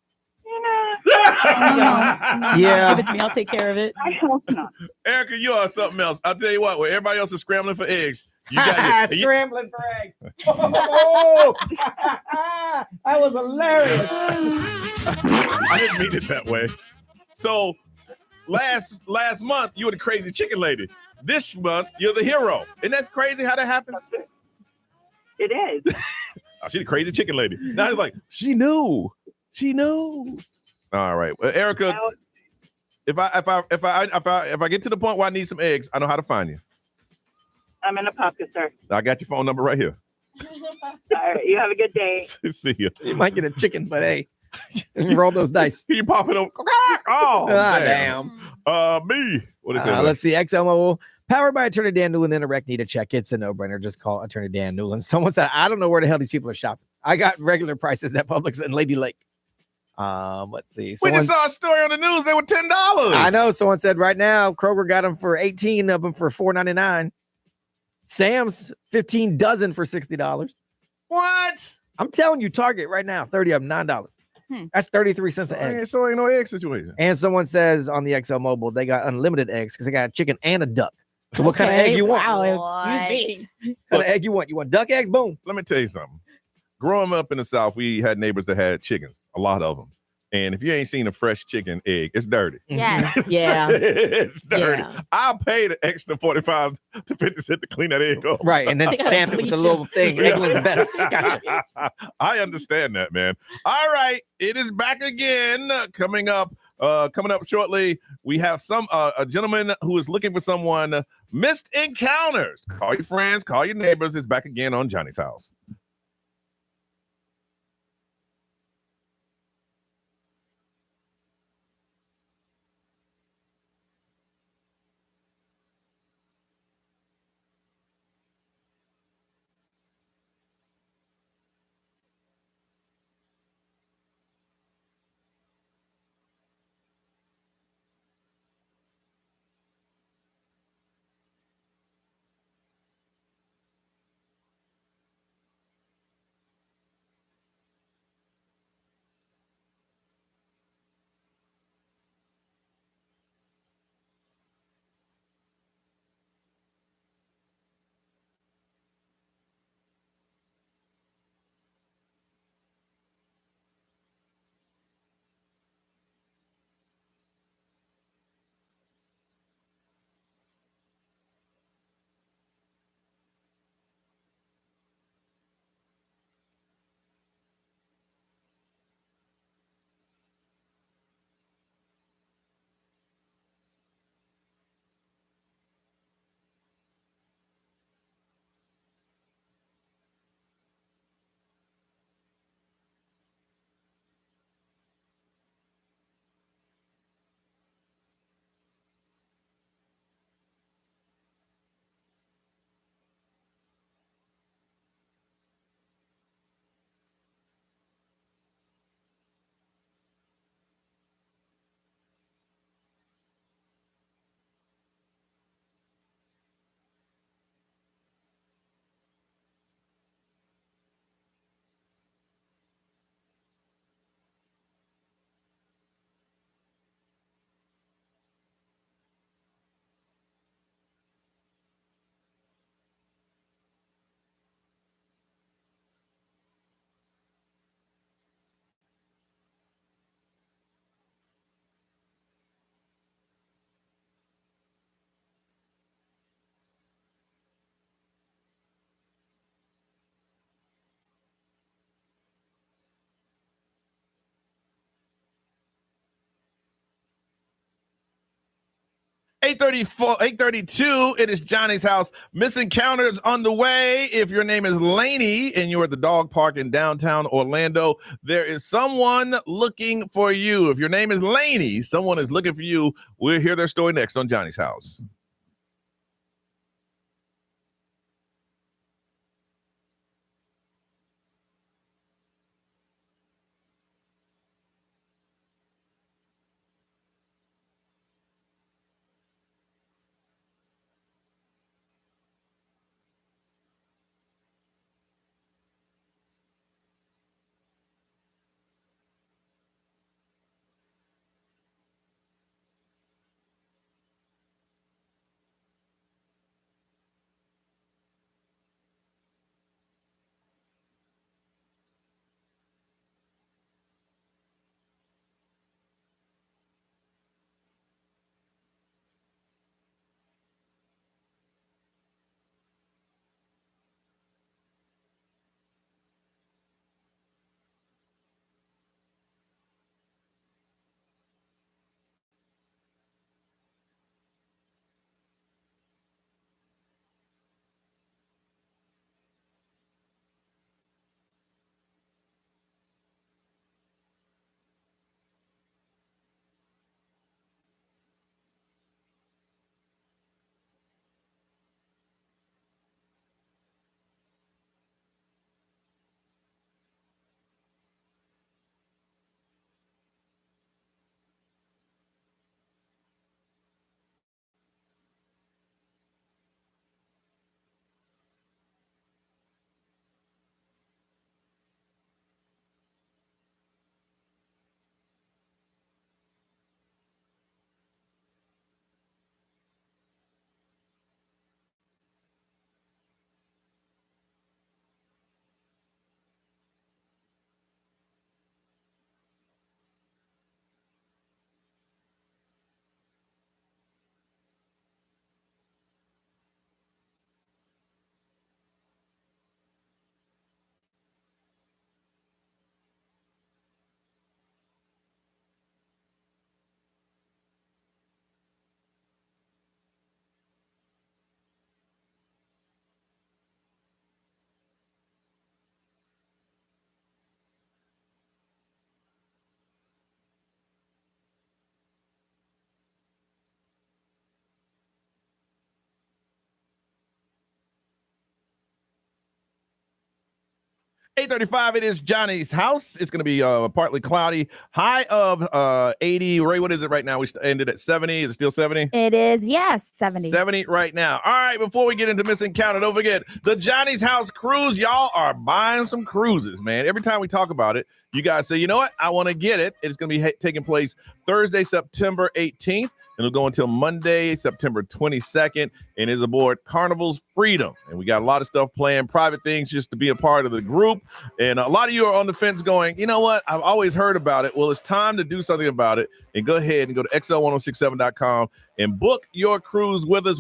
Yeah. Give it to me. I'll take care of it. I hope not. Erica, you are something else. I'll tell you what, when everybody else is scrambling for eggs, you got scrambling for eggs. Oh, that was hilarious. I didn't mean it that way. So last month you were the crazy chicken lady. This month you're the hero. Isn't that crazy how that happens? It is. Oh, she's the crazy chicken lady. Now it's like she knew. All right, well, Erica. If I get to the point where I need some eggs, I know how to find you. I'm in a pocket, sir. I got your phone number right here. All right. You have a good day. See you. You might get a chicken, but hey, you roll those dice. You pop it up. Oh, damn. Me. What is it? Let's see. XL Mobile, powered by Attorney Dan Newland. Interact need a check. It's a no-brainer. Just call Attorney Dan Newland. Someone said, I don't know where the hell these people are shopping. I got regular prices at Publix and Lady Lake. Let's see. We just saw a story on the news. They were $10. I know. Someone said right now Kroger got them for 18 of them for $4.99. Sam's 15 dozen for $60. What? I'm telling you, Target right now, 30 of them, $9. That's 33 cents an egg. So ain't no egg situation. And someone says on the XL Mobile, they got unlimited eggs because they got a chicken and a duck. So what kind of egg you want? Wow, excuse me. What kind of egg you want? You want duck eggs? Boom. Let me tell you something. Growing up in the South, we had neighbors that had chickens, a lot of them. And if you ain't seen a fresh chicken egg, it's dirty. Yes. Yeah. It's dirty. Yeah. I'll pay the extra 45 to 50 cents to clean that egg off. Right. And then stamp it with the little thing. England's best. Gotcha. I understand that, man. All right. It is back again. Coming up shortly, we have a gentleman who is looking for someone. Missed encounters. Call your friends, call your neighbors. It's back again on Johnny's House. $8:32. It is Johnny's House. Missing encounters on the way. If your name is Lainey and you're at the dog park in downtown Orlando, there is someone looking for you. If your name is Lainey, someone is looking for you. We'll hear their story next on Johnny's House. 8:35, it is Johnny's house. It's going to be partly cloudy. High of 80. Ray, what is it right now? We ended at 70. Is it still 70? It is, yes, 70. 70 right now. All right, before we get into Missing Counter, don't forget, the Johnny's House Cruise. Y'all are buying some cruises, man. Every time we talk about it, you guys say, you know what? I want to get it. It's going to be taking place Thursday, September 18th. It'll go until Monday, September 22nd, and is aboard Carnival's Freedom. And we got a lot of stuff planned, private things just to be a part of the group. And a lot of you are on the fence going, you know what? I've always heard about it. Well, it's time to do something about it. And go ahead and go to xl1067.com and book your cruise with us.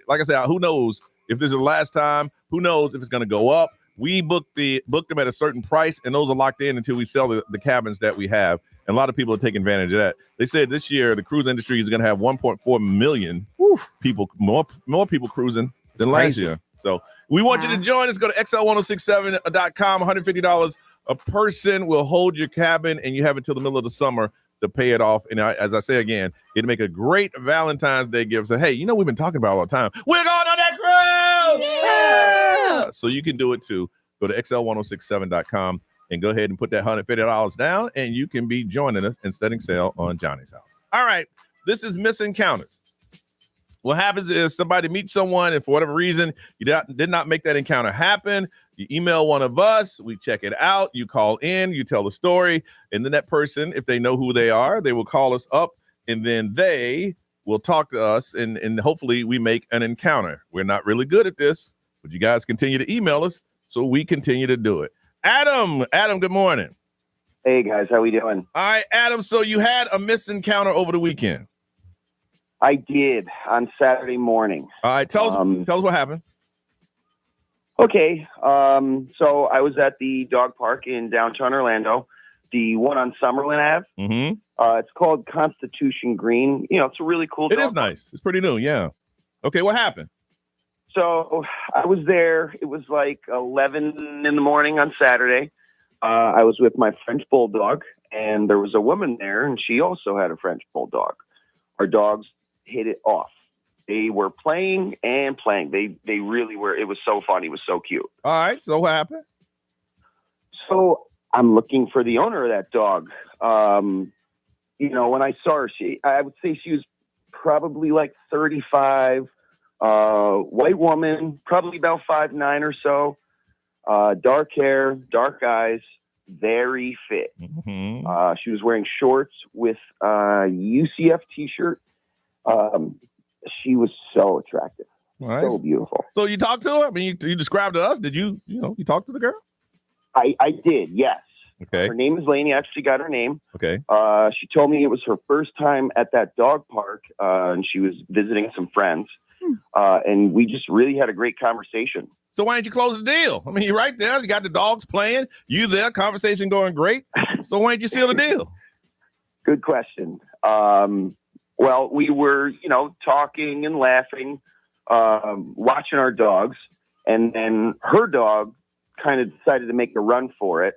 Like I said, who knows if this is the last time? Who knows if it's going to go up? We booked them at a certain price, and those are locked in until we sell the cabins that we have. And a lot of people are taking advantage of that. They said this year the cruise industry is going to have 1.4 million people, more people cruising than last year. So we want you to join us. Go to xl1067.com. $150 a person will hold your cabin, and you have until the middle of the summer to pay it off. And as I say again, it'd make a great Valentine's Day gift. So, hey, you know we've been talking about all the time. We're going on that cruise! Yeah! So you can do it too. Go to xl1067.com. And go ahead and put that $150 down, and you can be joining us and setting sail on Johnny's house. All right, this is Missing Encounters. What happens is somebody meets someone, and for whatever reason, you did not make that encounter happen. You email one of us, we check it out, you call in, you tell the story, and then that person, if they know who they are, they will call us up, and then they will talk to us, and hopefully we make an encounter. We're not really good at this, but you guys continue to email us, so we continue to do it. Adam, good morning. Hey guys, how we doing? All right, Adam. So you had a missing encounter over the weekend. I did on Saturday morning. All right, tell us what happened. Okay, so I was at the dog park in downtown Orlando, the one on Summerlin Ave. Mm-hmm. It's called Constitution Green. You know, it's a really cool. It is nice. It's pretty new. Yeah. Okay, what happened? So I was there. It was like 11 in the morning on Saturday. I was with my French bulldog, and there was a woman there, and she also had a French bulldog. Our dogs hit it off. They were playing and playing. They really were. It was so fun. He was so cute. All right. So what happened? So I'm looking for the owner of that dog. You know, when I saw her, I would say she was probably like 35. White woman, probably about 5'9" or so, dark hair, dark eyes, very fit. Mm-hmm. She was wearing shorts with a UCF t-shirt. She was so attractive. Nice. So beautiful. So you talked to her? I mean, you described to us. Did you talk to the girl? I did, yes. Okay. Her name is Lainey. I actually got her name. Okay. She told me it was her first time at that dog park, and she was visiting some friends. And we just really had a great conversation. So why didn't you close the deal? I mean, you're right there. You got the dogs playing. You there, conversation going great. So why didn't you seal the deal? Good question. Well, we were, talking and laughing, watching our dogs. And then her dog kind of decided to make a run for it.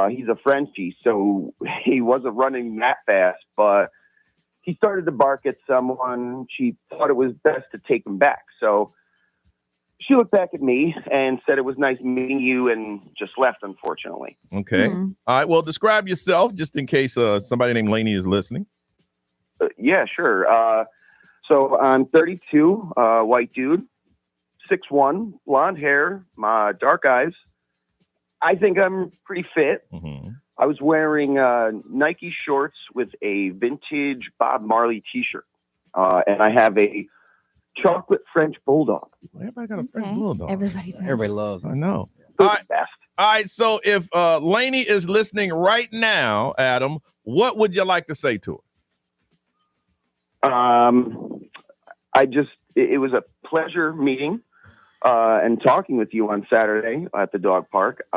He's a Frenchie, so he wasn't running that fast, but he started to bark at someone. She thought it was best to take him back. So she looked back at me and said, it was nice meeting you, and just left, unfortunately. Okay. Mm-hmm. All right. Well, describe yourself just in case somebody named Lainey is listening. Yeah, sure. So I'm 32, white dude, 6'1", blonde hair, dark eyes. I think I'm pretty fit. Mm-hmm. I was wearing Nike shorts with a vintage Bob Marley t-shirt. And I have a chocolate French bulldog. Everybody got a French bulldog. Everybody loves. I know. All right. All right. So if Lainey is listening right now, Adam, what would you like to say to her? It was a pleasure meeting and talking with you on Saturday at the dog park.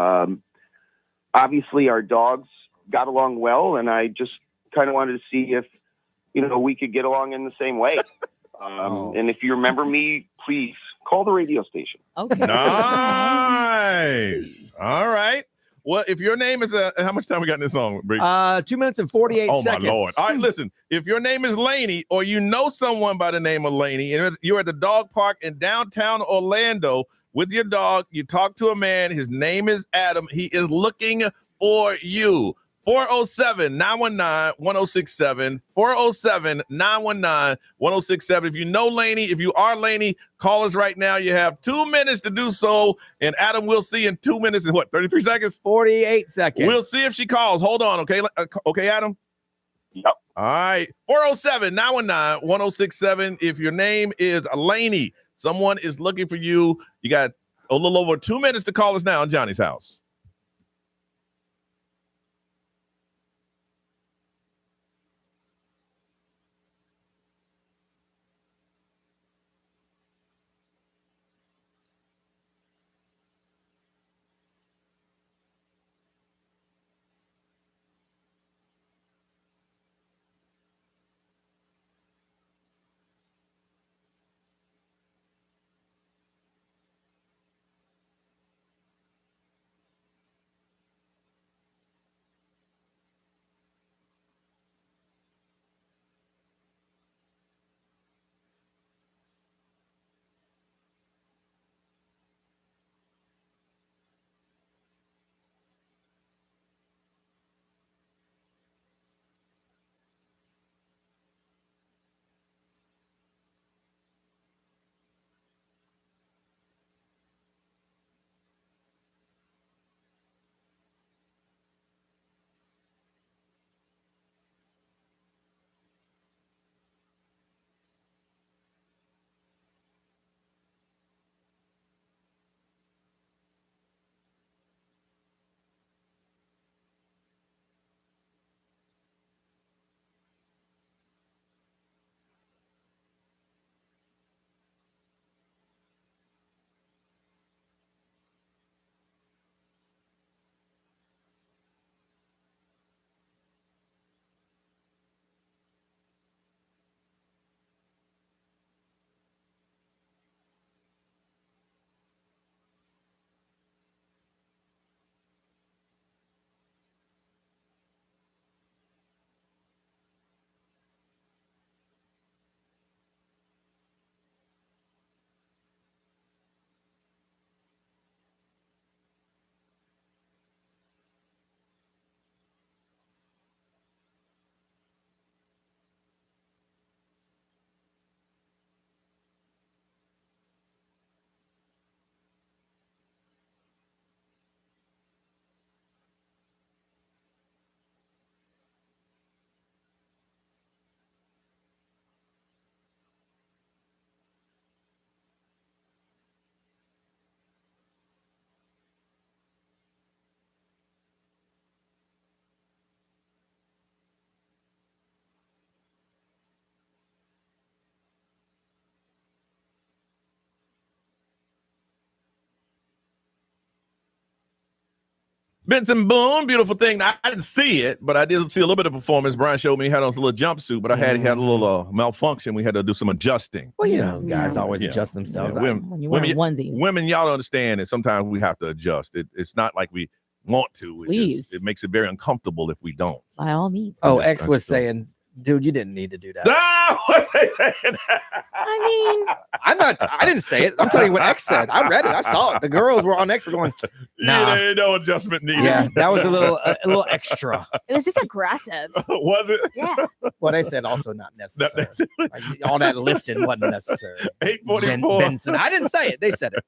Obviously, our dogs got along well, and I just kind of wanted to see if, we could get along in the same way. And if you remember me, please call the radio station. Okay. Nice. All right. Well, if your name is how much time we got in this song, Bree? 2 minutes and 48 seconds. Oh, my Lord. All right, listen. If your name is Lainey, or you know someone by the name of Lainey, and you're at the dog park in downtown Orlando, with your dog. You talk to a man. His name is Adam. He is looking for you. 407-919-1067. 407-919-1067. If you know Lainey, if you are Lainey, call us right now. You have 2 minutes to do so. And Adam, we'll see in 2 minutes and 33 seconds? 48 seconds. We'll see if she calls. Hold on, okay? Okay, Adam? Yep. All right. 407-919-1067. If your name is Lainey, someone is looking for you. You got a little over 2 minutes to call us now on Johnny's House. Benson Boone, beautiful thing. Now, I didn't see it, but I did see a little bit of performance. Brian showed me he had on a little jumpsuit, but I had a little malfunction. We had to do some adjusting. Well, guys always adjust themselves. When you wear onesies. Women, y'all don't understand it. Sometimes we have to adjust. It's not like we want to. Please. It makes it very uncomfortable if we don't. By all means. Oh, X was saying, dude, you didn't need to do that. I didn't say it. I'm telling you what X said. I read it. I saw it. The girls were on X were going, nah. Yeah, no adjustment needed. Yeah, that was a little extra. It was just aggressive. Was it? Yeah. Well, they said also not necessary. Like, all that lifting wasn't necessary. 844. Benson. I didn't say it. They said it.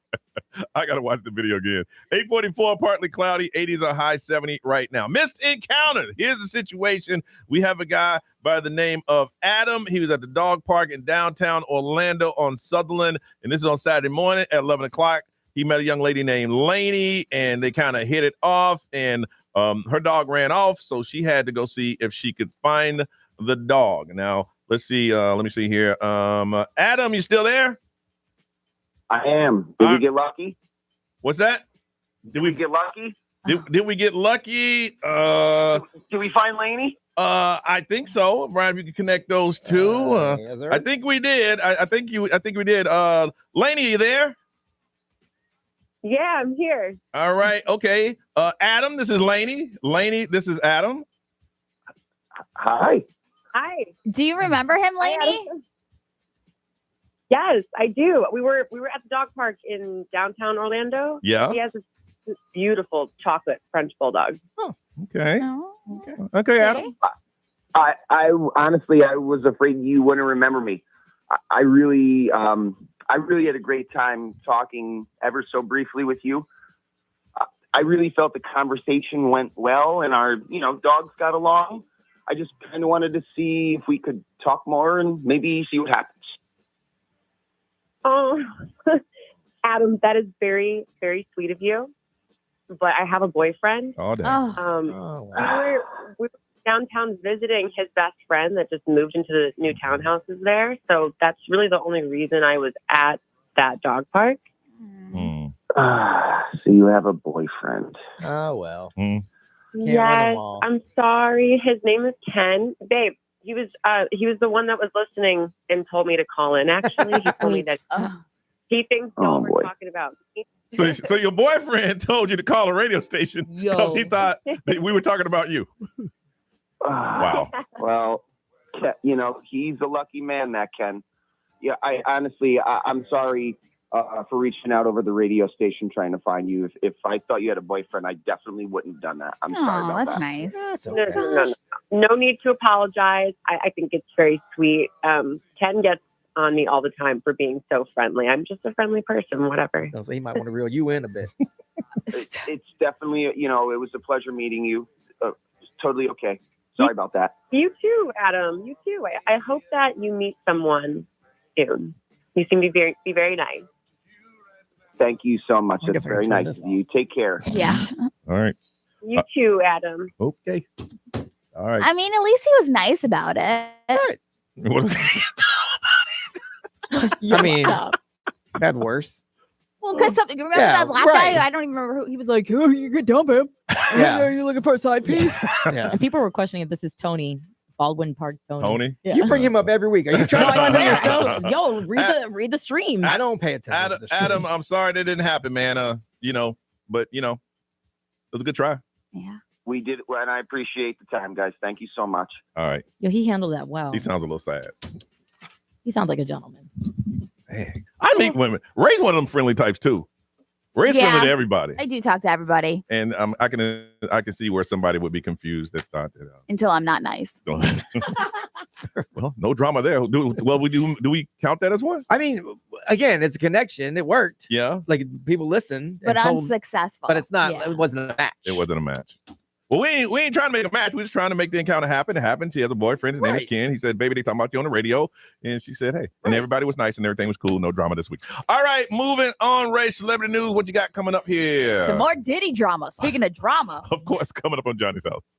I got to watch the video again. 844, partly cloudy, 80s are high 70 right now. Missed encounter. Here's the situation. We have a guy by the name of Adam. He was at the dog park in downtown Orlando on Sutherland, and this is on Saturday morning at 11 o'clock. He met a young lady named Lainey, and they kind of hit it off, and her dog ran off, so she had to go see if she could find the dog. Now, let's see. Let me see here. Adam, you still there? I am. Did we get lucky? What's that? Did we get lucky? Did we get lucky? Did we find Lainey? I think so. Brian, if you can connect those two. Yes, I think we did. I think we did. Lainey, you there? Yeah, I'm here. All right. Okay. Adam, this is Lainey. Lainey, this is Adam. Hi. Hi. Do you remember him, Lainey? Yes, I do. We were at the dog park in downtown Orlando. Yeah. He has this beautiful chocolate French bulldog. Okay. Okay, Adam. I honestly, I was afraid you wouldn't remember me. I really had a great time talking ever so briefly with you. I really felt the conversation went well and our, dogs got along. I just kind of wanted to see if we could talk more and maybe see what happens. Oh, Adam, that is very, very sweet of you. But I have a boyfriend. Oh, damn. We were downtown visiting his best friend that just moved into the new townhouses there. So that's really the only reason I was at that dog park. So you have a boyfriend. Oh, well. Yes, I'm sorry. His name is Ken. Babe, he was the one that was listening and told me to call in. Actually, he told me that he thinks y'all were talking about me. So your boyfriend told you to call a radio station because he thought that we were talking about you. Wow. Well, he's a lucky man, that Ken. Yeah, I'm sorry for reaching out over the radio station trying to find you. If I thought you had a boyfriend, I definitely wouldn't have done that. I'm sorry about that's that. nice. That's No. No need to apologize. I think it's very sweet. Ken gets on me all the time for being so friendly. I'm just a friendly person, whatever. So he might want to reel you in a bit. It's definitely, it was a pleasure meeting you. It's totally okay. Sorry about that. You too, Adam. You too. I hope that you meet someone soon. You seem to be very nice. Thank you so much. That's very nice of you. Take care. Yeah. All right. You too, Adam. Okay. All right. I mean, at least he was nice about it. What was I mean, had worse. Well, because remember that last guy? I don't even remember who he was like. Oh, you could dump him. Yeah. Are you looking for a side piece? Yeah. And people were questioning if this is Tony, Baldwin Park Tony. Tony? Yeah. You bring him up every week. Are you trying to find him yourself? Yo, read the streams. I don't pay attention. Adam, I'm sorry that didn't happen, man. But it was a good try. Yeah. We did, and I appreciate the time, guys. Thank you so much. All right. Yo, he handled that well. He sounds a little sad. He sounds like a gentleman. Dang. I meet women. Ray's one of them friendly types too. Ray's friendly to everybody. I do talk to everybody And I can see where somebody would be confused that thought that. until I'm not nice. Well, no drama there. Do we count that as one? I mean, again, it's a connection. It worked. Yeah. Like people listen. But unsuccessful. But it's not. Yeah. It wasn't a match. It wasn't a match. Well, we ain't trying to make a match. We're just trying to make the encounter happen. It happened. She has a boyfriend. His name is Ken. He said, baby, they talking about you on the radio. And she said, hey. And everybody was nice and everything was cool. No drama this week. All right, moving on, Ray. Celebrity news. What you got coming up here? Some more Diddy drama. Speaking of drama. Of course, coming up on Johnny's House.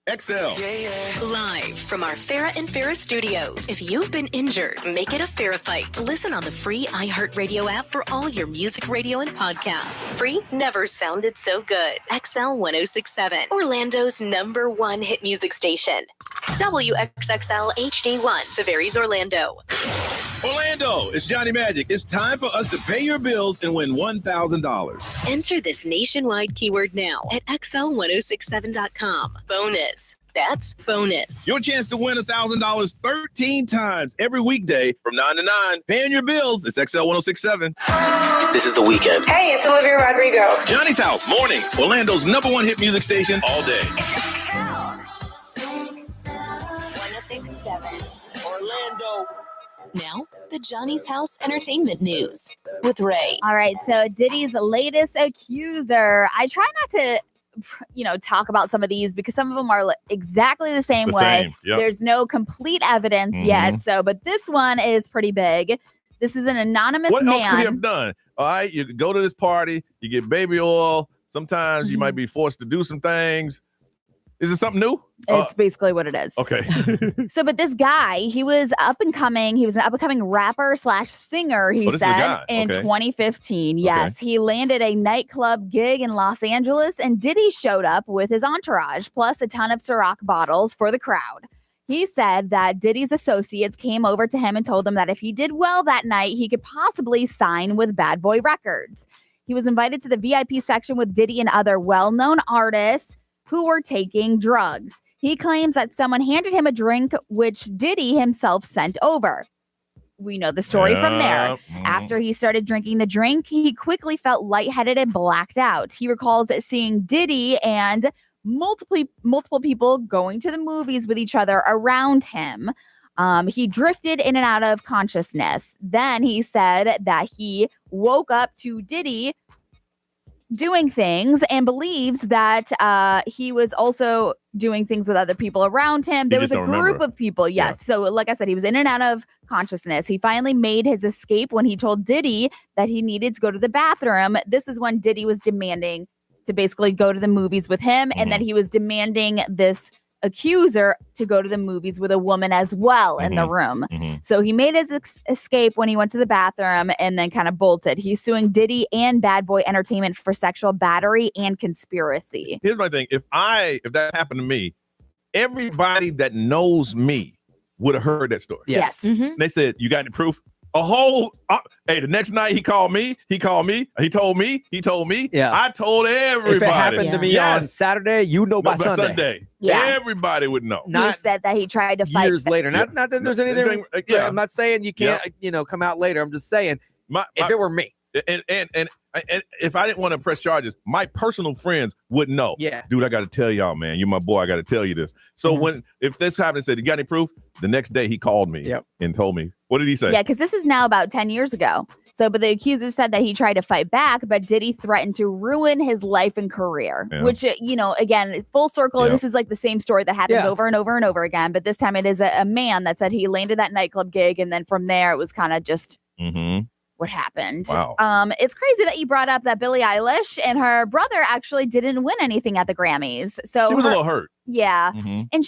XL. Live from our Farrah and Farrah studios. If you've been injured, make it a Farrah fight. Listen on the free iHeartRadio app for all your music, radio, and podcasts. Free never sounded so good. XL 1067, Orlando's #1 hit music station. WXXL HD1, Tavares, Orlando. Orlando, it's Johnny Magic. It's time for us to pay your bills and win $1,000. Enter this nationwide keyword now at XL1067.com. Bonus. That's bonus. Your chance to win $1,000 13 times every weekday from 9 to 9. Paying your bills. It's XL 1067. This is The Weekend. Hey, it's Olivia Rodrigo. Johnny's House, mornings. Orlando's #1 hit music station all day. 1067. Orlando. Now, the Johnny's House Entertainment News with Ray. All right, so Diddy's latest accuser. I try not to, talk about some of these because some of them are exactly the same way. Yep. There's no complete evidence yet. So, but this one is pretty big. This is an anonymous man. What else could he have done? All right, you go to this party, you get baby oil. Sometimes you might be forced to do some things. Is it something new? It's basically what it is. Okay. So, but this guy, he was up and coming. He was an up and coming rapper / singer, he this is the said, guy. in Okay. 2015. Yes, he landed a nightclub gig in Los Angeles, and Diddy showed up with his entourage, plus a ton of Ciroc bottles for the crowd. He said that Diddy's associates came over to him and told him that if he did well that night, he could possibly sign with Bad Boy Records. He was invited to the VIP section with Diddy and other well-known artists who were taking drugs. He claims that someone handed him a drink, which Diddy himself sent over. We know the story from there. After he started drinking the drink, he quickly felt lightheaded and blacked out. He recalls seeing Diddy and multiple people going to the movies with each other around him. He drifted in and out of consciousness. Then he said that he woke up to Diddy doing things and believes that he was also doing things with other people around him. There was a group of people. Yes. Yeah. So like I said, he was in and out of consciousness. He finally made his escape when he told Diddy that he needed to go to the bathroom. This is when Diddy was demanding to basically go to the movies with him. And then he was demanding this accuser to go to the movies with a woman as well in the room. So he made his escape when he went to the bathroom and then kind of bolted. He's suing Diddy and Bad Boy Entertainment for sexual battery and conspiracy. Here's my thing. If that happened to me, everybody that knows me would have heard that story. Yes. They said, you got any proof? A whole, hey, the next night he told me. Yeah. I told everybody. If it happened to me on Saturday, by Sunday. Yeah. Everybody would know. He said that he tried to fight years later. Not that there's anything. Yeah. I'm not saying you can't, come out later. I'm just saying, if it were me. And if I didn't want to press charges, my personal friends would know. Yeah. Dude, I got to tell y'all, man, you're my boy. I got to tell you this. So if this happened and said, you got any proof? The next day he called me and told me. What did he say? Yeah, because this is now about 10 years ago. So, but the accuser said that he tried to fight back, but Diddy threatened to ruin his life and career, which, again, full circle. This is like the same story that happens over and over and over again. But this time it is a man that said he landed that nightclub gig. And then from there, it was kind of just what happened. Wow. It's crazy that you brought up that Billie Eilish and her brother actually didn't win anything at the Grammys. So she was a little hurt. Yeah. And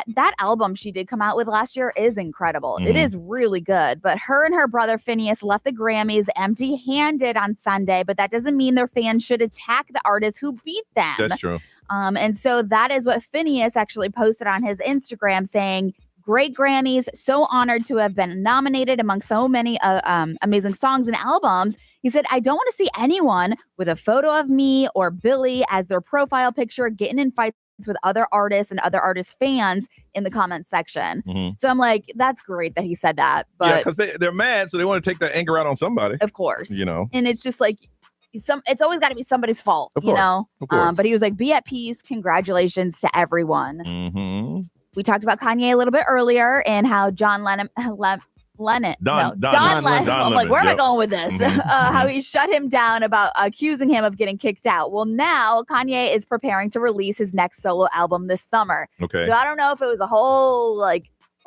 that album she did come out with last year is incredible. It is really good. But her and her brother Phineas left the Grammys empty-handed on Sunday, but that doesn't mean their fans should attack the artists who beat them. That's true. And so that is what Phineas actually posted on his Instagram saying, "Great Grammys, so honored to have been nominated among so many amazing songs and albums." He said, "I don't want to see anyone with a photo of me or Billy as their profile picture getting in fights with other artists and other artists' fans in the comments section." So I'm like, that's great that he said that. But because they're mad, so they want to take their anger out on somebody. Of course. And it's just like, it's always got to be somebody's fault, Of course. But he was like, be at peace. Congratulations to everyone. We talked about Kanye a little bit earlier and how John Lennon. I'm like, where am I going with this? How he shut him down about accusing him of getting kicked out. Well, now Kanye is preparing to release his next solo album this summer. Okay. So I don't know if it was a whole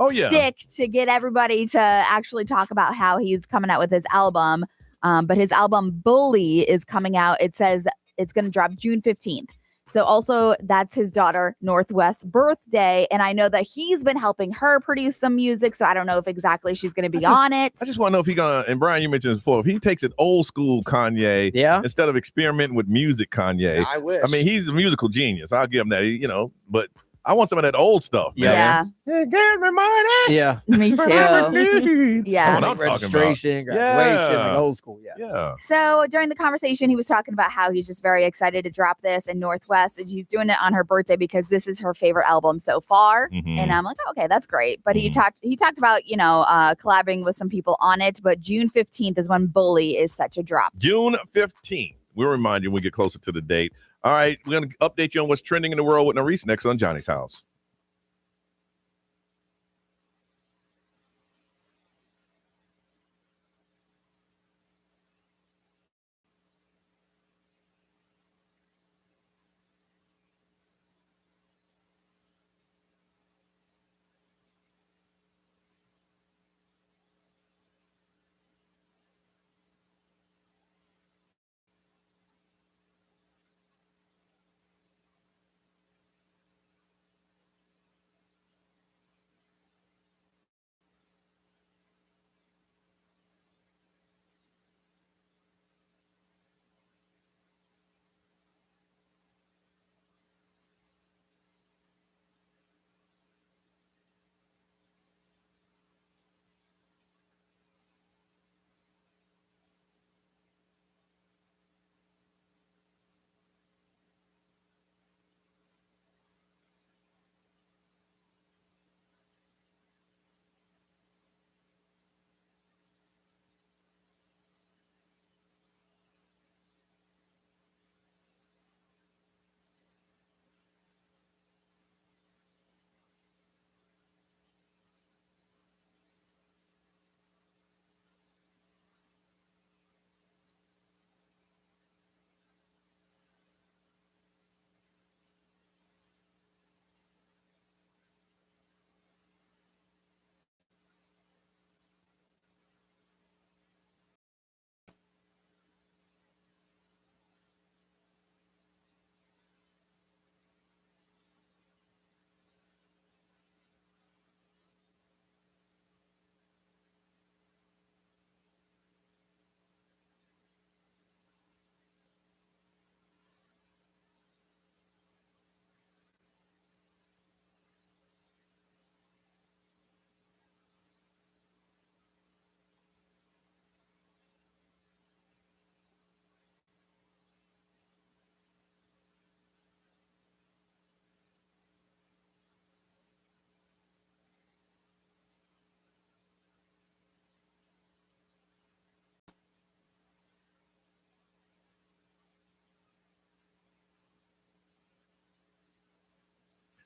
stick to get everybody to actually talk about how he's coming out with his album. But his album Bully is coming out. It says it's going to drop June 15th. So also that's his daughter Northwest's birthday, and I know that he's been helping her produce some music. So I don't know if exactly she's going to be on it. I just want to know if he gonna. And Brian, you mentioned this before. If he takes an old school Kanye, instead of experimenting with music Kanye. I wish. I mean, he's a musical genius. I'll give him that. But I want some of that old stuff. Man. Yeah. Give me money. Yeah. Me too. Yeah. What I'm talking registration, about. graduation, Yeah. like old school. Yeah. So during the conversation, he was talking about how he's just very excited to drop this in Northwest, and she's doing it on her birthday because this is her favorite album so far. Mhm. And I'm like, oh, okay, that's great. But he talked about collabing with some people on it. But June 15th is when Bully is set to drop. June 15th. We'll remind you when we get closer to the date. All right, we're going to update you on what's trending in the world with Norris next on Johnny's House.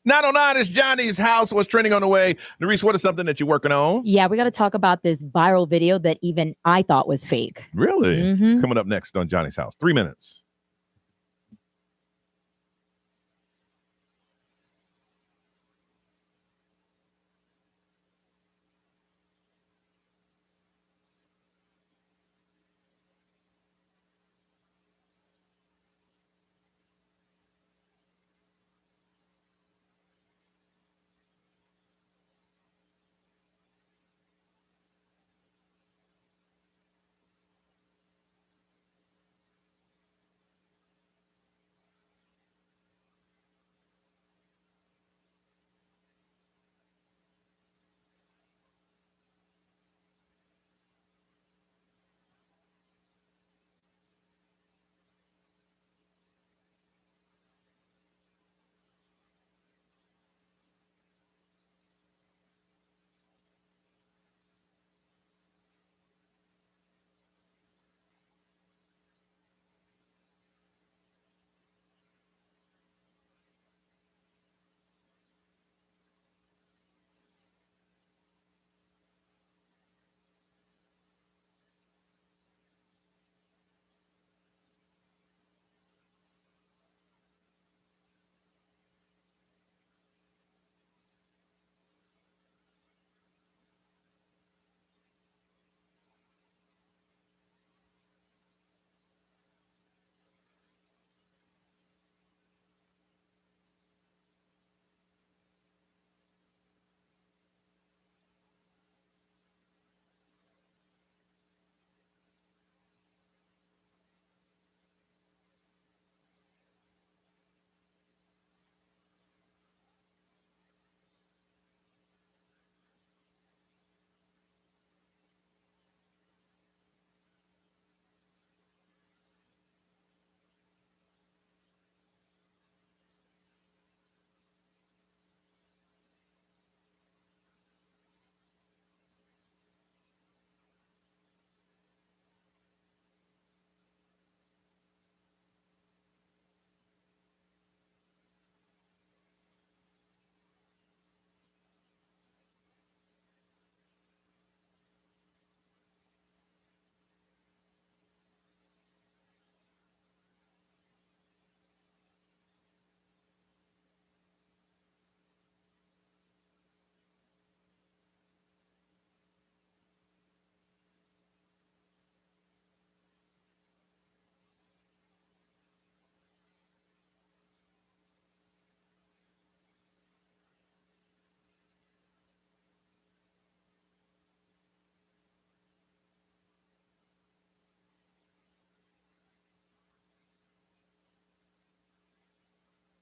Not on that. It's Johnny's House. What's trending on the way? Norris, what is something that you're working on? Yeah, we got to talk about this viral video that even I thought was fake. Really? Mhm. Coming up next on Johnny's House. 3 minutes.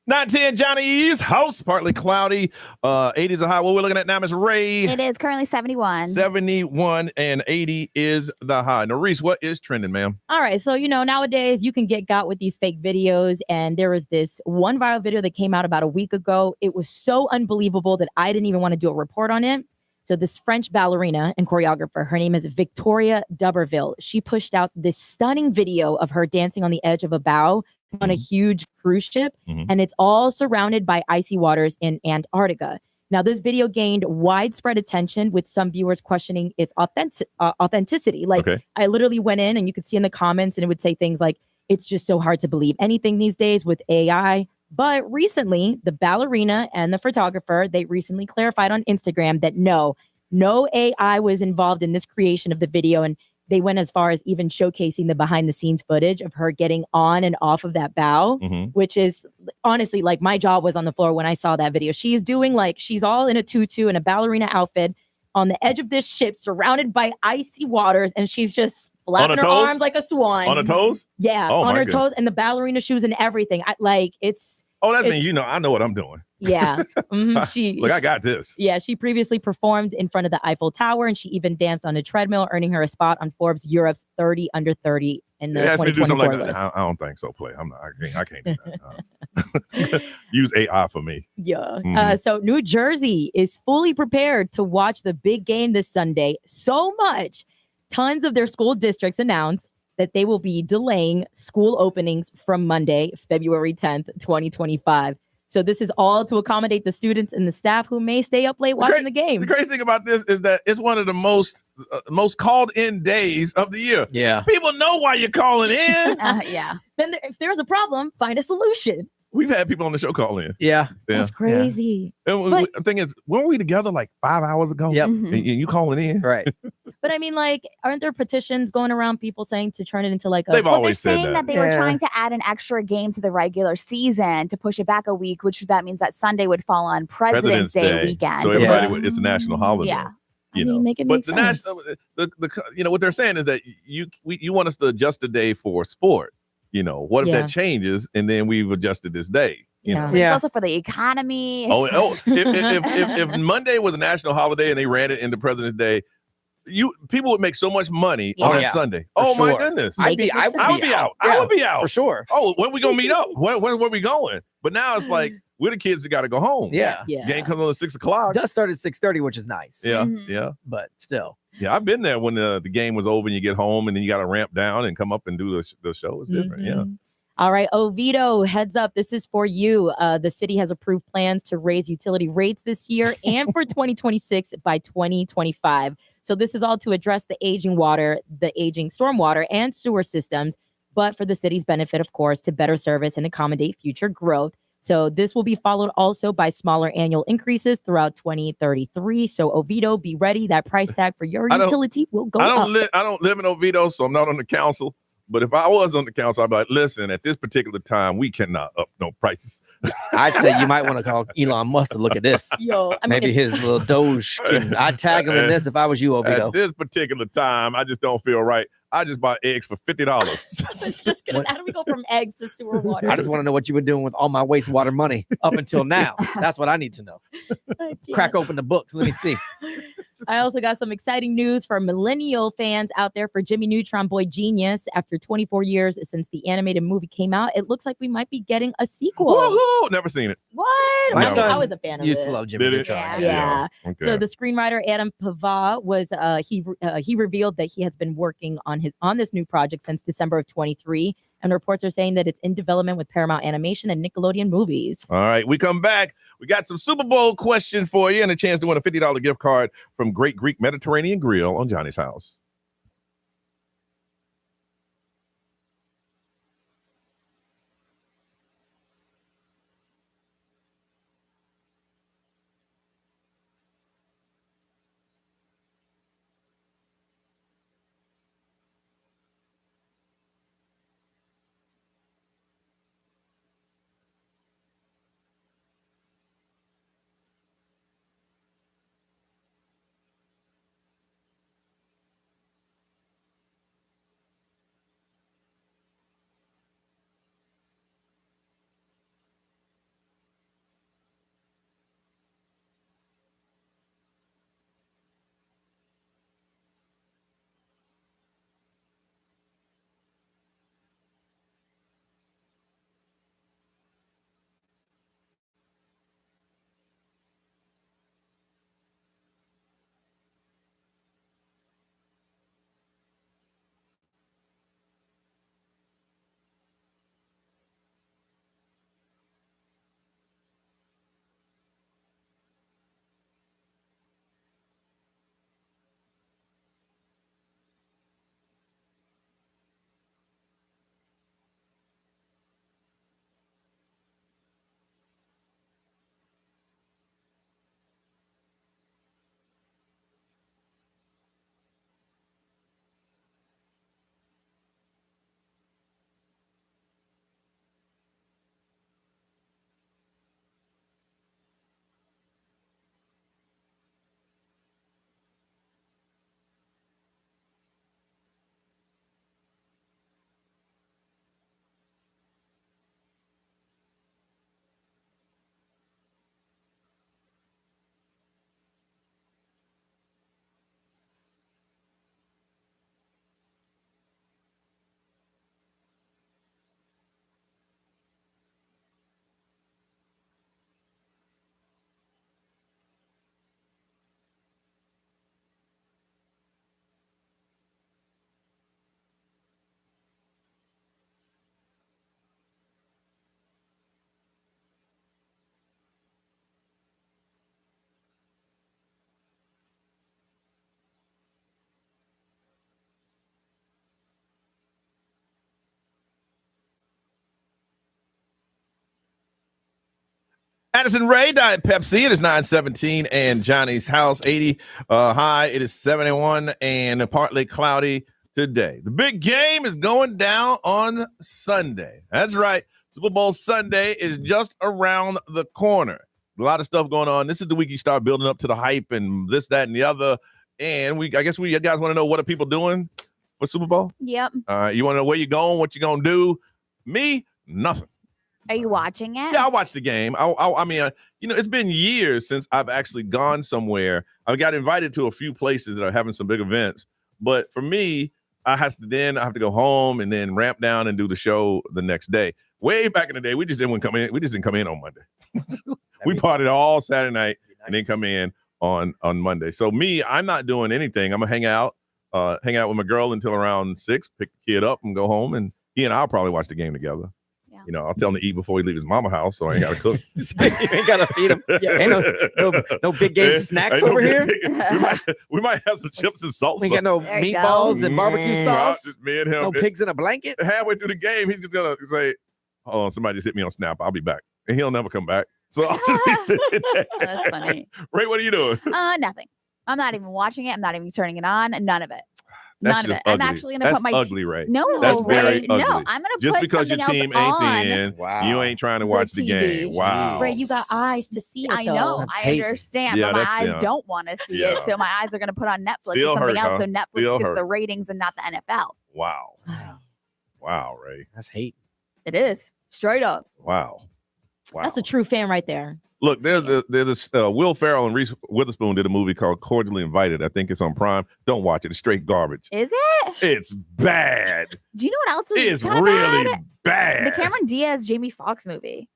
9:10, Johnny's house, partly cloudy. 80s a high. What we're looking at now, Miss Ray. It is currently 71. 71 and 80 is the high. Norris, what is trending, ma'am? All right. So, nowadays you can get got with these fake videos. And there was this one viral video that came out about a week ago. It was so unbelievable that I didn't even want to do a report on it. So this French ballerina and choreographer, her name is Victoria Duberville. She pushed out this stunning video of her dancing on the edge of a bow on a huge cruise ship. And it's all surrounded by icy waters in Antarctica. Now, this video gained widespread attention with some viewers questioning its authenticity. I literally went in and you could see in the comments and it would say things like, it's just so hard to believe anything these days with AI. But recently, the ballerina and the photographer, they recently clarified on Instagram that no AI was involved in this creation of the video. And they went as far as even showcasing the behind the scenes footage of her getting on and off of that bow, which is honestly like my jaw was on the floor when I saw that video. She's doing she's all in a tutu and a ballerina outfit on the edge of this ship surrounded by icy waters. And she's just flapping her arms like a swan. On her toes? Yeah, oh, on her goodness. toes and the ballerina shoes and everything. Oh, that means I know what I'm doing. Yeah. Look, I got this. Yeah, she previously performed in front of the Eiffel Tower and she even danced on a treadmill, earning her a spot on Forbes Europe's 30 under 30 in the 2024 list. I don't think so, Play. I can't do that. Use AI for me. Yeah. So New Jersey is fully prepared to watch the big game this Sunday. So much. Tons of their school districts announced that they will be delaying school openings from Monday, February 10th, 2025. So this is all to accommodate the students and the staff who may stay up late watching the game. The crazy thing about this is that it's one of the most called in days of the year. Yeah. People know why you're calling in. Yeah. Then if there's a problem, find a solution. We've had people on the show call in. Yeah. That's crazy. And the thing is, weren't we together like 5 hours ago? Yep. And you calling in? Right. But I mean, aren't there petitions going around people saying to turn it into a... They've always said saying that they were trying to add an extra game to the regular season to push it back a week, which that means that Sunday would fall on President's Day weekend. So everybody, it's a national holiday. Yeah. Make it make sense. National, what they're saying is that you want us to adjust the day for sport. What if that changes and then we've adjusted this day? It's also for the economy. If Monday was a national holiday and they ran it into President's Day, people would make so much money on that Sunday. My goodness. I would be out. I would be out for sure. Oh, when we gonna meet up? Where we going? But now it's like we're the kids that got to go home. Yeah. Game comes on at 6:00. Does start at 6:30, which is nice. Yeah. Yeah. But still. Yeah, I've been there when the game was over and you get home and then you got to ramp down and come up and do the show. It's different. Yeah. All right, Oviedo, heads up. This is for you. The city has approved plans to raise utility rates this year and for 2026 by 2025. So this is all to address the aging stormwater and sewer systems, but for the city's benefit, of course, to better service and accommodate future growth. So this will be followed also by smaller annual increases throughout 2033. So Oviedo, be ready. That price tag for your utility will go up. I don't live in Oviedo, so I'm not on the council. But if I was on the council, I'd be like, listen, at this particular time, we cannot up no prices. I'd say you might want to call Elon Musk to look at this. Maybe his little Doge. I'd tag him in this if I was you, Oviedo. At this particular time, I just don't feel right. I just bought eggs for $50. How do we go from eggs to sewer water? I just want to know what you've been doing with all my wastewater money up until now. That's what I need to know. Crack open the books. Let me see. I also got some exciting news for millennial fans out there for Jimmy Neutron Boy Genius. After 24 years since the animated movie came out, it looks like we might be getting a sequel. Woohoo! Never seen it. What? My son I was a fan of it. used to love Jimmy Neutron. Yeah. Okay. So the screenwriter Adam Pava was he revealed that he has been working on this new project since December of 23, and reports are saying that it's in development with Paramount Animation and Nickelodeon Movies. All right, we come back. We got some Super Bowl question for you and a chance to win a $50 gift card from Great Greek Mediterranean Grill on Johnny's House. Addison Ray, Diet Pepsi. It is 9:17 and Johnny's house 80 high. It is 71 and partly cloudy today. The big game is going down on Sunday. That's right. Super Bowl Sunday is just around the corner. A lot of stuff going on. This is the week you start building up to the hype and this, that, and the other. And I guess you guys want to know what are people doing for Super Bowl? Yep. You want to know where you're going, what you're going to do? Me, nothing. Are you watching it? Yeah, I watched the game. I mean, it's been years since I've actually gone somewhere. I got invited to a few places that are having some big events. But for me, I have to go home and then ramp down and do the show the next day. Way back in the day, we just didn't come in. We just didn't come in on Monday. We partied all Saturday night and then come in on Monday. So me, I'm not doing anything. I'm gonna hang out with my girl until around 6, pick the kid up and go home, and he and I'll probably watch the game together. Yeah. I'll tell him to eat before he leaves his mama house, so I ain't gotta cook. You ain't gotta feed him. Yeah, ain't no big game snacks over here. We might have some chips and salsa. We ain't got no meatballs and barbecue sauce. Me and him. No pigs in a blanket. Halfway through the game, he's just gonna say, "Hold on, somebody just hit me on Snap. I'll be back," and he'll never come back. So I'll just be sitting there. That's funny. Ray, what are you doing? Nothing. I'm not even watching it. I'm not even turning it on. None of it. That's None of just it. ugly. I'm actually gonna That's put my ugly, Ray. No, that's very Ray. ugly. No, I'm gonna just put because your something team else ain't on. in. You ain't trying to watch the game. Wow. Ray, you got eyes to see it. I know. That's I hate. understand, Yeah, but my that's- eyes don't want to see it. So my eyes are gonna put on Netflix Still or something hurt, else. huh? So Netflix Still gets hurt. the ratings and not the NFL. Wow. Wow, Ray. That's hate. It is straight up. Wow. That's a true fan right there. Look, there's Will Ferrell and Reese Witherspoon did a movie called Cordially Invited. I think it's on Prime. Don't watch it. It's straight garbage. Is it? It's bad. Do you know what else was It's kinda really bad? The bad. Cameron Diaz Jamie Foxx movie.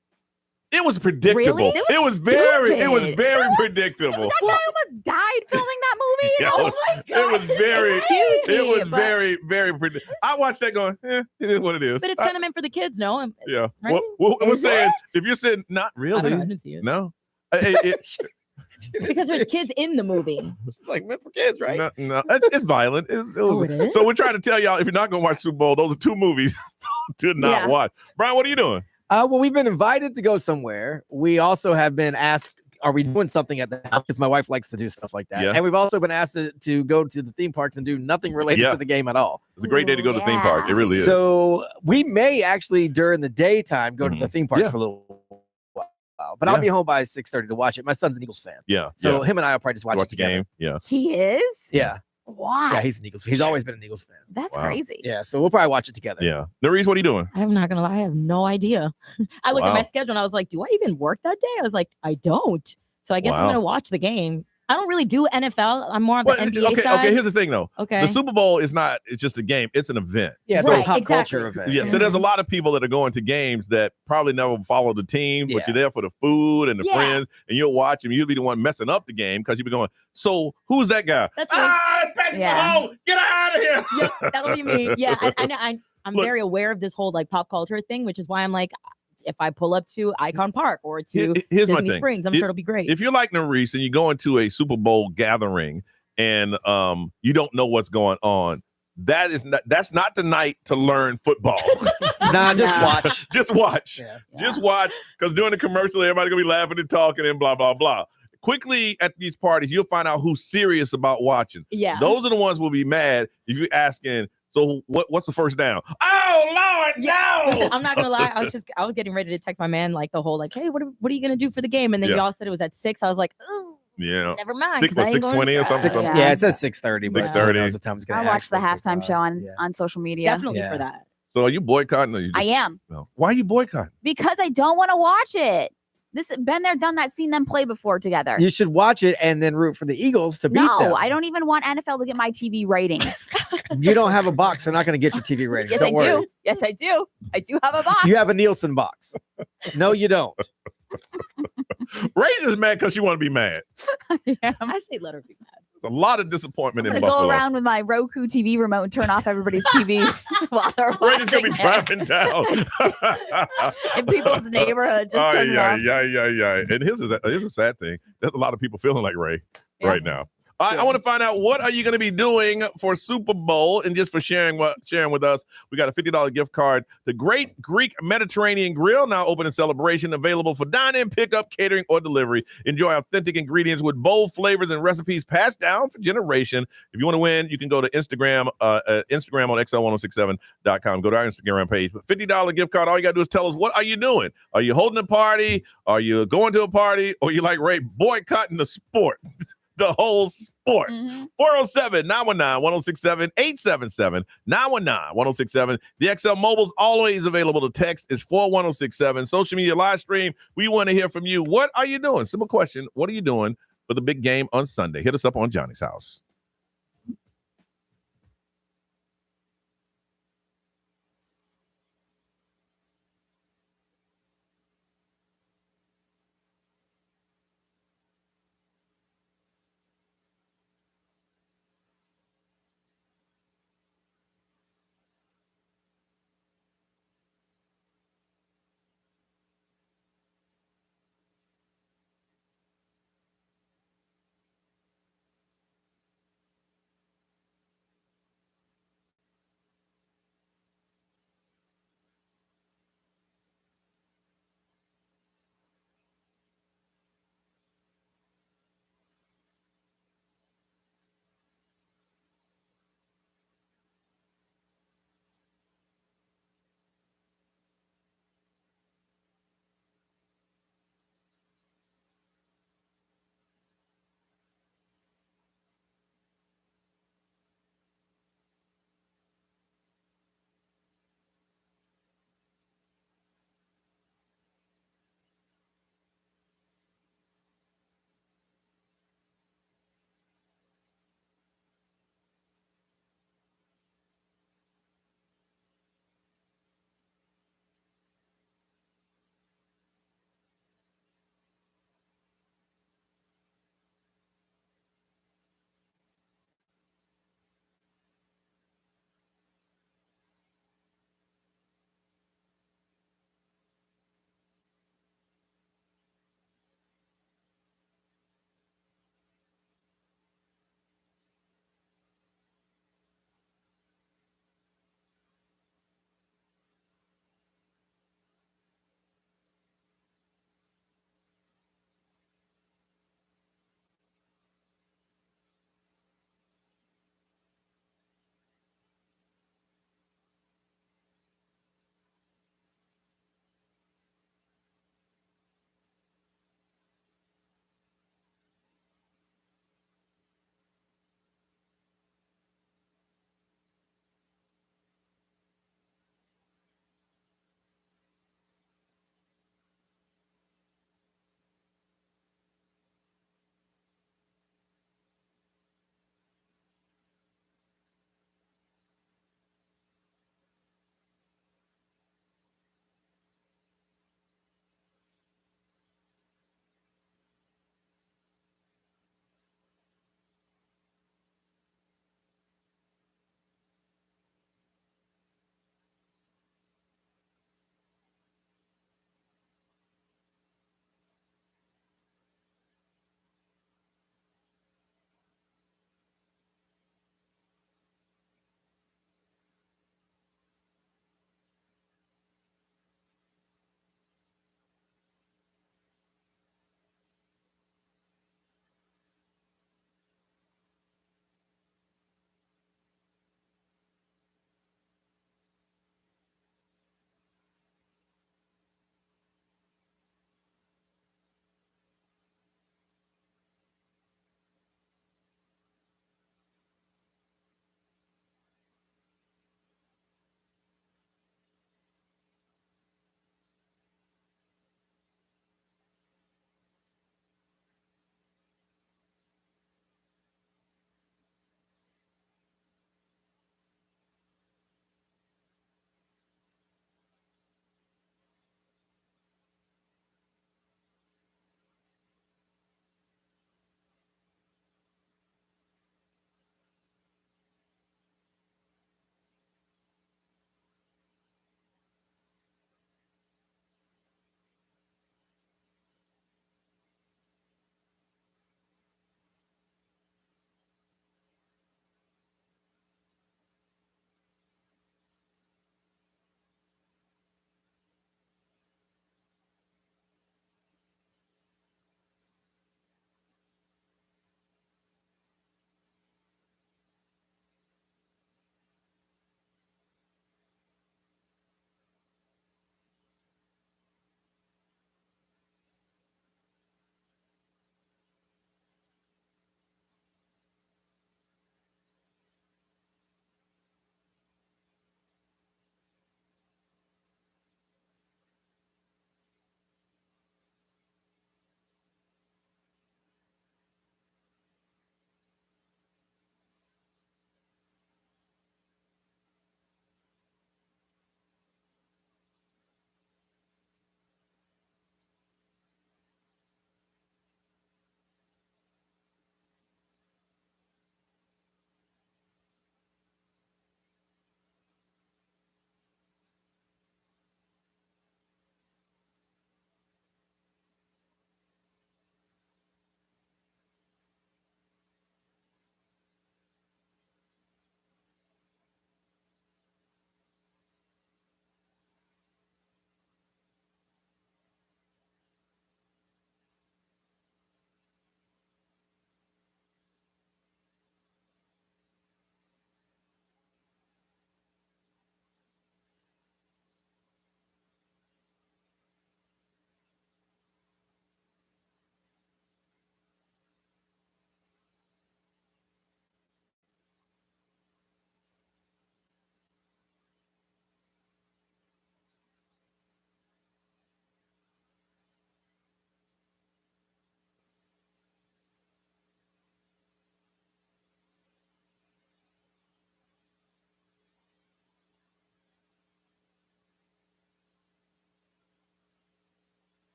It was predictable. Really? It was very stupid. predictable. That guy almost died filming that movie. Yeah, Oh my God. it was very, Excuse me, it was but- very predictable. I watched that going, it is what it is. But it's kind of meant for the kids, no? Yeah. Right? We're Is saying, it? if you're saying, not really. I don't know, I didn't see it. No. Because there's kids in the movie. It's like meant for kids, right? No, it's violent. It is? So we're trying to tell y'all, if you're not going to watch Super Bowl, those are two movies to not Yeah. watch. Brian, what are you doing? Well, we've been invited to go somewhere. We also have been asked, are we doing something at the house? Because my wife likes to do stuff like that. Yeah. And we've also been asked to go to the theme parks and do nothing related Yeah. to the game at all. It's a great day to go to the theme park. It really is. So we may actually during the daytime go to the theme parks Yeah. for a little while. But Yeah. I'll be home by 6:30 to watch it. My son's an Eagles fan. Yeah. So yeah. him and I will probably just watch Watch it the together. game. Yeah. He is? Yeah. Why? Yeah, he's an Eagles. He's always been an Eagles fan. That's Wow. crazy. Yeah, so we'll probably watch it together. Yeah. Nerese, what are you doing? I'm not gonna lie, I have no idea. I looked at Wow. my schedule and I was like, do I even work that day? I was like, I don't. So I guess I'm Wow. gonna watch the game. I don't really do NFL. I'm more on the Well, NBA okay, side. okay, here's the thing though. Okay. The Super Bowl is not, it's just a game, it's an event. Yeah, it's Right, a pop exactly. culture event. Yeah, so there's a lot of people that are going to games that probably never follow the team, but Yeah. you're there for the food and the Yeah. friends, and you'll watch them. You'll be the one messing up the game because you'll be going, so who's that guy? That's right. It's Patrick Yeah. Mahomes! Get out of here! Yeah, that'll be me. Yeah, I'm Look. very aware of this whole like pop culture thing, which is why I'm like, if I pull up to Icon Park or to Here's my Disney thing. Springs, I'm sure it'll be great. If you're like Nerese and you go into a Super Bowl gathering and you don't know what's going on, that's not the night to learn football. Nah, just watch. Just watch. Yeah. Just watch, because during the commercial, everybody's gonna be laughing and talking and blah blah blah. Quickly at these parties, you'll find out who's serious about watching. Yeah. Those are the ones who will be mad if you're asking, so what's the first down? Oh Lord, no! Listen, I'm not gonna lie. I was getting ready to text my man like the whole like, hey, what are you gonna do for the game? And then Yeah. y'all said it was at 6. I was like, ooh, Yeah. never mind. 6 'cause or I ain't going 6:20 or to something. that. Yeah, it says 6:30. but 6:30. who knows what time it's gonna I watched the actually halftime kick show off. on, Yeah. on social media. Definitely Yeah. for that. So are you boycotting? Or you just, I am. No. Why are you boycotting? Because I don't want to watch it. This been there, done that, seen them play before together. You should watch it and then root for the Eagles to beat them. No, I don't even want NFL to get my TV ratings. You don't have a box. They're not going to get your TV ratings. Yes, Don't I worry. do. Yes, I do. I do have a box. You have a Nielsen box. No, you don't. Ray's just mad because she want to be mad. I say let her be mad. There's a lot of disappointment I'm in gonna Buffalo. go around with my Roku TV remote and turn off everybody's TV while they're Ray's just gonna be watching it. driving down. in people's neighborhood. Just Oh, turn it yeah, off. yeah. And here's a sad thing. There's a lot of people feeling like Ray right now. I want to find out, what are you going to be doing for Super Bowl, and just for sharing with us. We got a $50 gift card. The Great Greek Mediterranean Grill, now open in celebration, available for dine-in, pickup, catering, or delivery. Enjoy authentic ingredients with bold flavors and recipes passed down for generation. If you want to win, you can go to Instagram on xl1067.com. Go to our Instagram page. $50 gift card. All you got to do is tell us, what are you doing? Are you holding a party? Are you going to a party? Or you like Ray boycotting the sport? The whole sport. 407-919-1067, 877-919-1067. The XL Mobile's always available to text. Is 41067. Social media live stream. We want to hear from you. What are you doing? Simple question. What are you doing for the big game on Sunday? Hit us up on Johnny's House.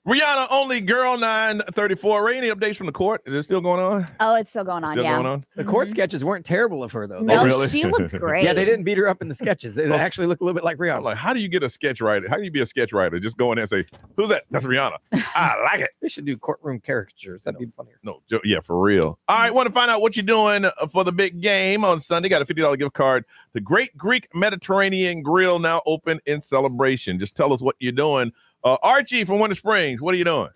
Rihanna, only girl 934. Ray, any updates from the court? Is it still going on? Oh, it's still going on. Still yeah. going on? The court sketches weren't terrible of her, though. No, really? she looks great. Yeah, they didn't beat her up in the sketches. They actually look a little bit like Rihanna. I'm like, how do you get a sketch writer? How do you be a sketch writer? Just go in there and say, who's that? That's Rihanna. I like it. They should do courtroom caricatures. That'd be funnier. No, yeah, for real. All right, want to find out what you're doing for the big game on Sunday. Got a $50 gift card. The Great Greek Mediterranean Grill now open in celebration. Just tell us what you're doing. Archie from Winter Springs, what are you doing?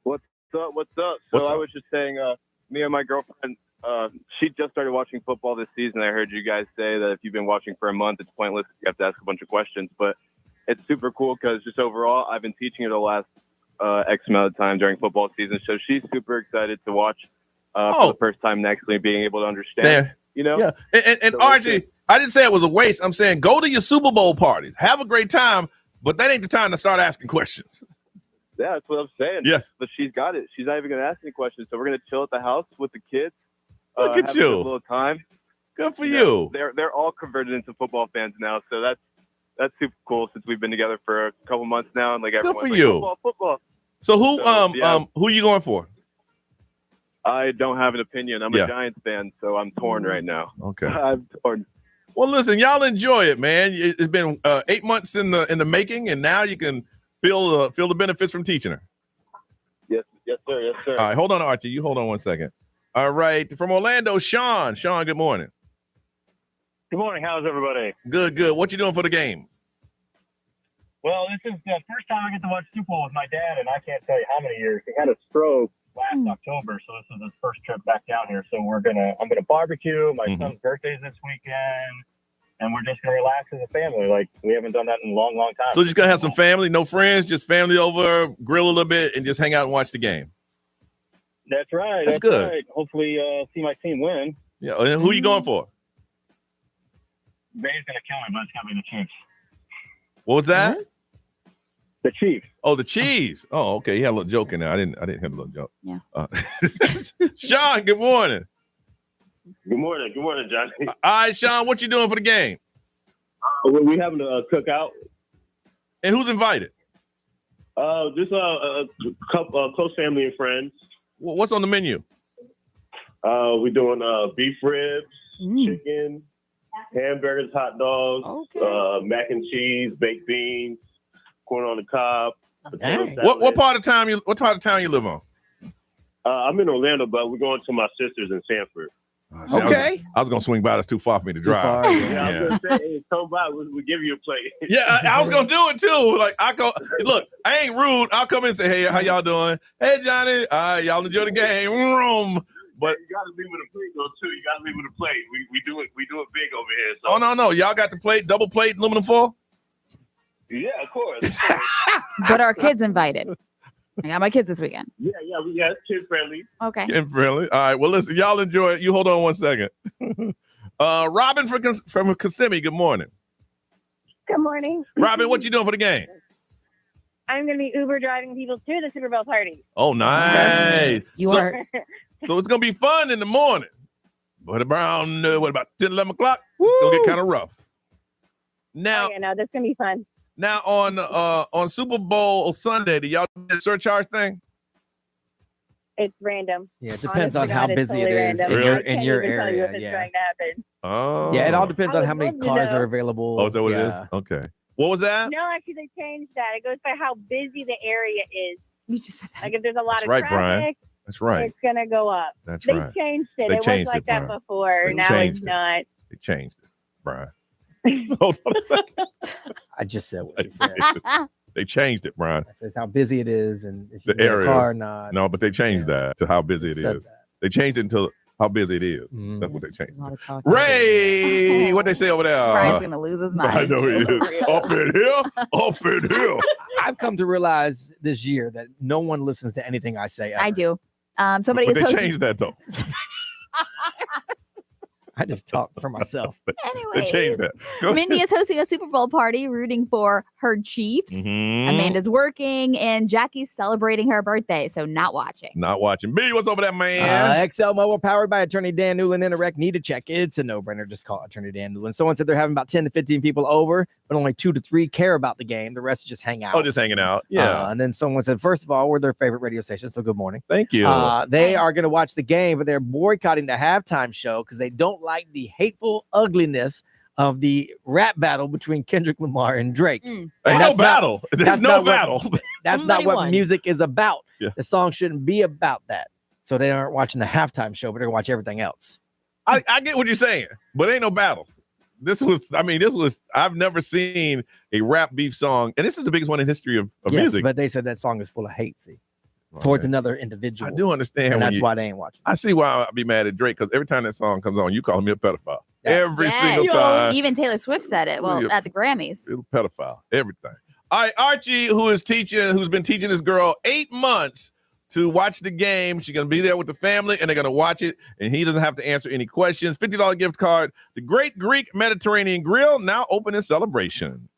What's up? So I was just saying, me and my girlfriend, she just started watching football this season. I heard you guys say that if you've been watching for a month, it's pointless. You have to ask a bunch of questions. But it's super cool because just overall, I've been teaching her the last X amount of time during football season. So she's super excited to watch for the first time next week, being able to understand. There. You know? Yeah. And So Archie, I didn't say it was a waste. I'm saying go to your Super Bowl parties. Have a great time, but that ain't the time to start asking questions. Yeah, that's what I'm saying. Yes. But she's got it. She's not even going to ask any questions. So we're going to chill at the house with the kids. Look at have you. A little time. Good for You you. know, they're all converted into football fans now. So that's super cool since we've been together for a couple months now. And like everyone's for like, you. Football. So who you going for? I don't have an opinion. I'm Yeah. a Giants fan, so I'm torn right now. Okay. I'm torn. Well, listen, y'all enjoy it, man. It's been 8 months in the making, and now you can feel the benefits from teaching her. Yes, sir. All right, hold on, Archie. You hold on 1 second. All right, from Orlando, Sean. Sean, good morning. Good morning. How's everybody? Good. What you doing for the game? Well, this is the first time I get to watch Super Bowl with my dad, and I can't tell you how many years. He had a stroke last October, so this is his first trip back down here. So I'm gonna barbecue. My son's birthday's this weekend, and we're just gonna relax as a family. Like we haven't done that in a long, long time. So just gonna have some family, no friends, just family over, grill a little bit, and just hang out and watch the game. That's right. That's good. Right. Hopefully, see my team win. Yeah. And who you going for? Bay's gonna kill me, but it's gonna be the Chiefs. What was that? The Chiefs. Oh, the Chiefs. Oh, okay. He had a little joke in there. I didn't hear the little joke. Yeah. Sean, good morning. Good morning, Johnny. All right, Sean, what you doing for the game? We having a cookout. And who's invited? Just a couple close family and friends. What's on the menu? We're doing beef ribs, chicken, hamburgers, hot dogs, mac and cheese, baked beans, corn on the cob. What part of town you live on? I'm in Orlando, but we're going to my sister's in Sanford. See, I was gonna swing by. That's too far for me to drive. I was gonna say, hey, come by. We'll give you a plate. Yeah, I was gonna do it too. Like I go, look, I ain't rude. I'll come in and say, hey, how y'all doing? Hey, Johnny, y'all enjoy the game. But you gotta leave with a plate though too. You gotta leave with a plate. We do it big over here. So. Oh no, y'all got the plate, double plate, aluminum foil. Yeah, of course. But our kids invited. I got my kids this weekend. Yeah, we got kid friendly. Okay. Kid friendly. All right. Well, listen, y'all enjoy it. You hold on 1 second. Robin from Kissimmee. Good morning. Good morning. Robin, what you doing for the game? I'm going to be Uber driving people to the Super Bowl party. Oh, nice. You so, are. So it's gonna be fun in the morning, but around about 10, 11 o'clock, it's gonna get kind of rough. Now, no, that's gonna be fun. Now on Super Bowl Sunday, do y'all do the surcharge thing? It's random. Yeah, it depends Honest on how to God, it's busy it totally is random. in your I can't even tell you area. if it's Yeah. trying to happen. Oh, Yeah, it all depends I on would how many love to cars know. are available. Oh, is that what it Yeah. is? Okay. What was that? No, actually, they changed that. It goes by how busy the area is. You just said that. Like if there's a lot That's of right, traffic, Brian. That's right. it's gonna go up. That's they right. changed it. They It changed was like it, that Brian. before. They Now changed it's it. not. They changed it, Brian. Hold on a second. I just said what you said. They changed it, Brian. It says how busy it is and if you The get area. a car or not. No, but they changed that to how busy it said is. They changed it to how busy it is. Mm-hmm. That's what they changed. Ray, what they say over there? Brian's gonna lose his mind. I know he is. Up in here, up in here. I've come to realize this year that no one listens to anything I say. Ever. I do. Somebody But is they hosting. changed that though. I just talk for myself. They changed that. Go Mindy ahead. is hosting a Super Bowl party rooting for her Chiefs. Mhm. Amanda's working, and Jackie's celebrating her birthday, so not watching. Not watching. B, what's over there, man? XL Mobile, powered by Attorney Dan Newland. Interact, need to check. It's a no-brainer. Just call Attorney Dan Newland. Someone said they're having about 10 to 15 people over, but only 2 to 3 care about the game. The rest just hang out. Oh, just hanging out. Yeah. And then someone said, first of all, we're their favorite radio station, so good morning. Thank you. They are going to watch the game, but they're boycotting the halftime show because they don't like the hateful ugliness of the rap battle between Kendrick Lamar and Drake. Ain't no battle. There's no battle. That's not what music is about. Yeah. The song shouldn't be about that. So they aren't watching the halftime show, but they're watching everything else. I get what you're saying, but ain't no battle. I've never seen a rap beef song, and this is the biggest one in history of Yes, music. but they said that song is full of hate, towards another individual. I do understand. And when that's why they ain't watching. I see why I'd be mad at Drake, because every time that song comes on, you call me a pedophile. Every single time. Even Taylor Swift said it. Well, at the Grammys. You're a pedophile. Everything. All right, Archie, who's been teaching this girl 8 months to watch the game. She's going to be there with the family, and they're going to watch it, and he doesn't have to answer any questions. $50 gift card. The Great Greek Mediterranean Grill, now open in celebration.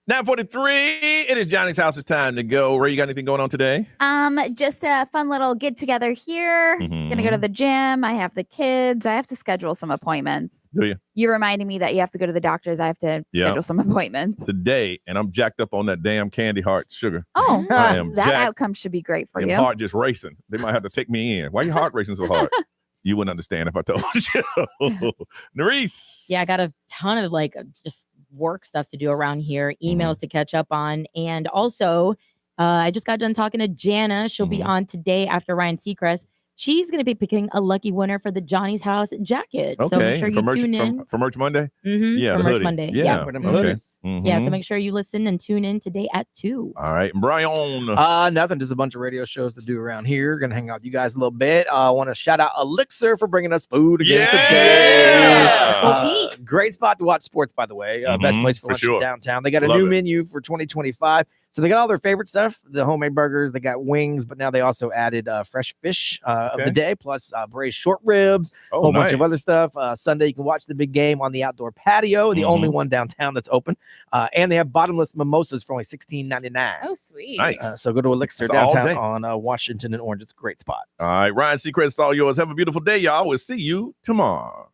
9:43. It is Johnny's house. It's time to go. Ray, you got anything going on today? Just a fun little get together here. Gonna go to the gym. I have the kids. I have to schedule some appointments. Do you? You reminded me that you have to go to the doctors. I have to schedule some appointments Today, and I'm jacked up on that damn candy heart sugar. Oh, I am that jacked. outcome should be great for Your you. heart just racing. They might have to take me in. Why your heart racing so hard? You wouldn't understand if I told you. Nerese. Yeah, I got a ton of just work stuff to do around here, emails to catch up on. And also, I just got done talking to Jana. She'll be on today after Ryan Seacrest. She's going to be picking a lucky winner for the Johnny's House jacket. Okay. So make sure you merch, tune in. For Merch Monday? Mm-hmm. Yeah, for the Merch hoodie. Monday. Yeah. Okay. Mm-hmm. So make sure you listen and tune in today at 2. All right. Brian. Nothing. Just a bunch of radio shows to do around here. Gonna hang out with you guys a little bit. I want to shout out Elixir for bringing us food again today. Great spot to watch sports, by the way. Best place for lunch in downtown. They got a new menu for 2025. So they got all their favorite stuff, the homemade burgers, they got wings, but now they also added fresh fish of the day, plus braised short ribs, a whole bunch of other stuff. Sunday, you can watch the big game on the outdoor patio, the only one downtown that's open. And they have bottomless mimosas for only $16.99. Oh, sweet. Nice. So go to Elixir downtown on Washington and Orange. It's a great spot. All right. Ryan Seacrest, it's all yours. Have a beautiful day, y'all. We'll see you tomorrow.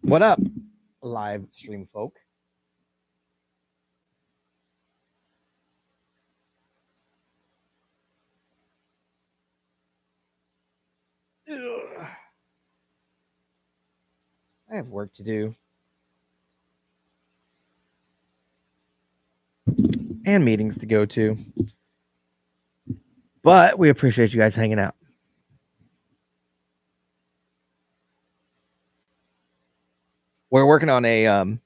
What up, live stream folk? I have work to do. And meetings to go to. But we appreciate you guys hanging out. We're working on I'm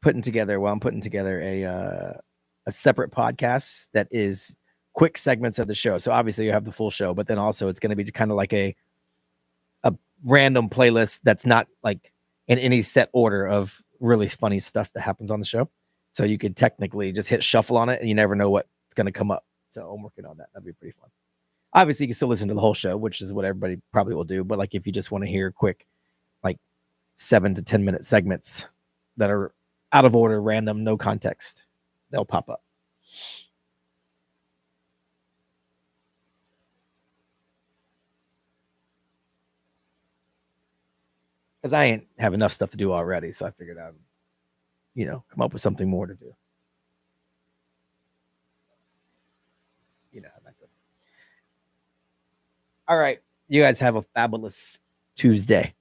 putting together a separate podcast that is quick segments of the show. So obviously you have the full show, but then also it's going to be kind of like a random playlist that's not like in any set order of really funny stuff that happens on the show. So you could technically just hit shuffle on it and you never know what's going to come up. So I'm working on that. That'd be pretty fun. Obviously, you can still listen to the whole show, which is what everybody probably will do. But like if you just want to hear quick, like 7 to 10 minute segments that are out of order, random, no context, they'll pop up. Because I ain't have enough stuff to do already. So I figured I'd, come up with something more to do. You know how that goes. All right. You guys have a fabulous Tuesday.